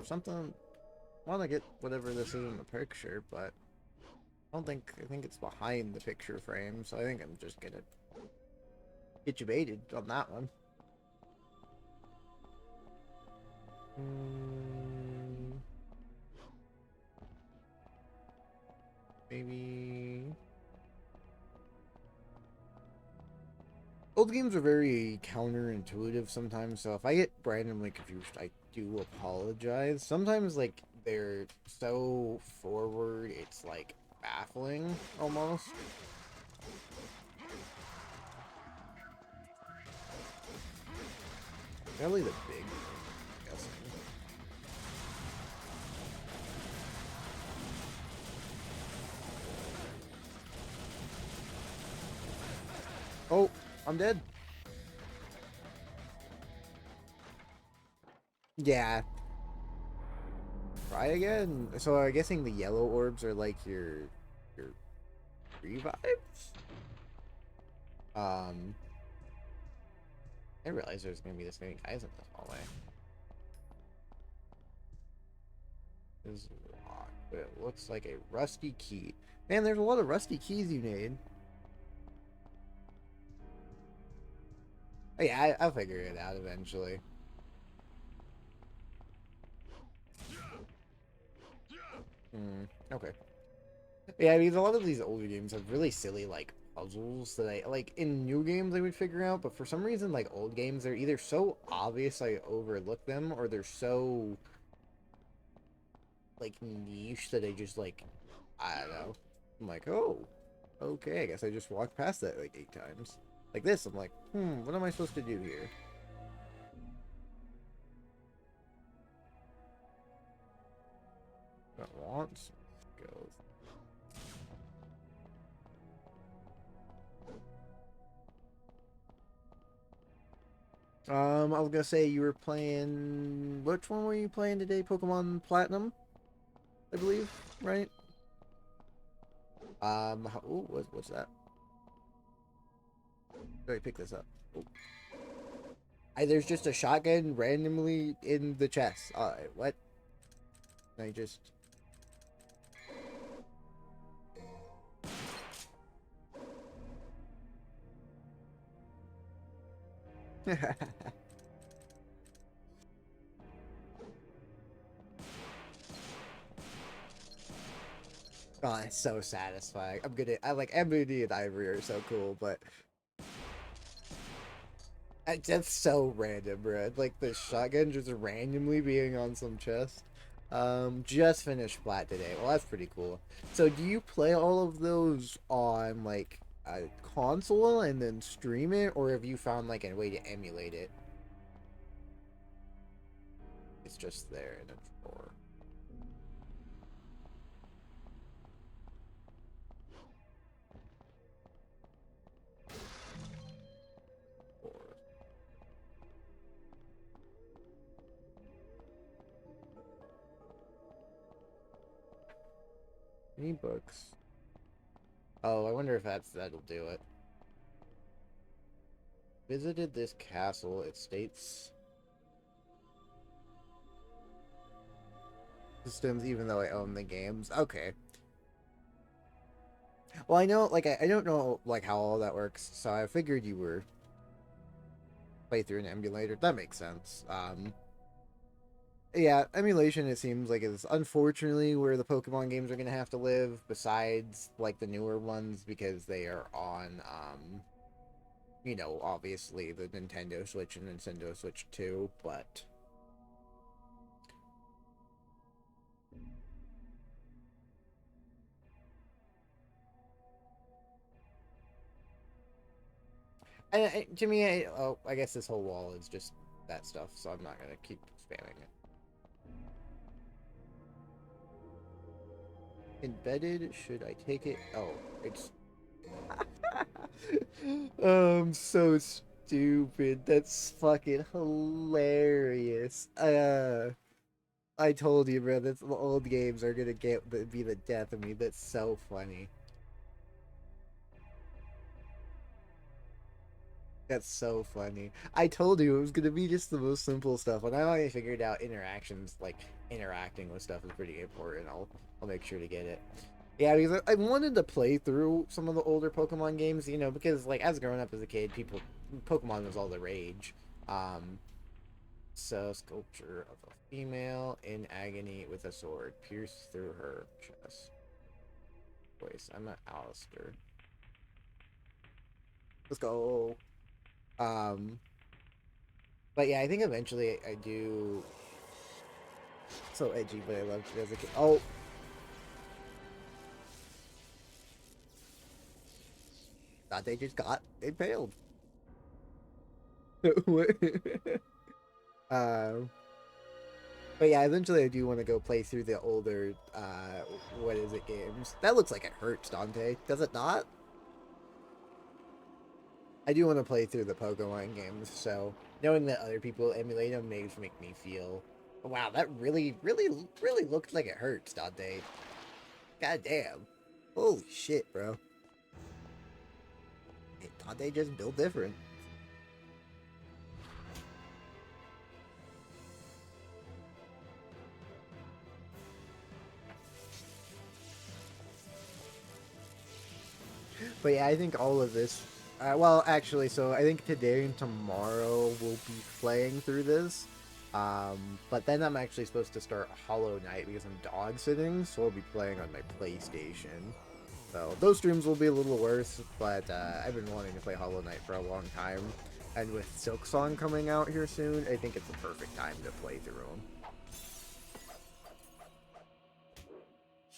S1: Something. I want to get whatever this is in the picture, but I don't think. I think it's behind the picture frame, so I think I'm just gonna get you baited on that one. Maybe. Old games are very counterintuitive sometimes, so if I get randomly confused, I do apologize. Sometimes, like, they're so forward, it's, like, baffling, almost. Probably the big one, I'm guessing. Oh, I'm dead. Yeah. Try again. So I'm guessing the yellow orbs are like your revives? I didn't realize there's gonna be this many guys in this hallway. This rock, but it looks like a rusty key. Man, there's a lot of rusty keys you need. Oh, yeah, I'll figure it out eventually. Okay. Yeah, because a lot of these older games have really silly, like, puzzles that I, like, in new games I would figure out, but for some reason, like, old games, they're either so obvious I overlook them, or they're so, like, niche that I just, like, I don't know. I'm like, oh, okay, I guess I just walked past that, like, 8 times. Like this, I'm like, what am I supposed to do here? I want some skills. I was gonna say you were playing. Which one were you playing today? Pokemon Platinum, I believe, right? Ooh, what's that? Let me pick this up. Ooh. There's just a shotgun randomly in the chest. Alright, what? I just. Oh, it's so satisfying. I like Ebony and Ivory are so cool, but that's so random, bro. Like the shotgun just randomly being on some chest. Just finished Plat today. Well, that's pretty cool. So, do you play all of those on like a console and then stream it, or have you found like a way to emulate it? It's just there in a drawer. Any books? Oh, I wonder if that'll do it. Visited this castle. It states systems, even though I own the games. Okay. Well, I know, like, I don't know, like, how all that works, so I figured you were play through an emulator. That makes sense. Yeah, emulation, it seems like, is unfortunately where the Pokemon games are gonna have to live, besides, like, the newer ones, because they are on, you know, obviously the Nintendo Switch and Nintendo Switch 2, but to me, I guess this whole wall is just that stuff, so I'm not gonna keep spamming it. Embedded, should I take it? Oh, it's so stupid. That's fucking hilarious. I told you, bro, that the old games are gonna be the death of me. That's so funny. That's so funny. I told you it was gonna be just the most simple stuff. When I already figured out interactions, like interacting with stuff is pretty important. I'll make sure to get it. Yeah, because I wanted to play through some of the older Pokemon games, you know, because like as growing up as a kid, Pokemon was all the rage. Um, so sculpture of a female in agony with a sword pierced through her chest. Voice, I'm an Alistair. Let's go. Um, but yeah, I think eventually I do. So edgy, but I loved it as a kid. Oh, thought they just got impaled. um, but yeah, eventually I do want to go play through the older, what is it games? That looks like it hurts, Dante. Does it not? I do want to play through the Pokemon games, so knowing that other people emulate them makes make me feel, wow, that really looked like it hurts, Dante. God damn. Holy shit, bro. Dante just built different. But yeah, I think all of this. Well, actually, so I think today and tomorrow we'll be playing through this. But then I'm actually supposed to start Hollow Knight because I'm dog sitting, so I'll be playing on my PlayStation. So those streams will be a little worse, but I've been wanting to play Hollow Knight for a long time. And with Silk Song coming out here soon, I think it's the perfect time to play through them.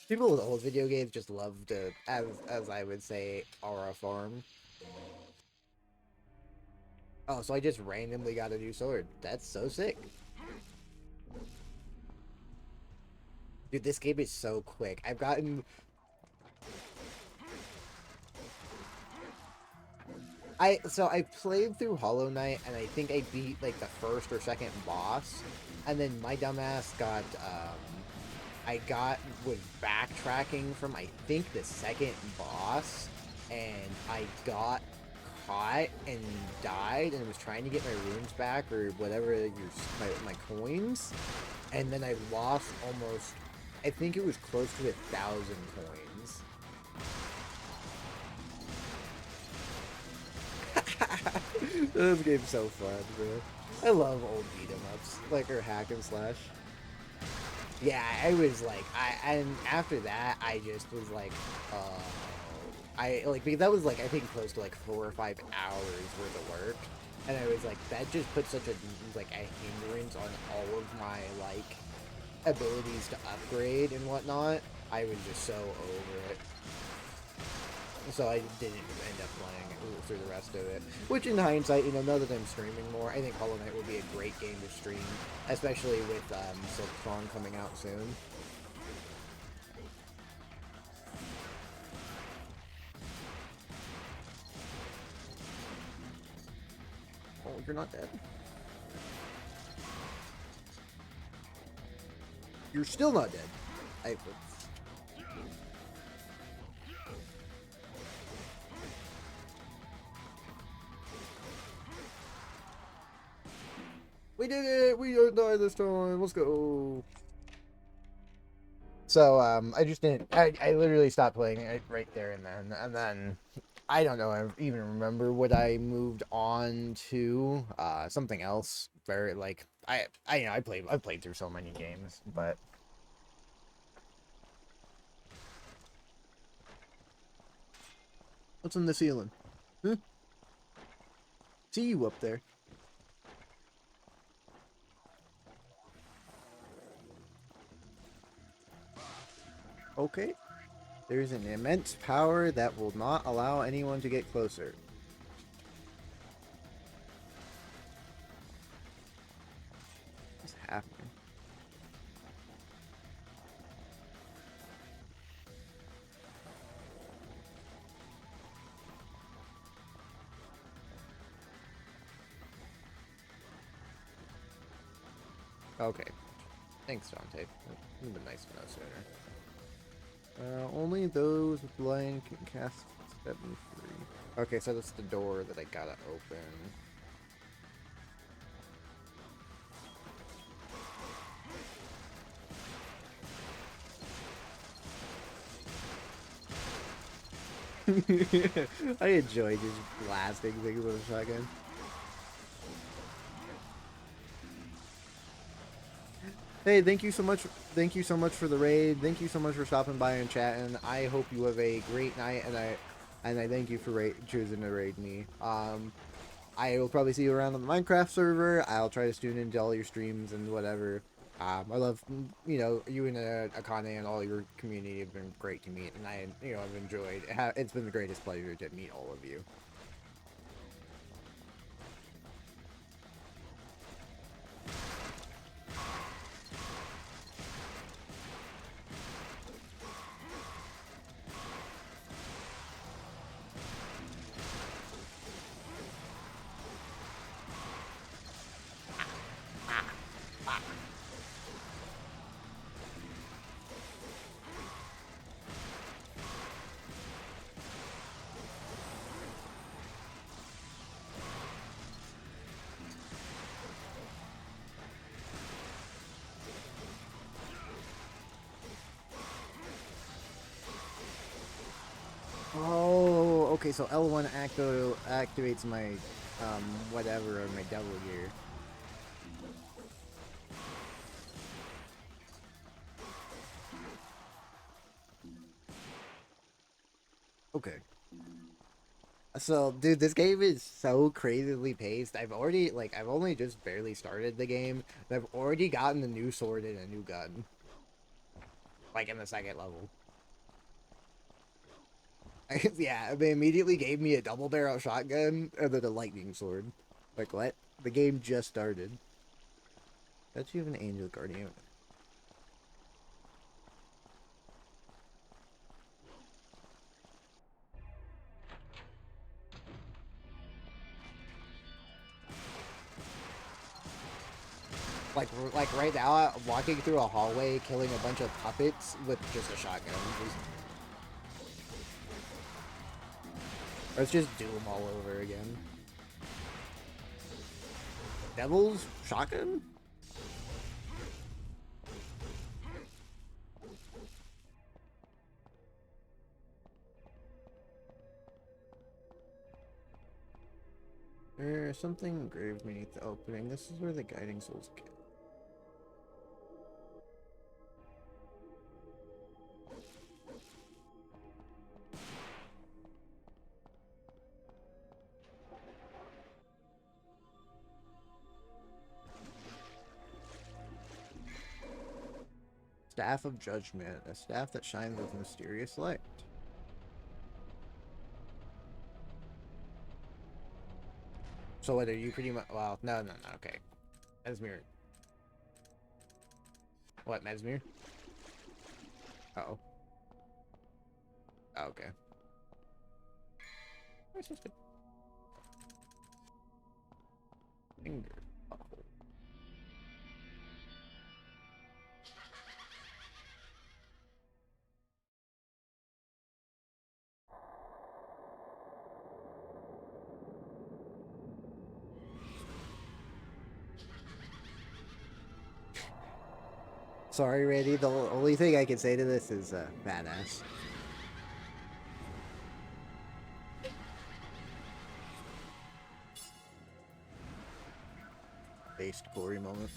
S1: People with old video games just love to, as I would say, aura farm. Oh, so I just randomly got a new sword. That's so sick. Dude, this game is so quick. I played through Hollow Knight and I think I beat like the first or second boss. And then my dumbass got was backtracking from I think the second boss, and I got caught and died and was trying to get my runes back or whatever my coins, and then I lost almost, I think it was close to 1,000 coins. This game's so fun, bro. I love old beat 'em ups, like, or hack and slash. Yeah, I was like, and after that, I just was like, because that was like, I think close to like 4 or 5 hours worth of work, and I was like, that just put such a hindrance on all of my like abilities to upgrade and whatnot. I was just so over it. So I didn't end up playing it through the rest of it. Which in hindsight, you know, now that I'm streaming more, I think Hollow Knight will be a great game to stream, especially with Silk Song coming out soon. Oh, you're not dead. You're still not dead. We did it! We don't die this time! Let's go! So, I just didn't... I literally stopped playing it right there and then... I don't know, I even remember what I moved on to. Something else. Very, like... I've played through so many games, but... What's in the ceiling? Huh? See you up there. Okay. There's an immense power that will not allow anyone to get closer. What's happening? Okay. Thanks, Dante. It would have been nice to know sooner. Only those with lion can cast step and free. Okay, so that's the door that I gotta open. I enjoy just blasting things with a shotgun. Hey, thank you so much. Thank you so much for the raid. Thank you so much for stopping by and chatting. I hope you have a great night, and I thank you for choosing to raid me. I will probably see you around on the Minecraft server. I'll try to tune into all your streams and whatever. I love, you and Akane and all your community have been great to meet, and I've enjoyed. It's been the greatest pleasure to meet all of you. Oh, okay, so L1 activates my, whatever, my devil gear. Okay. So, dude, this game is so crazily paced. I've only just barely started the game, and I've already gotten a new sword and a new gun. Like, in the second level. Yeah, they immediately gave me a double barrel shotgun and then a lightning sword. Like, what? The game just started. Bet you have an angel guardian. Like right now, I'm walking through a hallway, killing a bunch of puppets with just a shotgun. Let's just do them all over again. Devils? Shotgun? There's something engraved beneath the opening. This is where the guiding souls get. Staff of Judgment, a staff that shines with mysterious light. So what are you pretty much? Well, no. Okay, Mesmer. What, Mesmer? Uh-oh. Oh, okay. Where's this finger? Oh. Sorry, Randy. The only thing I can say to this is badass. Based glory moment.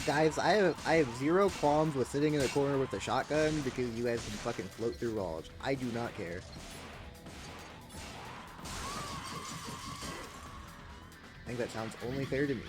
S1: Guys, I have zero qualms with sitting in a corner with a shotgun because you guys can fucking float through walls. I do not care. I think that sounds only fair to me.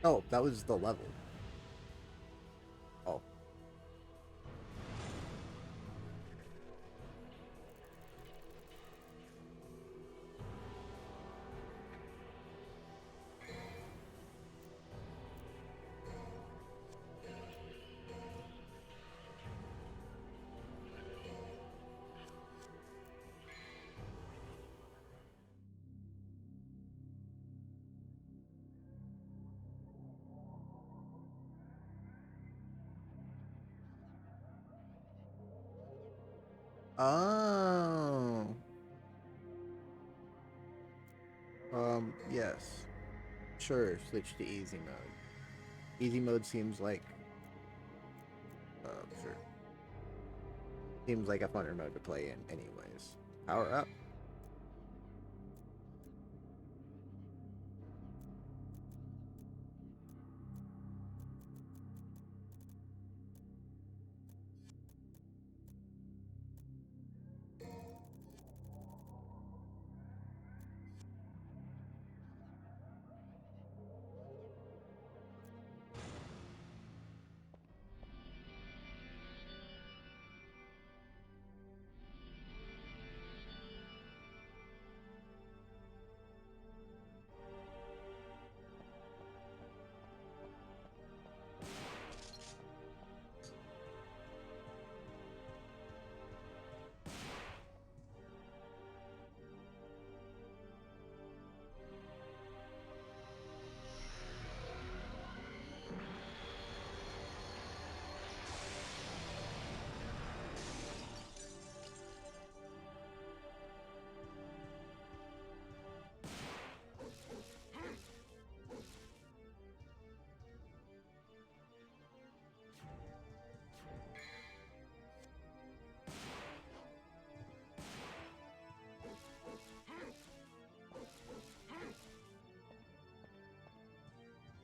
S1: Oh, that was the level. Oh. Oh. Yes. Sure, switch to easy mode. Easy mode seems like, sure. Seems like a funner mode to play in anyways. Power up.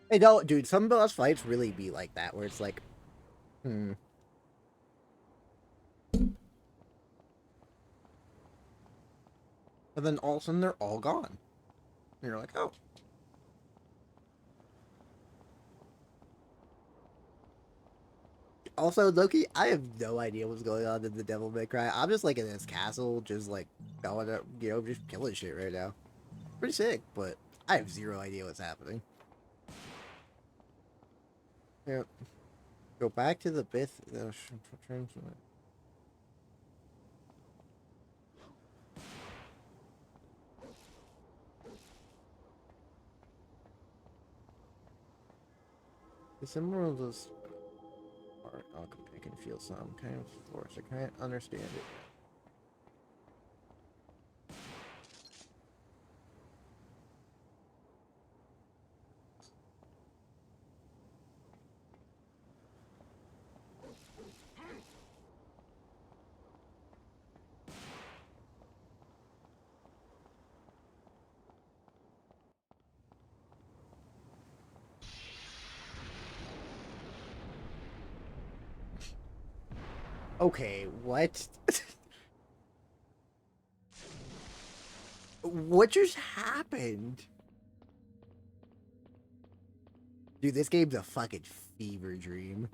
S1: Hey, no, dude, some boss fights really be like that, where it's like, hmm. And then all of a sudden they're all gone. And you're like, oh. Also, Loki, I have no idea what's going on in the Devil May Cry. I'm just like in this castle, just like going up, just killing shit right now. Pretty sick, but I have zero idea what's happening. Yeah. Go back to the Bith. The symbol of this part, I can feel some kind of force. I can't understand it. Okay, what? What just happened? Dude, this game's a fucking fever dream.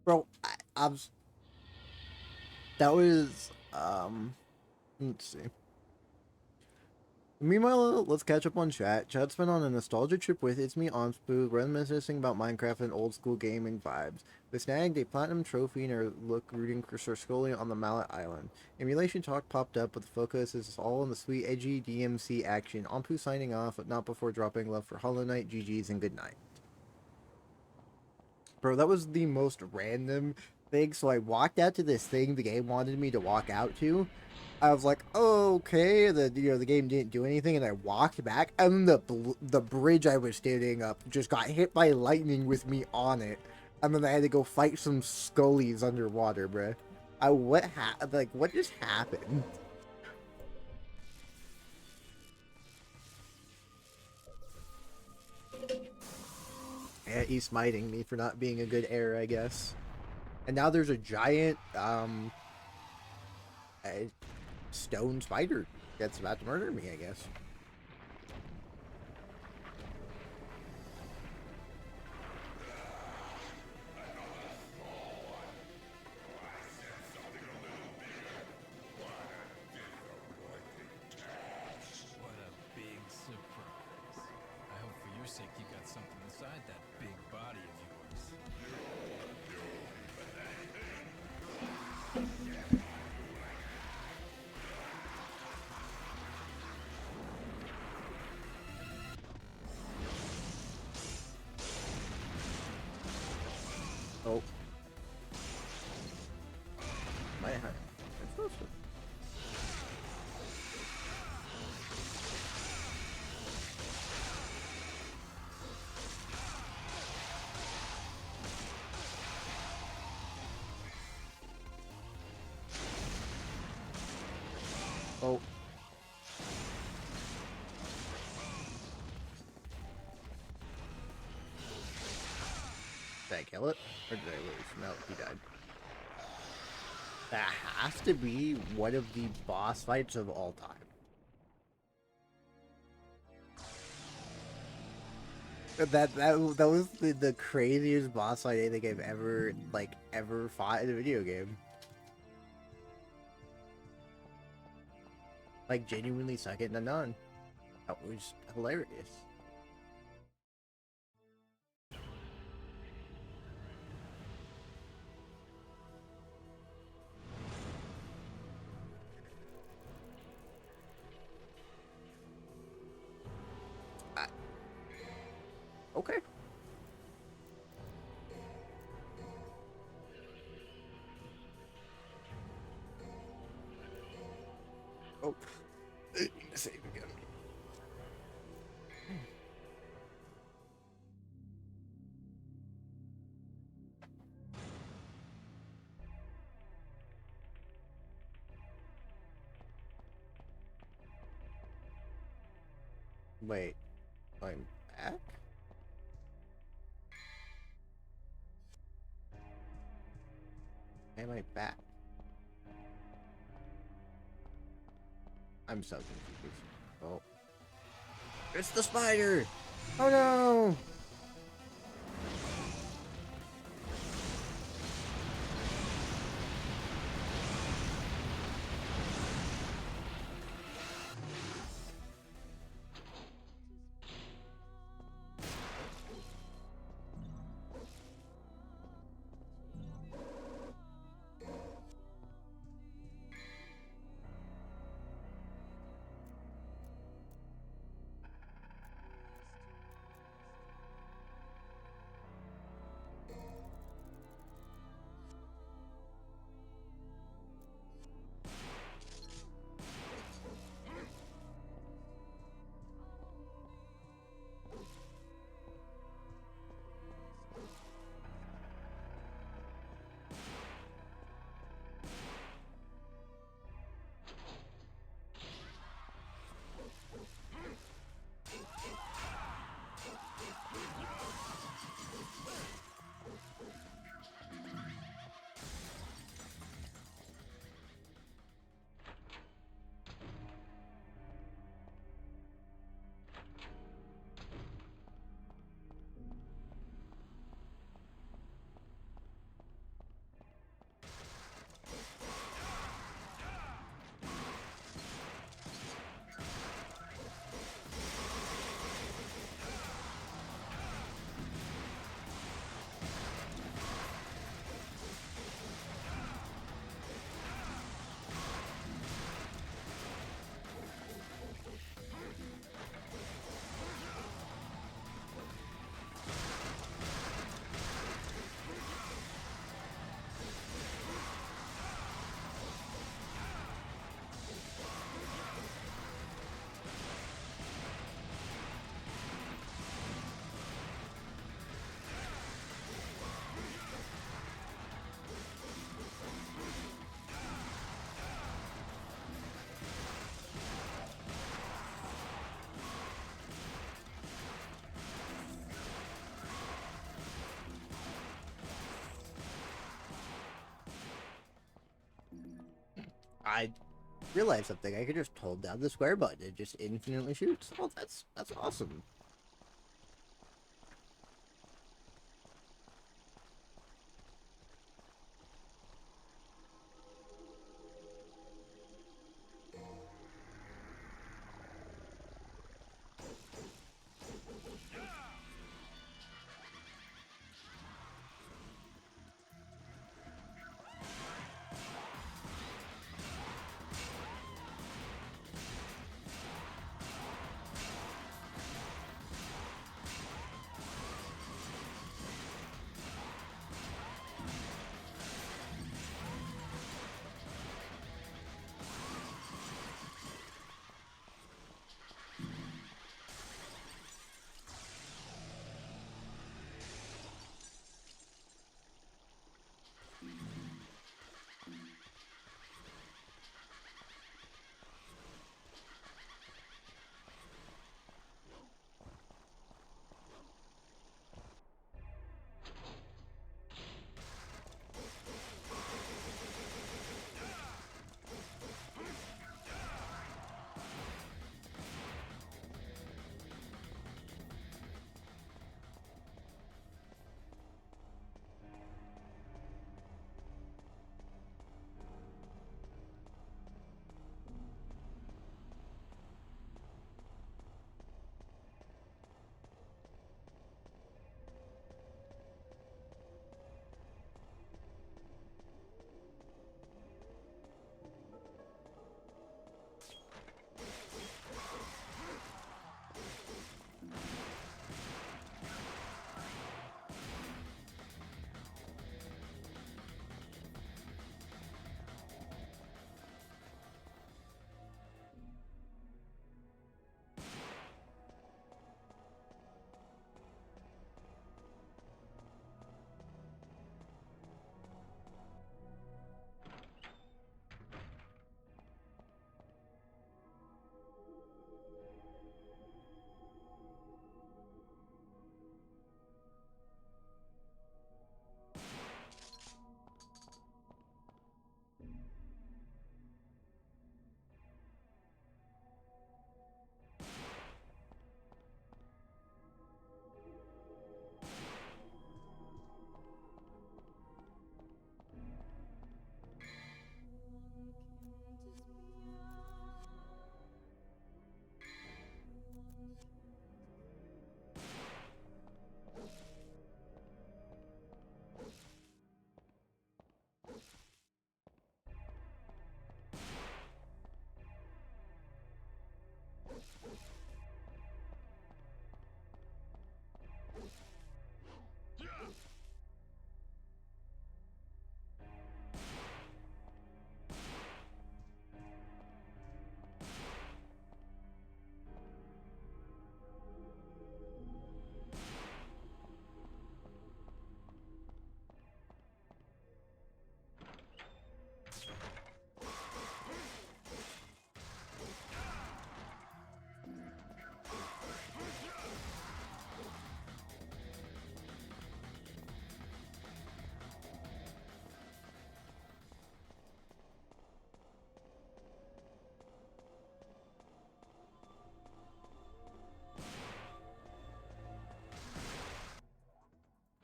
S1: Bro, I'm... That was, let's see. Meanwhile, let's catch up on chat. Chat's been on a nostalgia trip with It's Me Onspu, reminiscing about Minecraft and old school gaming vibes. They snagged a platinum trophy and are rooting for Sir Scully on the Mallet Island. Emulation talk popped up, but the focus is all on the sweet, edgy DMC action. Onpu signing off, but not before dropping love for Hollow Knight, GG's, and good night. Bro, that was the most random thing, so I walked out to this thing the game wanted me to walk out to. I was like, oh, okay. The game didn't do anything, and I walked back, and the bridge I was standing up just got hit by lightning with me on it, and then I had to go fight some scullies underwater, bruh. What just happened? Yeah, he's smiting me for not being a good heir, I guess. And now there's a giant a stone spider that's about to murder me, I guess.
S3: What a big surprise. I hope for your sake you got something inside that big body of yours.
S1: Oh. My heart. I'm supposed to. Oh. Did I kill it? Or did I lose? No, he died. That has to be one of the boss fights of all time. That was the craziest boss fight I think I've ever fought in a video game. Like genuinely second to none. That was hilarious. Okay. Oh, save again. Wait, I'm back? Am I back? I'm so confused. Oh. It's the spider! Oh no! I realized something. I could just hold down the square button. It just infinitely shoots. Oh, that's awesome.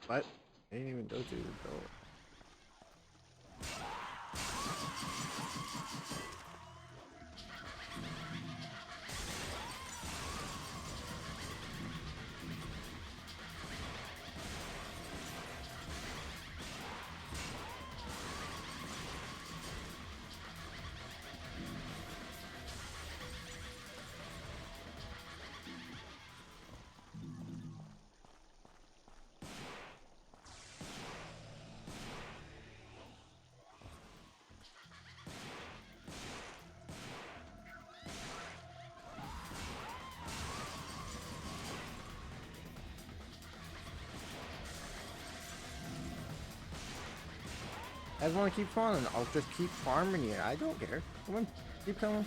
S1: What? I didn't even go through the door. I just want to keep farming. I'll just keep farming you. I don't care. Come on, keep coming.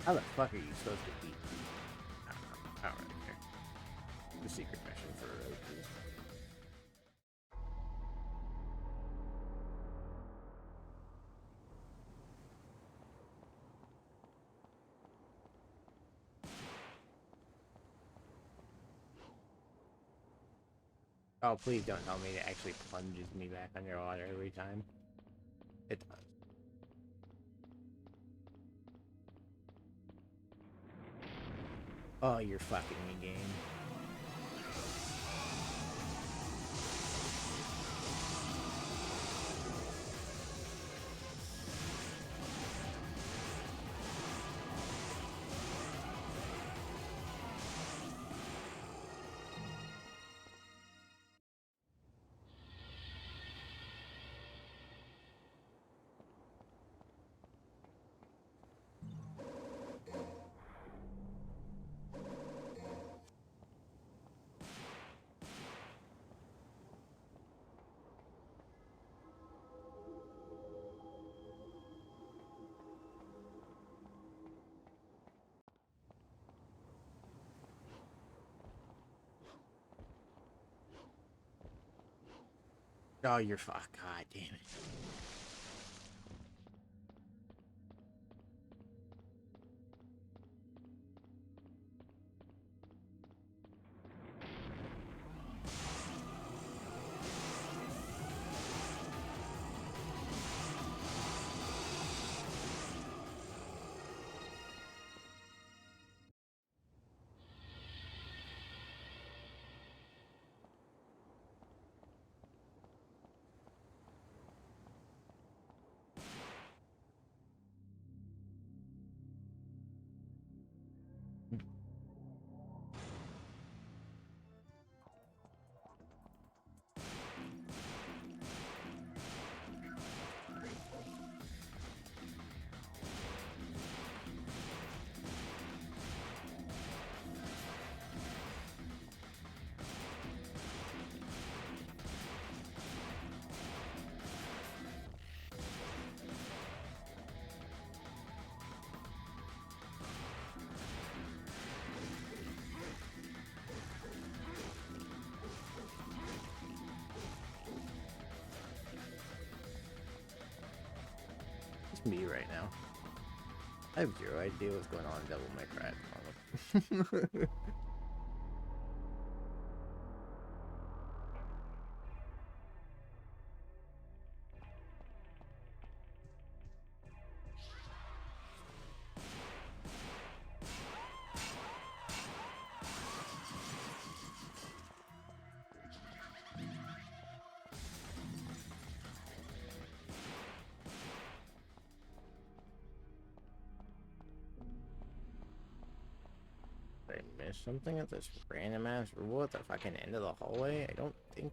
S1: How the fuck are you supposed to beat? I don't really care. The secret mission for roaches. Oh, please don't tell me it actually plunges me back underwater every time. It does. Oh, you're fucking me, game. Oh, you're fuck. God damn it. It's me right now. I have zero idea what's going on in Devil May Cry at the moment. Did I miss something at this random ass rule at the fucking end of the hallway? I don't think.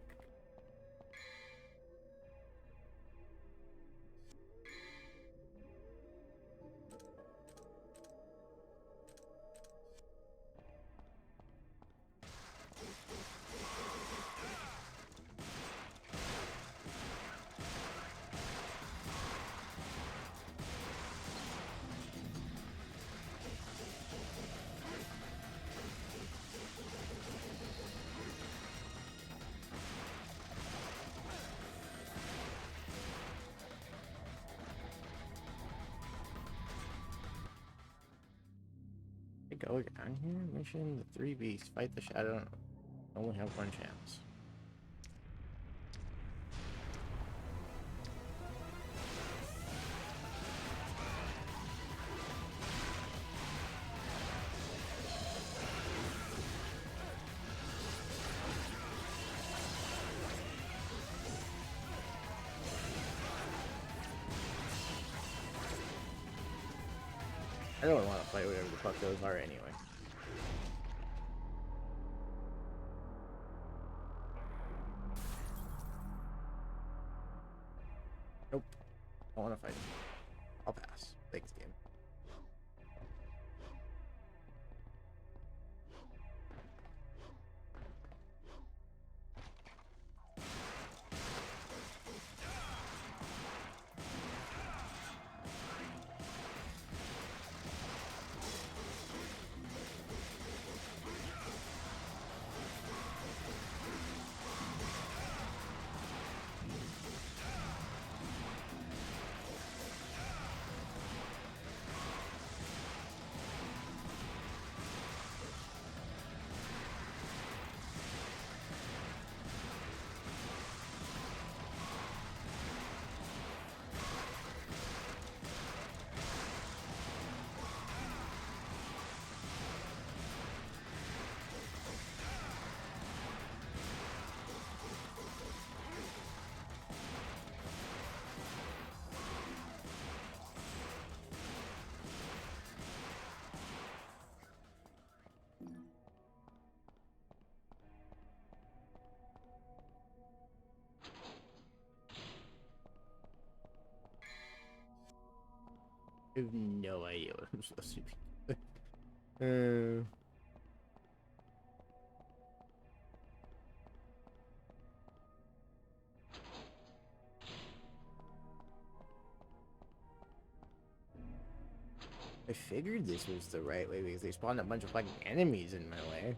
S1: Go down here. Mission: the three beasts fight the shadow. Only have one chance. I don't want to fight whatever the fuck those are anyway. Nope. I want to fight him. I'll pass. Thanks, game. I have no idea what I'm supposed to be doing. I figured this was the right way because they spawned a bunch of fucking enemies in my way.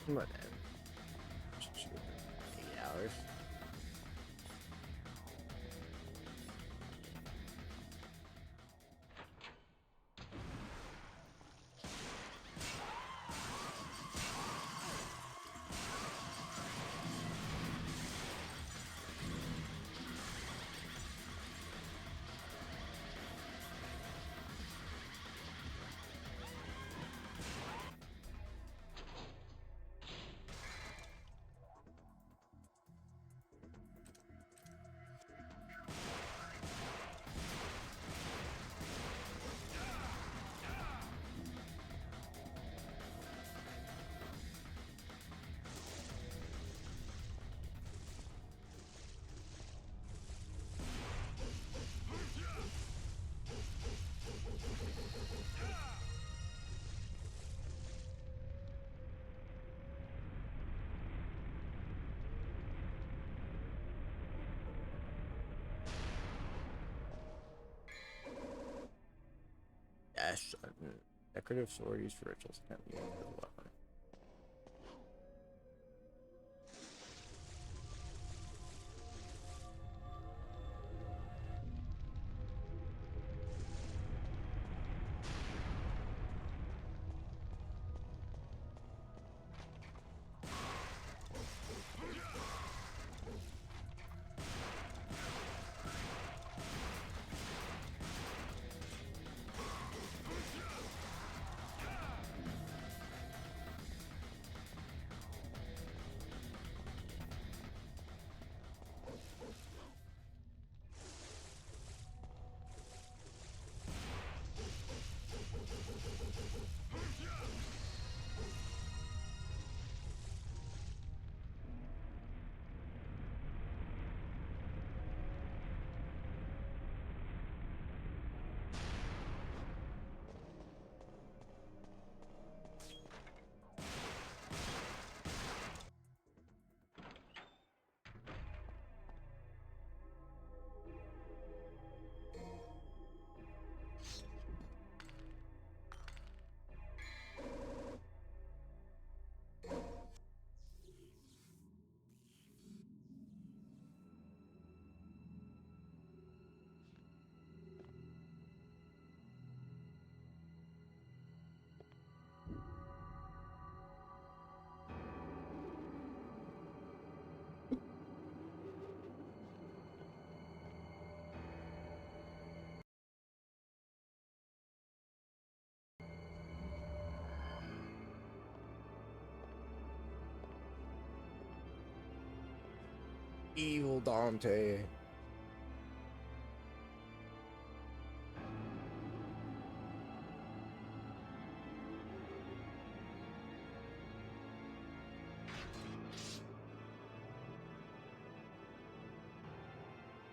S1: Whatever. 8 hours. Yes. Decorative sword used for rituals can't be used as a weapon. Evil Dante.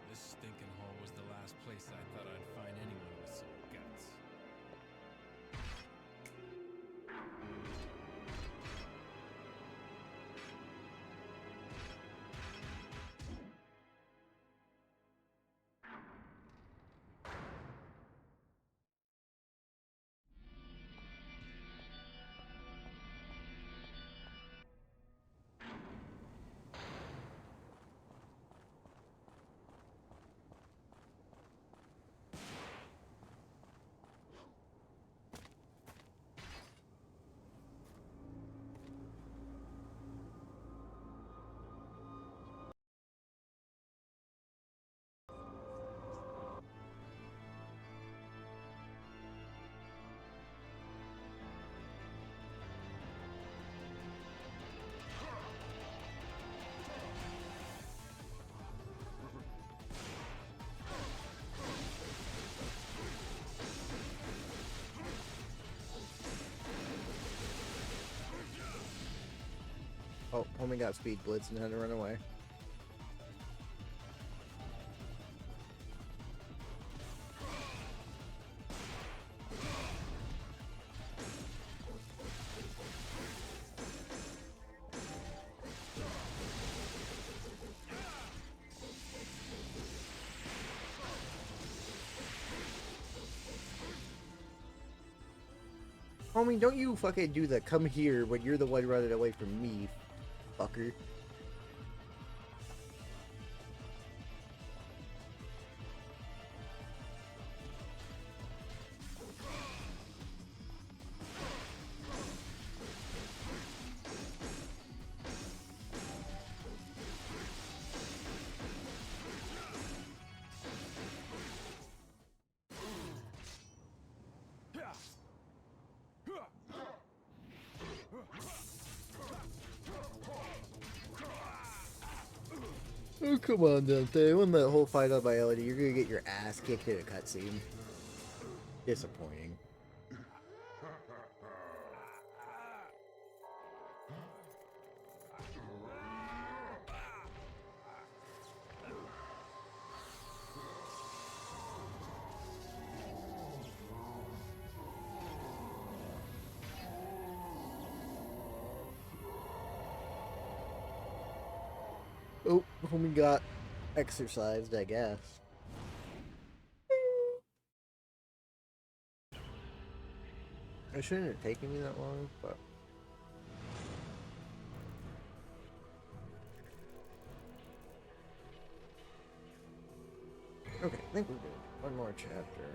S3: This stinking hole was the last place I thought I'd find anyone with some guts.
S1: Oh, homie got speed blitz and had to run away. Homie, don't you fucking do the come here when you're the one running away from me, fucker. Oh, come on, Dante. Win that whole fight on biology. You're gonna get your ass kicked in a cutscene. Disappointing. Oh, homie got exercised, I guess. It shouldn't have taken me that long, but... Okay, I think we're good. One more chapter.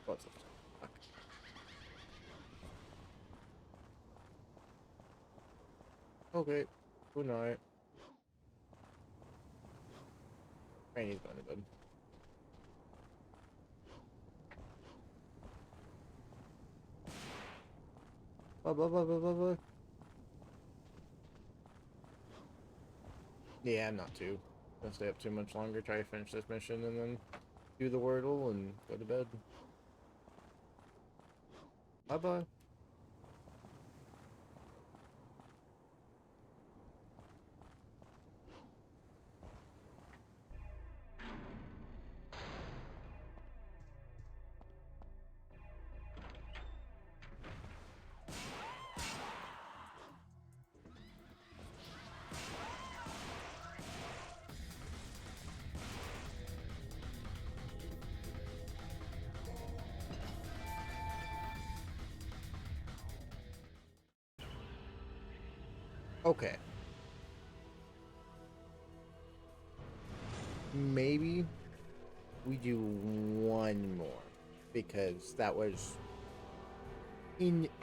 S1: What's up? Fuck. Okay. Good night. Rainy's going to bed. Blah, blah, blah, blah, blah, blah. Yeah, I'm not too. Gonna stay up too much longer, try to finish this mission, and then do the Wordle and go to bed. Bye-bye. Okay. Maybe we do one more, because that was incredibly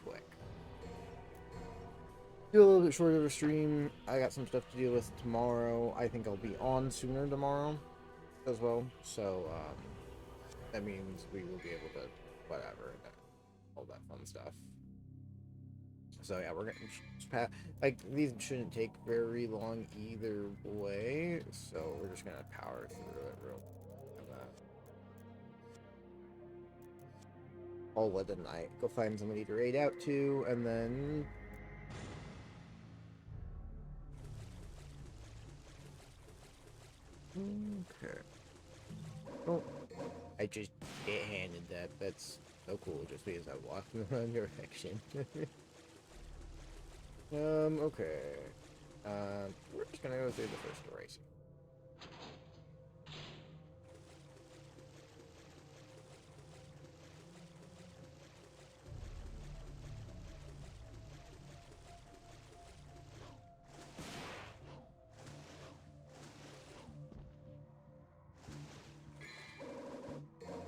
S1: quick. Do a little bit shorter of a stream. I got some stuff to deal with tomorrow. I think I'll be on sooner tomorrow as well. So that means we will be able to whatever, all that fun stuff. So yeah, we're gonna like these shouldn't take very long either way. So we're just gonna power through it real. I'll let the night go find somebody to raid out to, and then okay. Oh, I just get handed that. That's so cool. Just because I walked in the wrong direction. Okay. We're just gonna go through the first racing.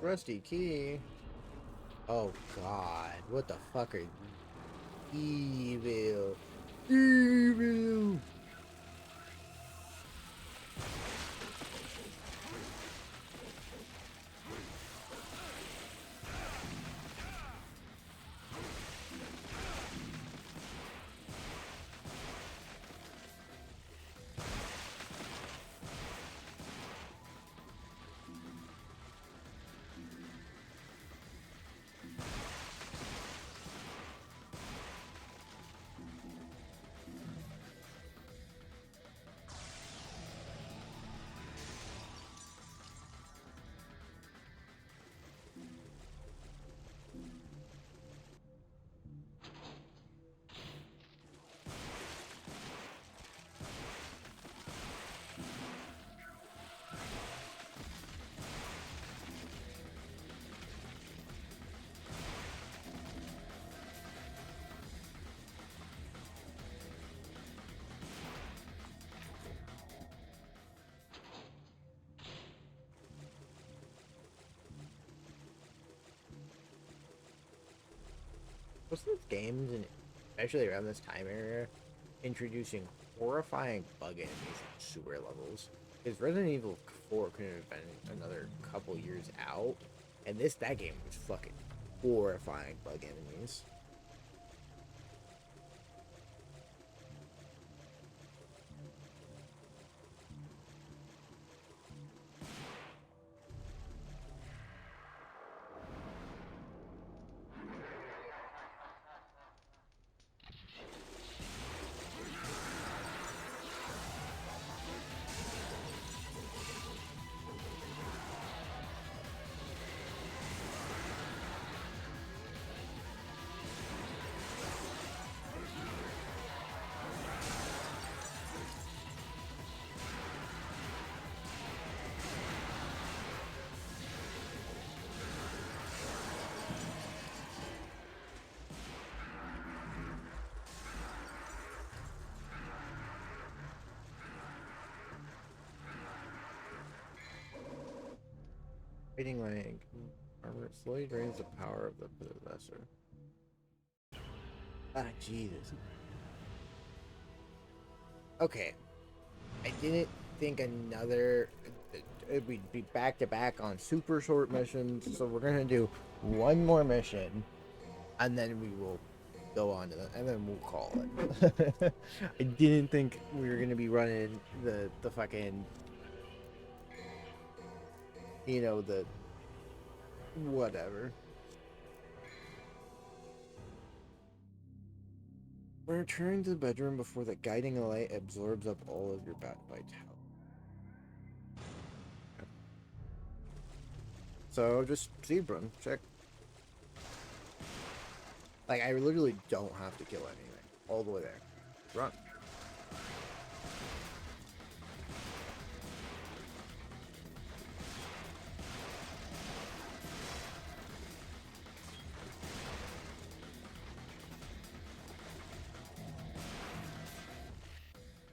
S1: Rusty key. Oh God! What the fuck are evil? Evil. Most of these games, and especially around this time area, introducing horrifying bug enemies at sewer levels. Because Resident Evil 4 couldn't have been another couple years out, and that game was fucking horrifying bug enemies. Rating rank. Armor slowly drains the power of the possessor. Ah, Jesus. Okay. I didn't think we'd be back to back on super short missions, so we're gonna do one more mission, and then we will go on to that, and then we'll call it. I didn't think we were gonna be running the fucking, the whatever. Return to the bedroom before the guiding light absorbs up all of your bat vitality. So just speed run, check. Like, I literally don't have to kill anything. All the way there. Run.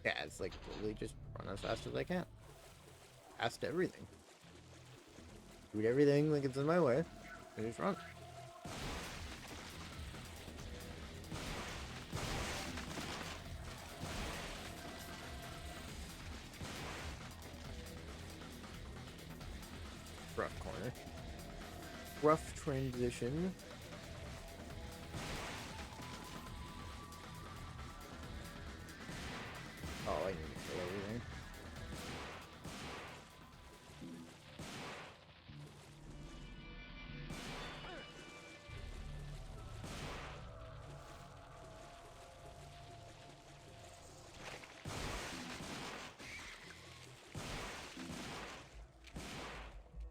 S1: Yeah, it's like literally just run as fast as I can. Past everything. Shoot everything that gets in my way. And just run. Rough corner. Rough transition. Oh, I need to kill everything.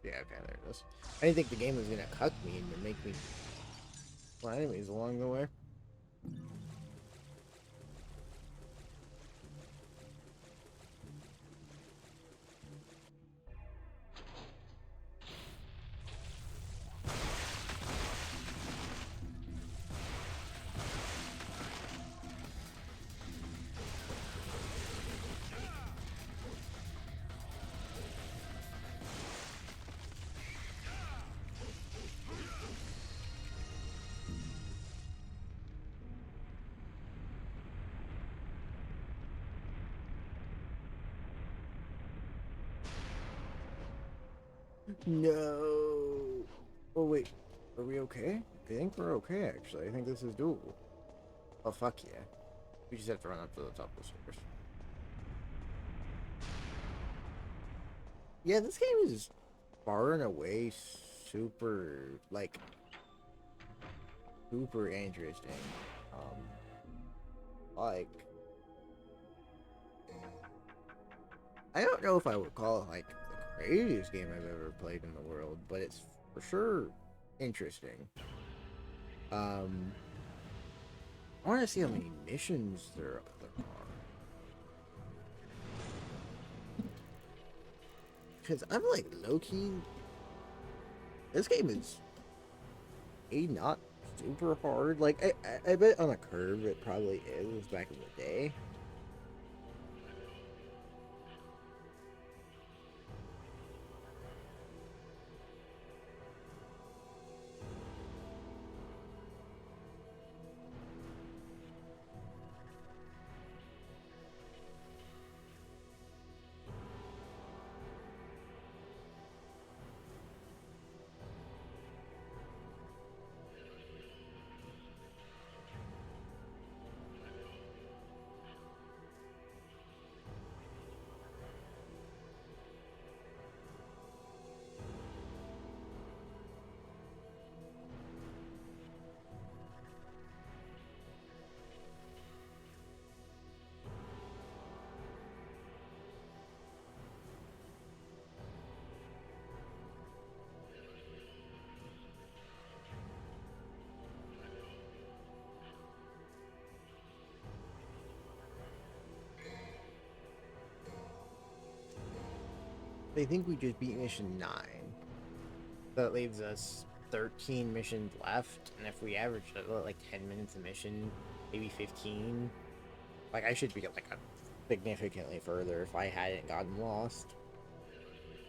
S1: Yeah, okay, there it is. I didn't think the game was gonna cuck me and make me kill enemies along the way. No. Oh wait, are we okay? I think we're okay actually. I think this is doable. Oh fuck yeah. We just have to run up to the top of the stairs. Yeah, this game is far and away super, like, super interesting. Like, I don't know if I would call it like the craziest game I've ever played in the world, but it's for sure interesting. Um, I want to see how many missions there are. Because I'm like low key. This game is not super hard. Like I bet on a curve it probably is back in the day. I think we just beat mission 9. That leaves us 13 missions left, and if we average like 10 minutes a mission, maybe 15, like I should be like a significantly further if I hadn't gotten lost.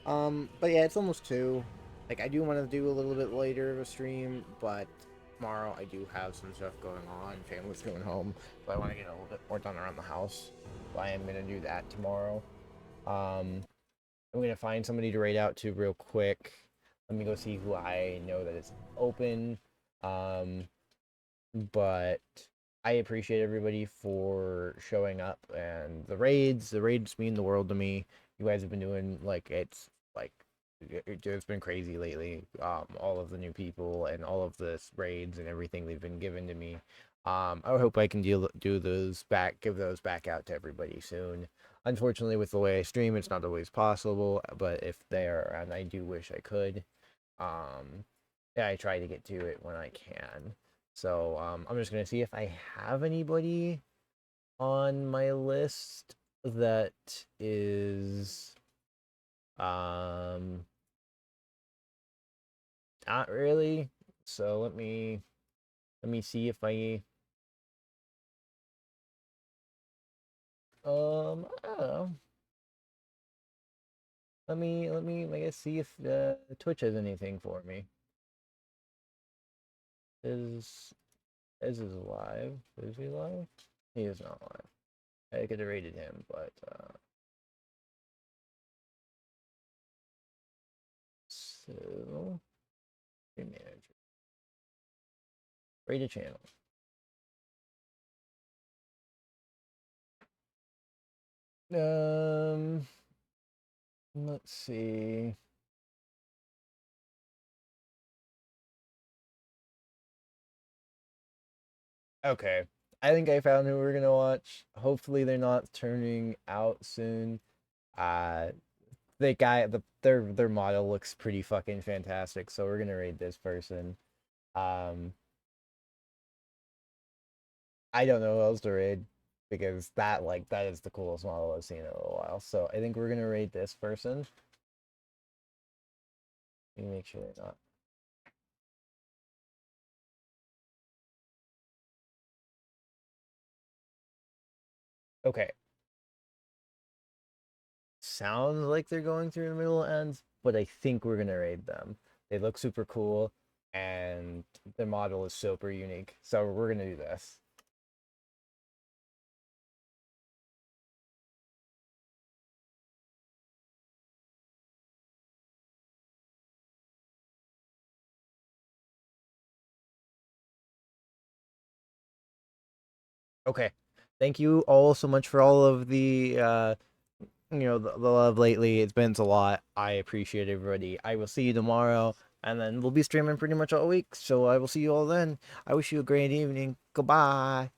S1: But yeah, it's almost 2. Like I do want to do a little bit later of a stream, but tomorrow I do have some stuff going on. Family's going home, so I want to get a little bit more done around the house. So I am gonna do that tomorrow. Um, I'm gonna find somebody to raid out to real quick. Let me go see who I know that is open. Um, but I appreciate everybody for showing up and the raids. The raids mean the world to me. You guys have been doing like like it's been crazy lately. All of the new people and all of the raids and everything they've been given to me. I hope I can do those back, give those back out to everybody soon. Unfortunately, with the way I stream, it's not always possible. But if they are, and I do wish I could, um, yeah, I try to get to it when I can. So I'm just gonna see if I have anybody on my list that is not really. So let me see if I don't know. Let me I guess see if Twitch has anything for me. Is live? Is he live? He is not live. I could have rated him, but so manager. Rate a channel. Let's see. Okay. I think I found who we're gonna watch. Hopefully they're not turning out soon. Uh the guy their model looks pretty fucking fantastic, so we're gonna raid this person. Um I don't know who else to raid because that is the coolest model I've seen in a little while. So I think we're gonna raid this person. Let me make sure they're not. Okay. Sounds like they're going through the middle ends, but I think we're gonna raid them. They look super cool, and their model is super unique. So we're gonna do this. Okay. Thank you all so much for all of the the love lately. It's been a lot. I appreciate everybody. I will see you tomorrow, and then we'll be streaming pretty much all week. So I will see you all then. I wish you a great evening. Goodbye.